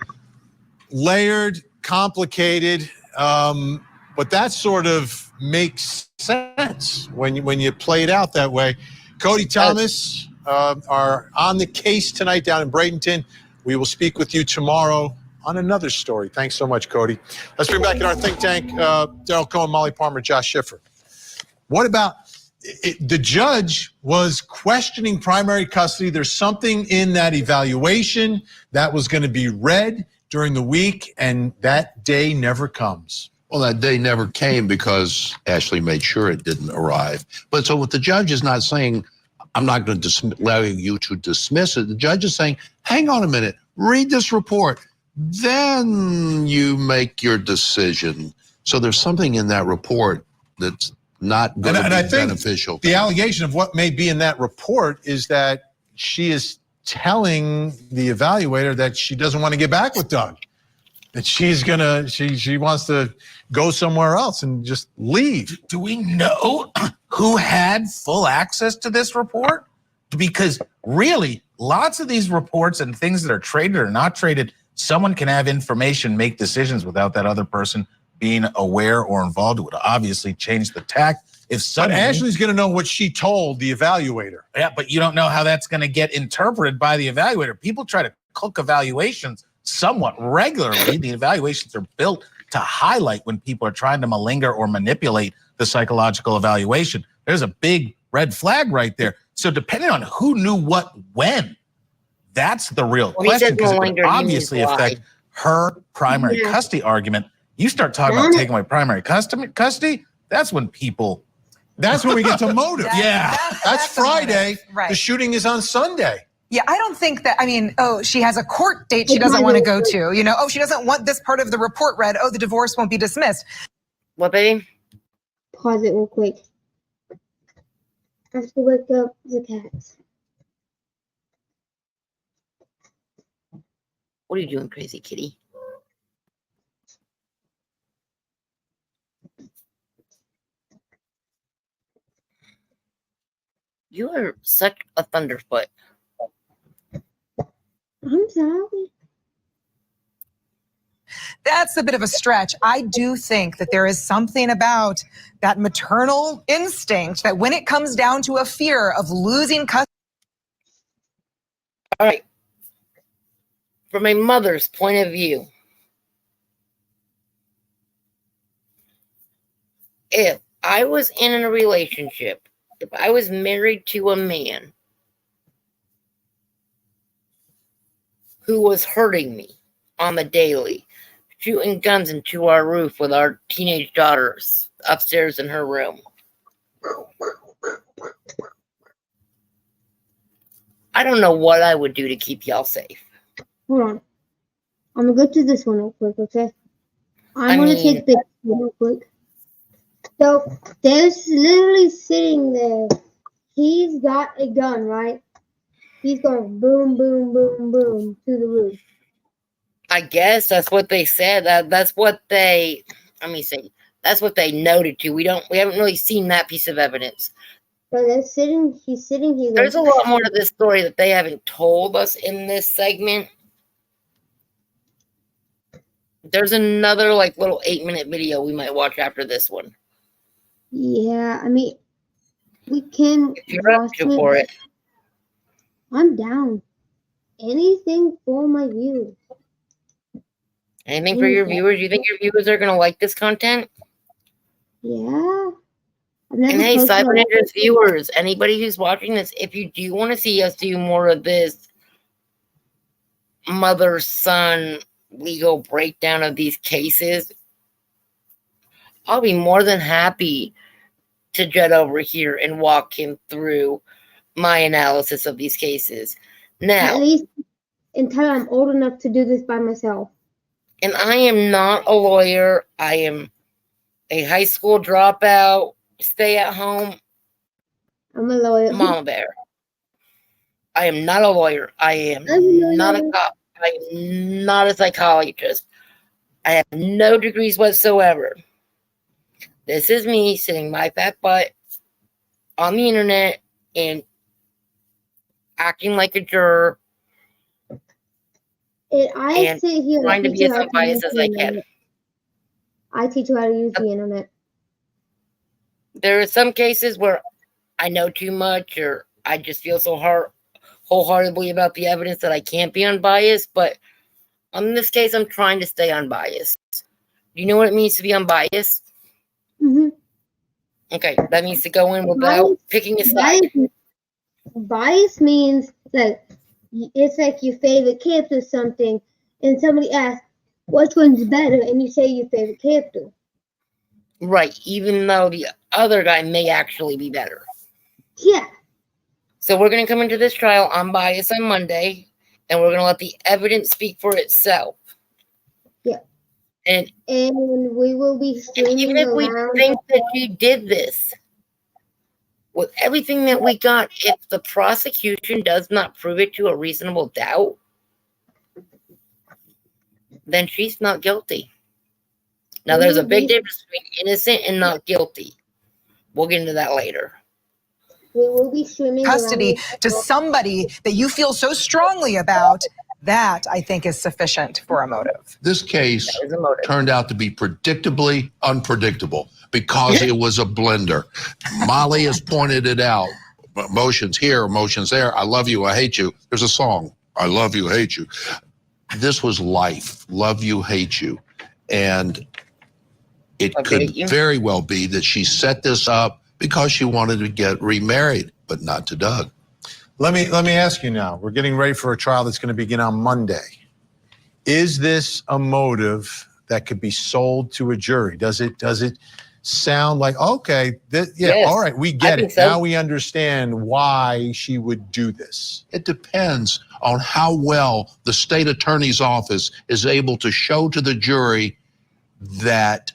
layered, complicated, but that sort of makes sense when you play it out that way. Cody Thomas are on the case tonight down in Bradenton. We will speak with you tomorrow on another story. Thanks so much, Cody. Let's bring back in our think tank, Daryl Cohen, Molly Palmer, Josh Schiffer. What about the judge was questioning primary custody? There's something in that evaluation that was going to be read during the week, and that day never comes. Well, that day never came because Ashley made sure it didn't arrive. But so what the judge is not saying, I'm not going to allow you to dismiss it. The judge is saying, hang on a minute, read this report. Then you make your decision. So there's something in that report that's not going to be beneficial. The allegation of what may be in that report is that she is telling the evaluator that she doesn't want to get back with Doug. That she wants to go somewhere else and just leave. Do we know who had full access to this report? Because really, lots of these reports and things that are traded or not traded, someone can have information, make decisions without that other person being aware or involved. It would obviously change the tack. But Ashley's going to know what she told the evaluator. Yeah, but you don't know how that's going to get interpreted by the evaluator. People try to cook evaluations somewhat regularly. The evaluations are built to highlight when people are trying to malinger or manipulate the psychological evaluation. There's a big red flag right there. So depending on who knew what when, that's the real question, because it would obviously affect her primary custody argument. You start talking about taking away primary custody, that's when people... That's when we get to motive. Yeah. That's Friday. Right. The shooting is on Sunday. Yeah, I don't think that, she has a court date she doesn't want to go to. She doesn't want this part of the report read. Oh, the divorce won't be dismissed. What, baby? Pause it real quick. I have to wake up the cats. What are you doing, crazy kitty? You are such a thunderfoot. I'm sorry. That's a bit of a stretch. I do think that there is something about that maternal instinct that when it comes down to a fear of losing custody. All right. From a mother's point of view, if I was in a relationship, if I was married to a man who was hurting me on the daily, shooting guns into our roof with our teenage daughters upstairs in her room, I don't know what I would do to keep y'all safe. Hold on. I'm going to go to this one real quick, okay? I'm going to take this real quick. So, there's literally sitting there. He's got a gun, right? He's going boom, boom, boom, boom to the roof. I guess that's what they said. That's what they, that's what they noted to. We haven't really seen that piece of evidence. So he's sitting here. There's a lot more to this story that they haven't told us in this segment. There's another little 8-minute video we might watch after this one. Yeah, we can. If you're up for it. I'm down. Anything for my viewers. Anything for your viewers? You think your viewers are going to like this content? Yeah. And hey, Cyber Ninja's viewers, anybody who's watching this, if you do want to see us do more of this mother-son legal breakdown of these cases, I'll be more than happy to jet over here and walk him through my analysis of these cases. Now, at least until I'm old enough to do this by myself. And I am not a lawyer. I am a high school dropout, stay at home. I'm a lawyer. Mama bear. I am not a lawyer. I am not a cop. I am not a psychologist. I have no degrees whatsoever. This is me sitting my fat butt on the internet and acting like a juror. I sit here trying to be as unbiased as I can. I teach you how to use the internet. There are some cases where I know too much, or I just feel so wholeheartedly about the evidence that I can't be unbiased. But on this case, I'm trying to stay unbiased. Do you know what it means to be unbiased? Mm-hmm. Okay, that means to go in without picking a side. Bias means it's like your favorite character or something, and somebody asks which one's better, and you say your favorite character. Right, even though the other guy may actually be better. Yeah. So we're going to come into this trial unbiased on Monday, and we're going to let the evidence speak for itself. Yeah. And we will be streaming even if we around. think that she did this, with everything that we got, if the prosecution does not prove it to a reasonable doubt, then she's not guilty. Now, there's a big difference between innocent and not guilty. We'll get into that later. We will be streaming Custody to somebody that you feel so strongly about. That, I think, is sufficient for a motive. This case turned out to be predictably unpredictable because it was a blender. Molly has pointed it out. Emotions here, emotions there. I love you, I hate you. There's a song, I love you, hate you. This was life, love you, hate you. And it could very well be that she set this up because she wanted to get remarried, but not to Doug. Let me ask you now. We're getting ready for a trial that's going to begin on Monday. Is this a motive that could be sold to a jury? Does it sound like, okay, yes. All right, we get it. So. Now we understand why she would do this. It depends on how well the state attorney's office is able to show to the jury that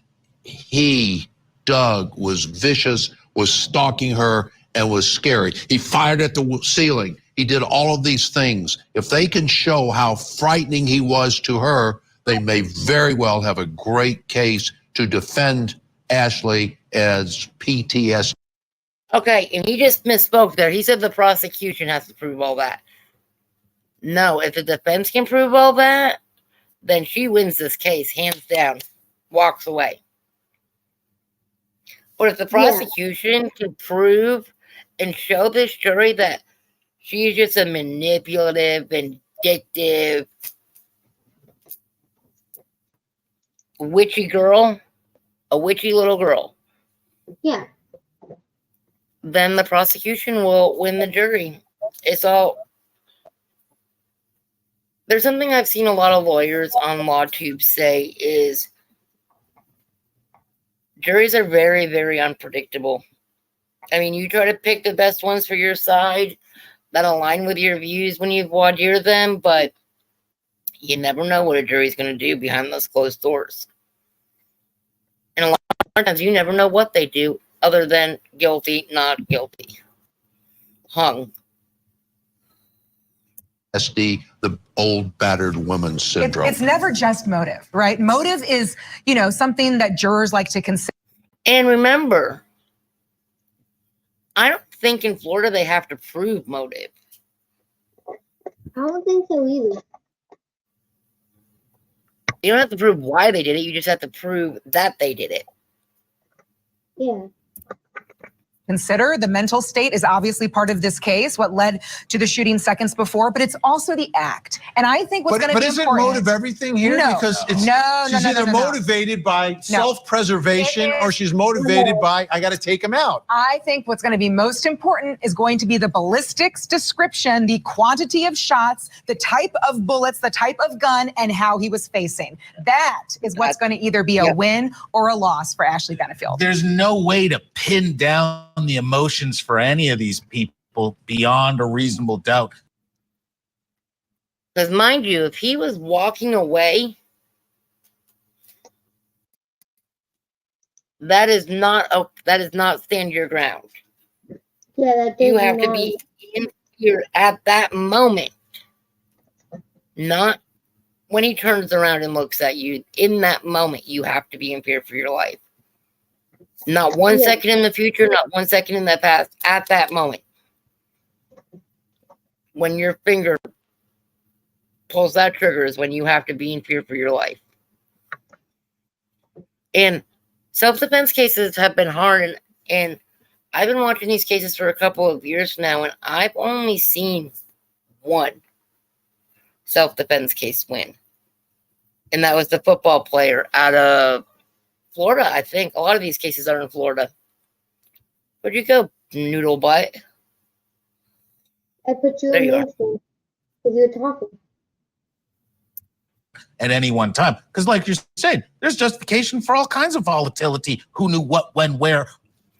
Doug, was vicious, was stalking her, and was scary. He fired at the ceiling. He did all of these things. If they can show how frightening he was to her, they may very well have a great case to defend Ashley as PTSD. Okay, and he just misspoke there. He said the prosecution has to prove all that. No, if the defense can prove all that, then she wins this case, hands down, walks away. But if the prosecution can prove and show this jury that she's just a manipulative, vindictive, witchy girl, a witchy little girl. Yeah. Then the prosecution will win the jury. It's all. There's something I've seen a lot of lawyers on LawTube say is juries are very, very unpredictable. I mean, you try to pick the best ones for your side that align with your views when you voir dire them, but you never know what a jury's going to do behind those closed doors. And a lot of times you never know what they do other than guilty, not guilty. Hung. The old battered woman syndrome. It's never just motive, right? Motive is, something that jurors like to consider. And remember, I don't think in Florida they have to prove motive. I don't think so either. You don't have to prove why they did it. You just have to prove that they did it. Yeah. Consider the mental state is obviously part of this case, what led to the shooting seconds before, but it's also the act. And I think what's going to be important. But isn't motive everything here? No. Because she's No. either motivated by self-preservation or she's motivated by, I got to take him out. I think what's going to be most important is going to be the ballistics description, the quantity of shots, the type of bullets, the type of gun, and how he was facing. That is what's going to either be a win or a loss for Ashley Benefield. There's no way to pin down the emotions for any of these people beyond a reasonable doubt. Because mind you, if he was walking away, that is not stand your ground. Yeah, you have to be in fear at that moment, not when he turns around and looks at you. In that moment, you have to be in fear for your life. Not 1 second in the future, not 1 second in the past. At that moment, when your finger pulls that trigger, is when you have to be in fear for your life. And self-defense cases have been hard, and I've been watching these cases for a couple of years now, and I've only seen one self-defense case win, and that was the football player out of Florida. I think a lot of these cases are in Florida. Where'd you go, noodle butt? I put you on mute because you were talking. at any one time. Because like you're saying, there's justification for all kinds of volatility. Who knew what, when, where,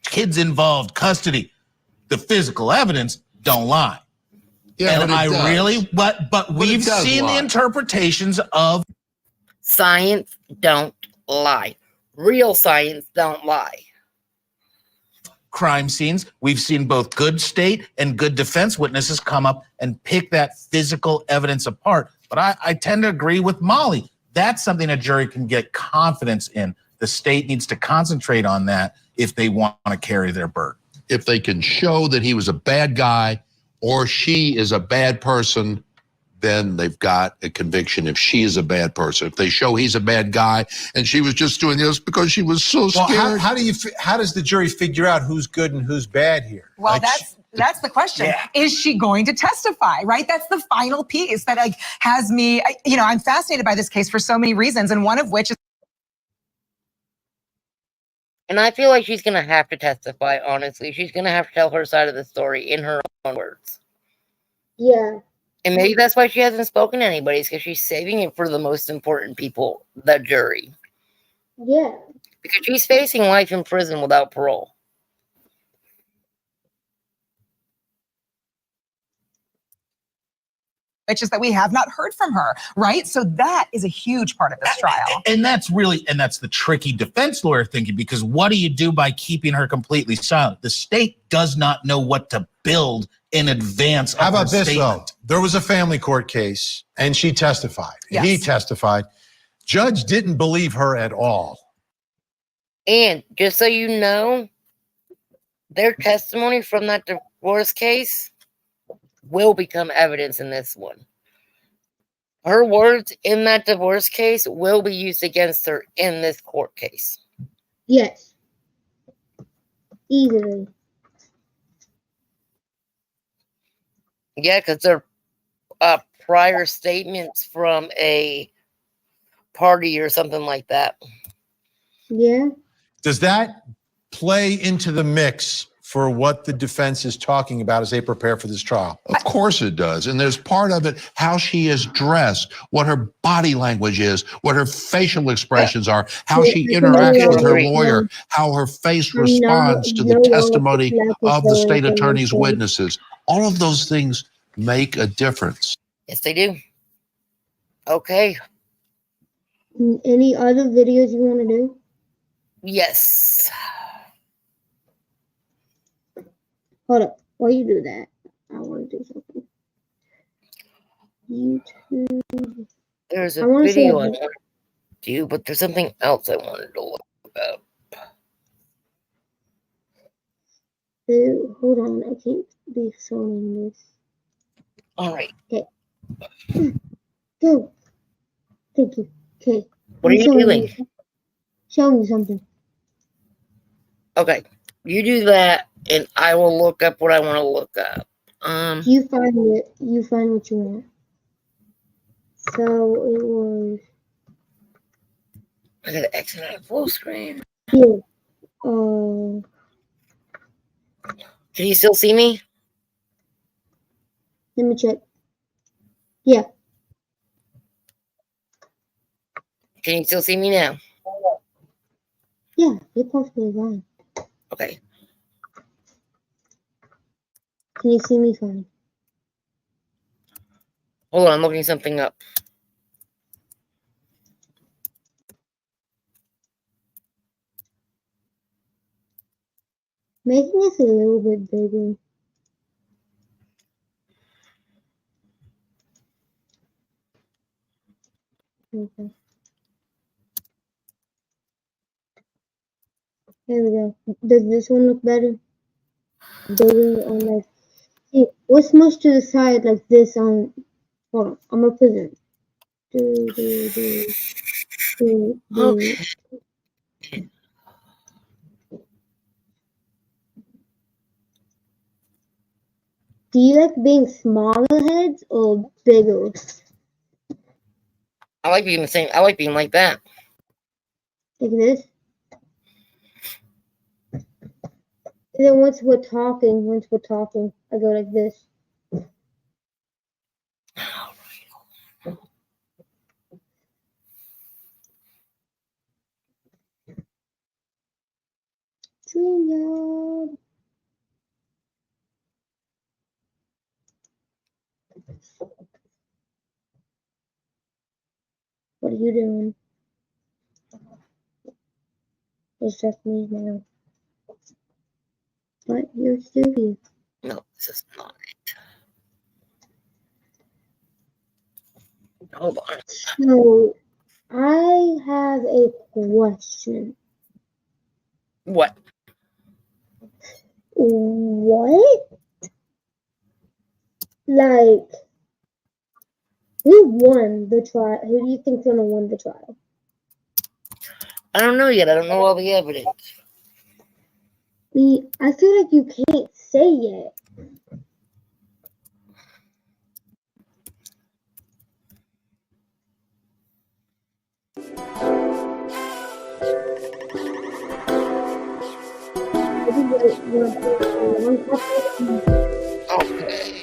kids involved, custody. The physical evidence don't lie. Yeah, and but it does. But we've seen the interpretations of science don't lie. Real science don't lie. crime scenes. We've seen both good state and good defense witnesses come up and pick that physical evidence apart. But I tend to agree with Molly. That's something a jury can get confidence in. The state needs to concentrate on that if they want to carry their burden. If they can show that he was a bad guy or she is a bad person, then they've got a conviction if she is a bad person. If they show he's a bad guy and she was just doing this because she was so scared. Well, how does the jury figure out who's good and who's bad here? Well, Like, that's the question. Yeah. Is she going to testify, right? That's the final piece that has me, I'm fascinated by this case for so many reasons, and one of which is. And I feel like she's going to have to testify, honestly. She's going to have to tell her side of the story in her own words. Yeah. And maybe that's why she hasn't spoken to anybody, because she's saving it for the most important people, the jury. Yeah. Because she's facing life in prison without parole. Which is that we have not heard from her, right? So that is a huge part of this trial. And that's the tricky defense lawyer thinking, because what do you do by keeping her completely silent? The state does not know what to build in advance of How about her this, statement. though? There was a family court case, and she testified. Yes. He testified. Judge didn't believe her at all. And just so you know, their testimony from that divorce case will become evidence in this one. Her words in that divorce case will be used against her in this court case. Yes. Easily. Yeah, because they're prior statements from a party or something like that. Yeah. Does that play into the mix for what the defense is talking about as they prepare for this trial? Of course it does. And there's part of it, how she is dressed, what her body language is, what her facial expressions are, how she interacts with her lawyer, how her face responds to the testimony of the state attorney's witnesses. All of those things make a difference. Yes, they do. Okay. Any other videos you want to do? Yes. Hold up. While you do that, I want to do something. YouTube. There's a I wanna say video I that- wanted to do, but there's something else I wanted to look up. Hold on. I can't be filming this. All right. Okay. Go. Thank you. Okay. What are you doing? Show me something. Okay. You do that, and I will look up what I want to look up. You find it. You find what you want. So it was. I gotta exit out of full screen. Yeah. Can you still see me? Let me check. Yeah. Can you still see me now? Yeah. You're perfectly fine. Okay. Can you see me fine? Hold on, I'm looking something up. Making this a little bit bigger. Okay. There we go. Does this one look better? Bigger on like. See, what's much to the side like this on. Hold on. I'm gonna put it. Okay. Do you like being smaller heads or bigger? I like being the same. I like being like that. Like this? And then once we're talking, I go like this. StreamYard. What are you doing? It's just me now. But your studio. No, this is not it. Hold on. So, I have a question. What? What? Like, who won the trial? Who do you think's gonna win the trial? I don't know yet. I don't know all the evidence. I feel like you can't say yet. Okay.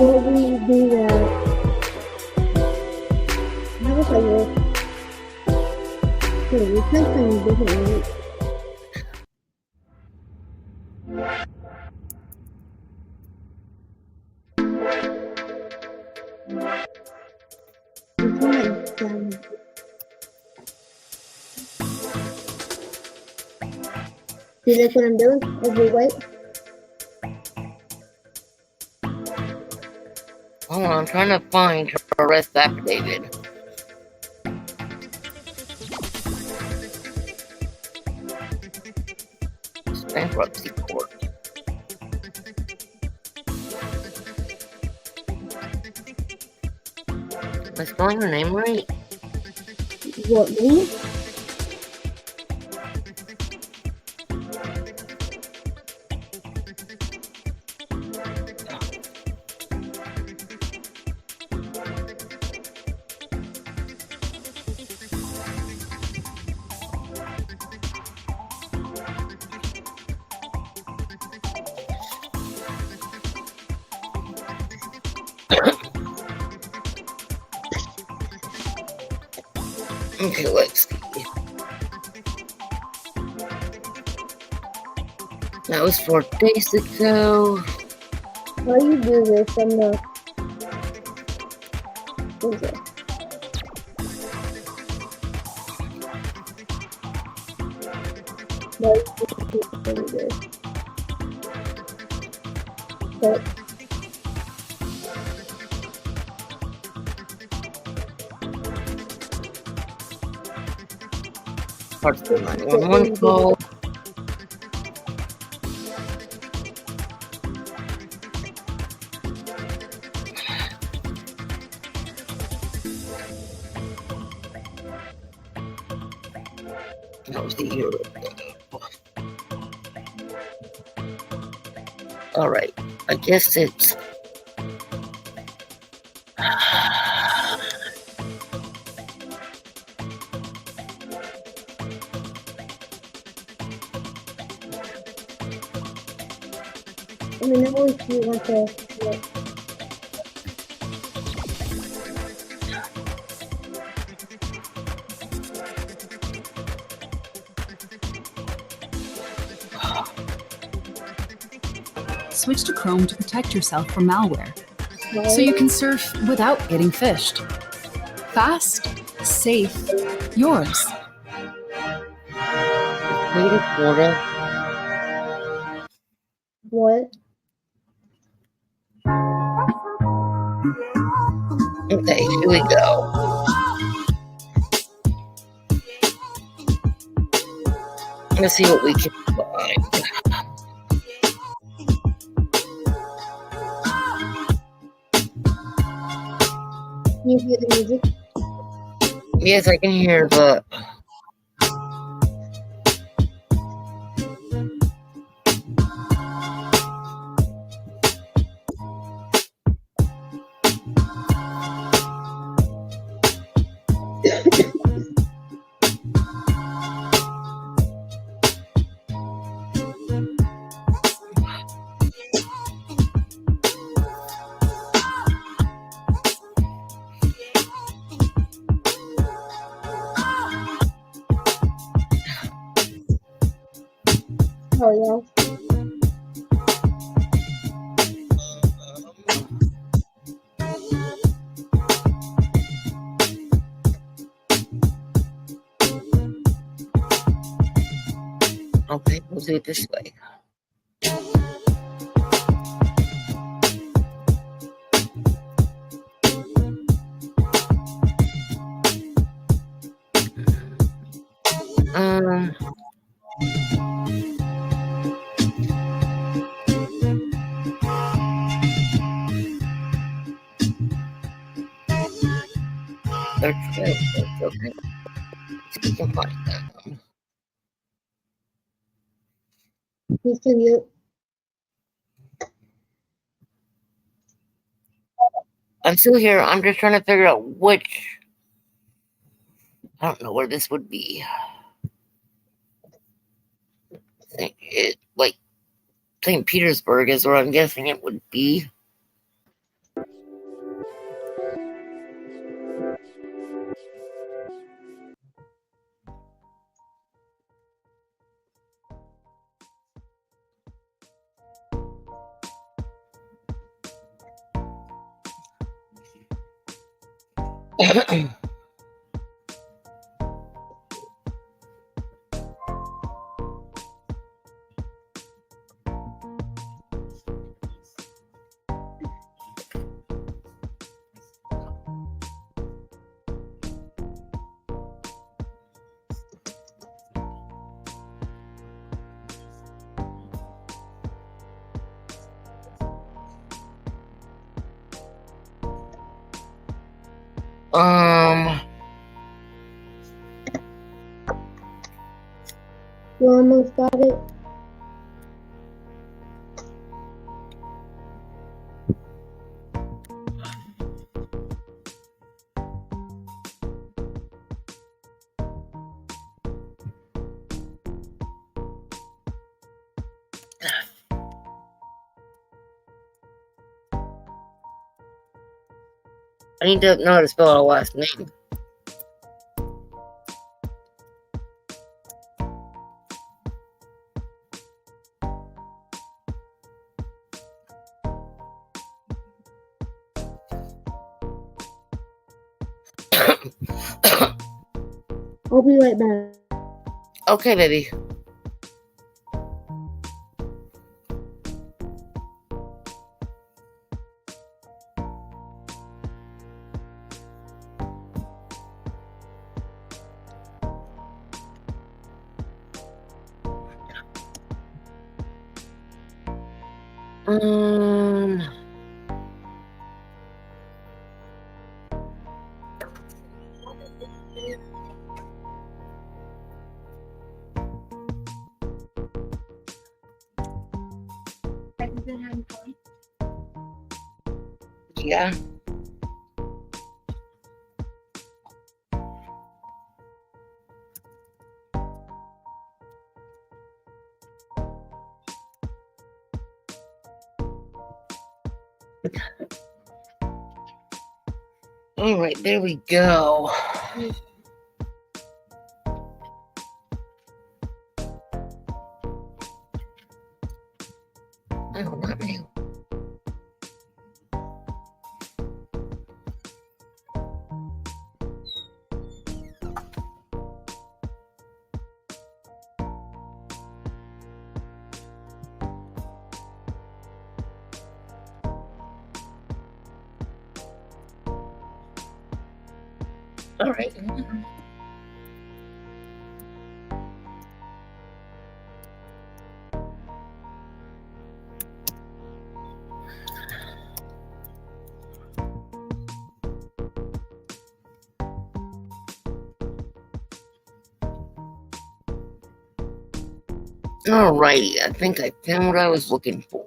What will you do that? How was I work? Okay, we can find different ways. See, that's what I'm doing? As we wait. Hold on, I'm trying to find her arrest affidavit. It's bankruptcy court. Am I spelling her name right? What, me? Okay, let's see. That was 4 days ago. How do you do this? I'm not. Okay. No, you do this. But Parts of the 911 call. That was the year ago. Alright, I guess it's I mean, I always do want to look. Switch to Chrome to protect yourself from malware, so you can surf without getting phished. Fast, safe, yours. What? Here we go. Let's see what we can find. Can you hear the music? Yes, I can hear, but Oh, yeah. okay, we'll do it this way. Okay. We can find that one. He's too mute. I'm still here. I'm just trying to figure out which. I don't know where this would be. I think it like St. Petersburg is where I'm guessing it would be. You almost got it. I need to know how to spell our last name. I'll be right back. Okay, baby. Yeah. All right, there we go. I don't know. All right. Alrighty, I think I found what I was looking for.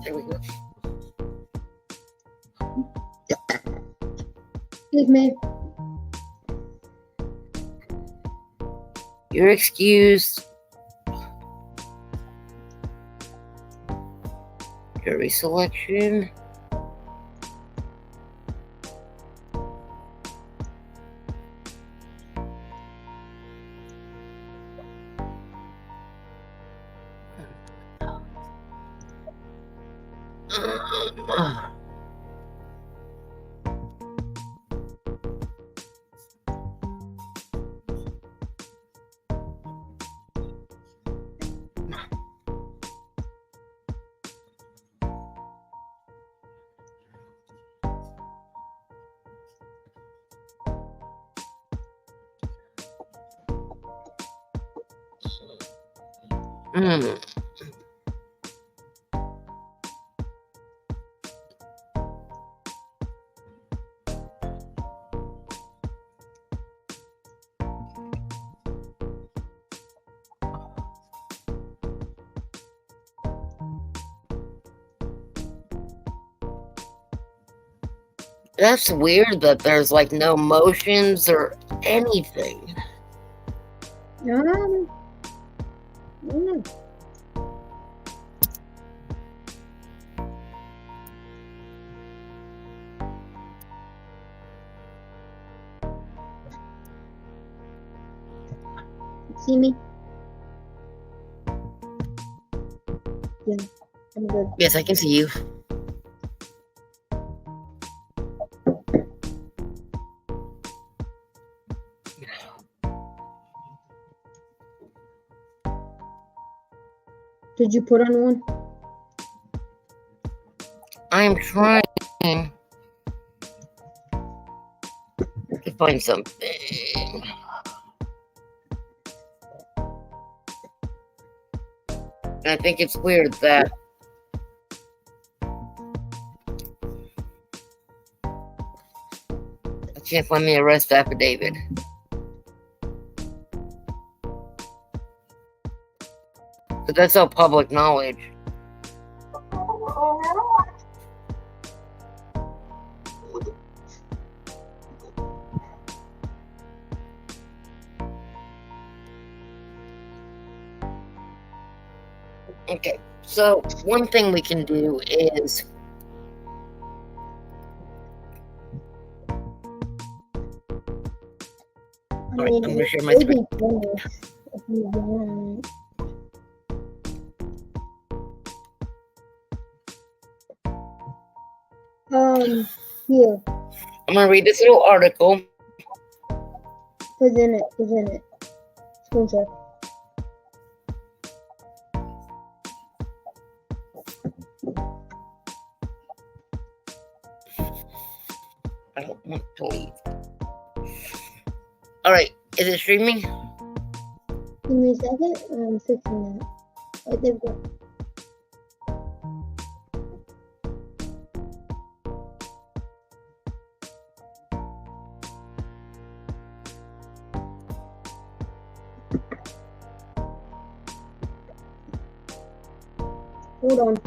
There we go. Excuse me. You're excused. Jury selection. That's weird that there's like no motions or anything. No. See me? Yeah, I'm good. Yes, I can see you. Did you put on one? I'm trying to find something. And I think it's weird that I can't find the arrest affidavit. But that's all public knowledge. Okay, so one thing we can do is I mean, I'm gonna share my it would screen. be bonus if you want. Here. I'm gonna read this little article. Present it. Screenshot. I don't want to leave. Alright, is it streaming? Give me a second. I'm fixing that. Right there we go. Hold on.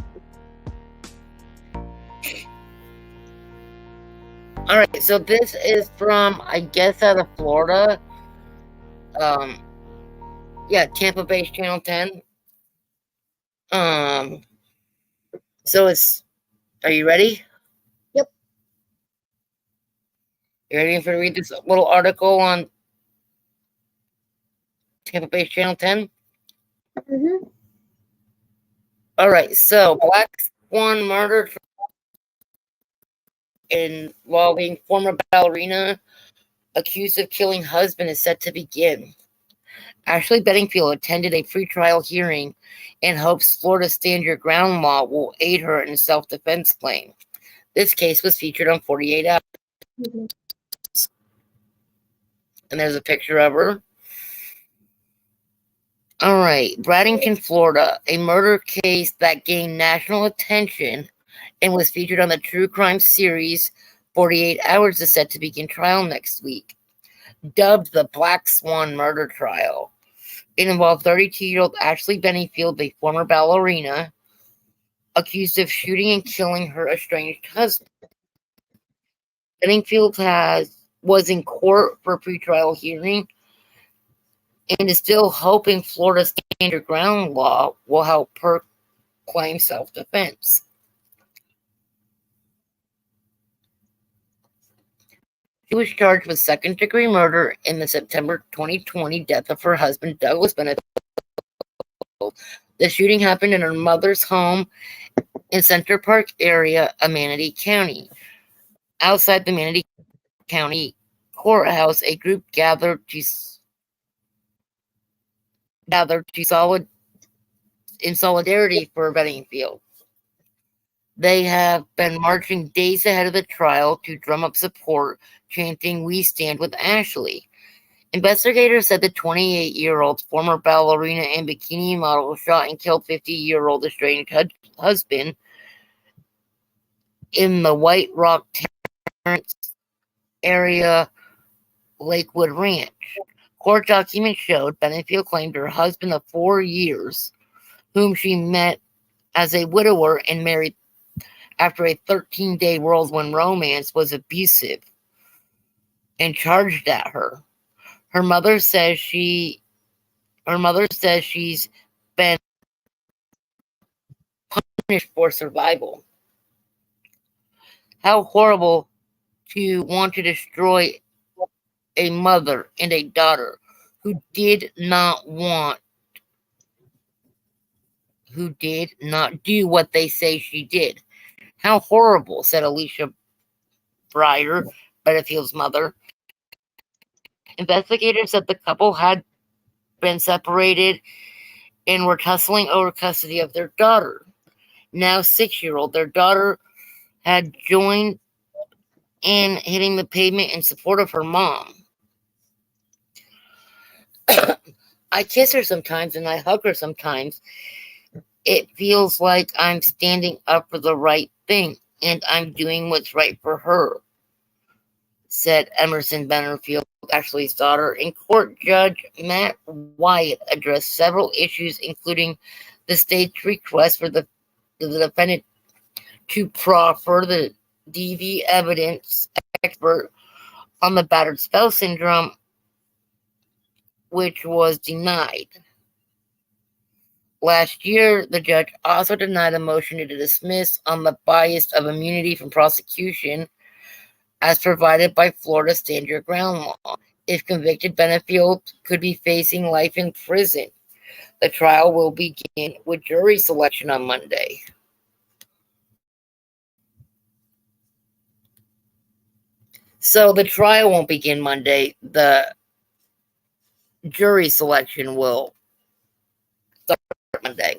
Alright, so this is from, I guess, out of Florida. Yeah, Tampa Bay Channel 10. So it's, are you ready? Yep. You ready for to read this little article on Tampa Bay Channel 10? Mm-hmm. All right, so Black Swan murder involving former ballerina accused of killing husband is set to begin. Ashley Bedingfield attended a pretrial hearing and hopes Florida's Stand Your Ground law will aid her in a self-defense claim. This case was featured on 48 Hours. And there's a picture of her. All right, Bradenton, Florida, a murder case that gained national attention and was featured on the true crime series 48 Hours is set to begin trial next week. Dubbed the Black Swan murder trial. It involved 32-year-old Ashley Bedingfield, a former ballerina, accused of shooting and killing her estranged husband. Bedingfield was in court for a pretrial hearing and is still hoping Florida's Stand Your Ground law will help her claim self-defense. She was charged with second-degree murder in the September 2020 death of her husband, Douglas Benefeld. The shooting happened in her mother's home in Center Park area of Manatee County. Outside the Manatee County courthouse, a group gathered in solidarity for Bedingfield. They have been marching days ahead of the trial to drum up support, chanting, "We stand with Ashley." Investigators said the 28-year-old former ballerina and bikini model shot and killed 50-year-old estranged husband in the White Rock Terrace area Lakewood Ranch. Court documents showed Bedingfield claimed her husband of 4 years, whom she met as a widower and married after a 13-day whirlwind romance, was abusive and charged at her. Her mother says she's been punished for survival. How horrible to want to destroy a mother and a daughter who did not do what they say she did. How horrible, said Alicia Breyer, Bedingfield's mother. Investigators said the couple had been separated and were tussling over custody of their daughter, now 6-year-old. Their daughter had joined in hitting the pavement in support of her mom. I kiss her sometimes and I hug her sometimes. It feels like I'm standing up for the right thing and I'm doing what's right for her, said Emerson Bedingfield, Ashley's daughter. In court, Judge Matt Wyatt addressed several issues, including the state's request for the defendant to proffer the DV evidence expert on the battered spouse syndrome, which was denied. Last year, the judge also denied a motion to dismiss on the bias of immunity from prosecution as provided by Florida's Stand Your Ground law. If convicted, Bedingfield could be facing life in prison. The trial will begin with jury selection on Monday. So the trial won't begin Monday. The jury selection will start Monday.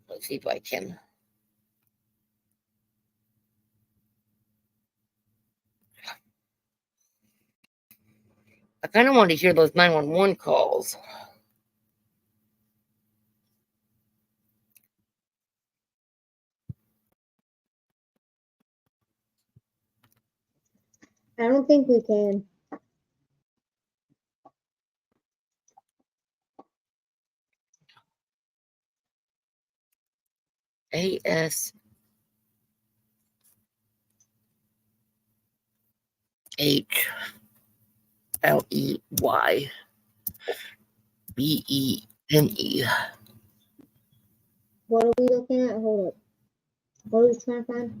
Let's see if I can. I kind of want to hear those 911 calls. I don't think we can. ASHLEYBENE. What are we looking at? Hold up. What are we trying to find?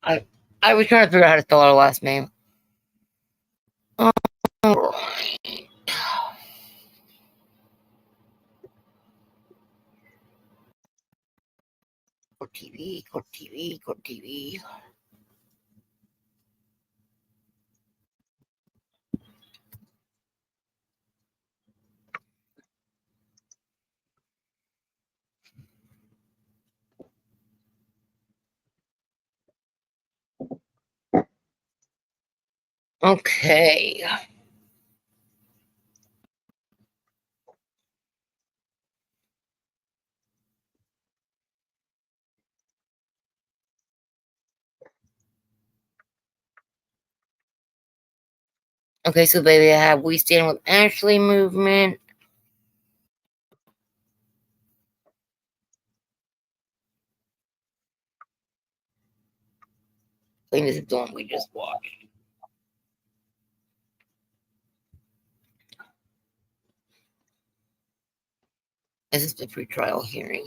I was trying to figure out how to spell our last name. For TV. Okay. Okay, so baby, I have We Stand with Ashley movement. I think this is the one we just watched. This is the pretrial hearing.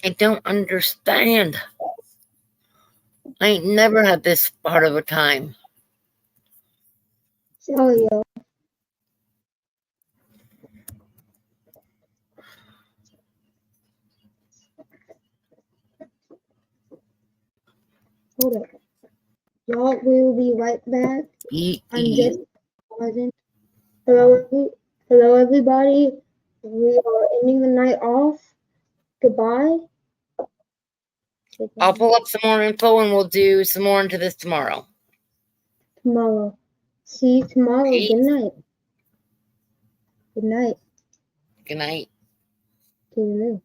I don't understand. I ain't never had this hard of a time. Oh, yeah. Hold up. Y'all, we will be right back. I'm just pausing. Hello, everybody. We are ending the night off. Goodbye. I'll pull up some more info and we'll do some more into this tomorrow. Tomorrow. See you tomorrow. Peace. Good night. Good night. Good night. Good night.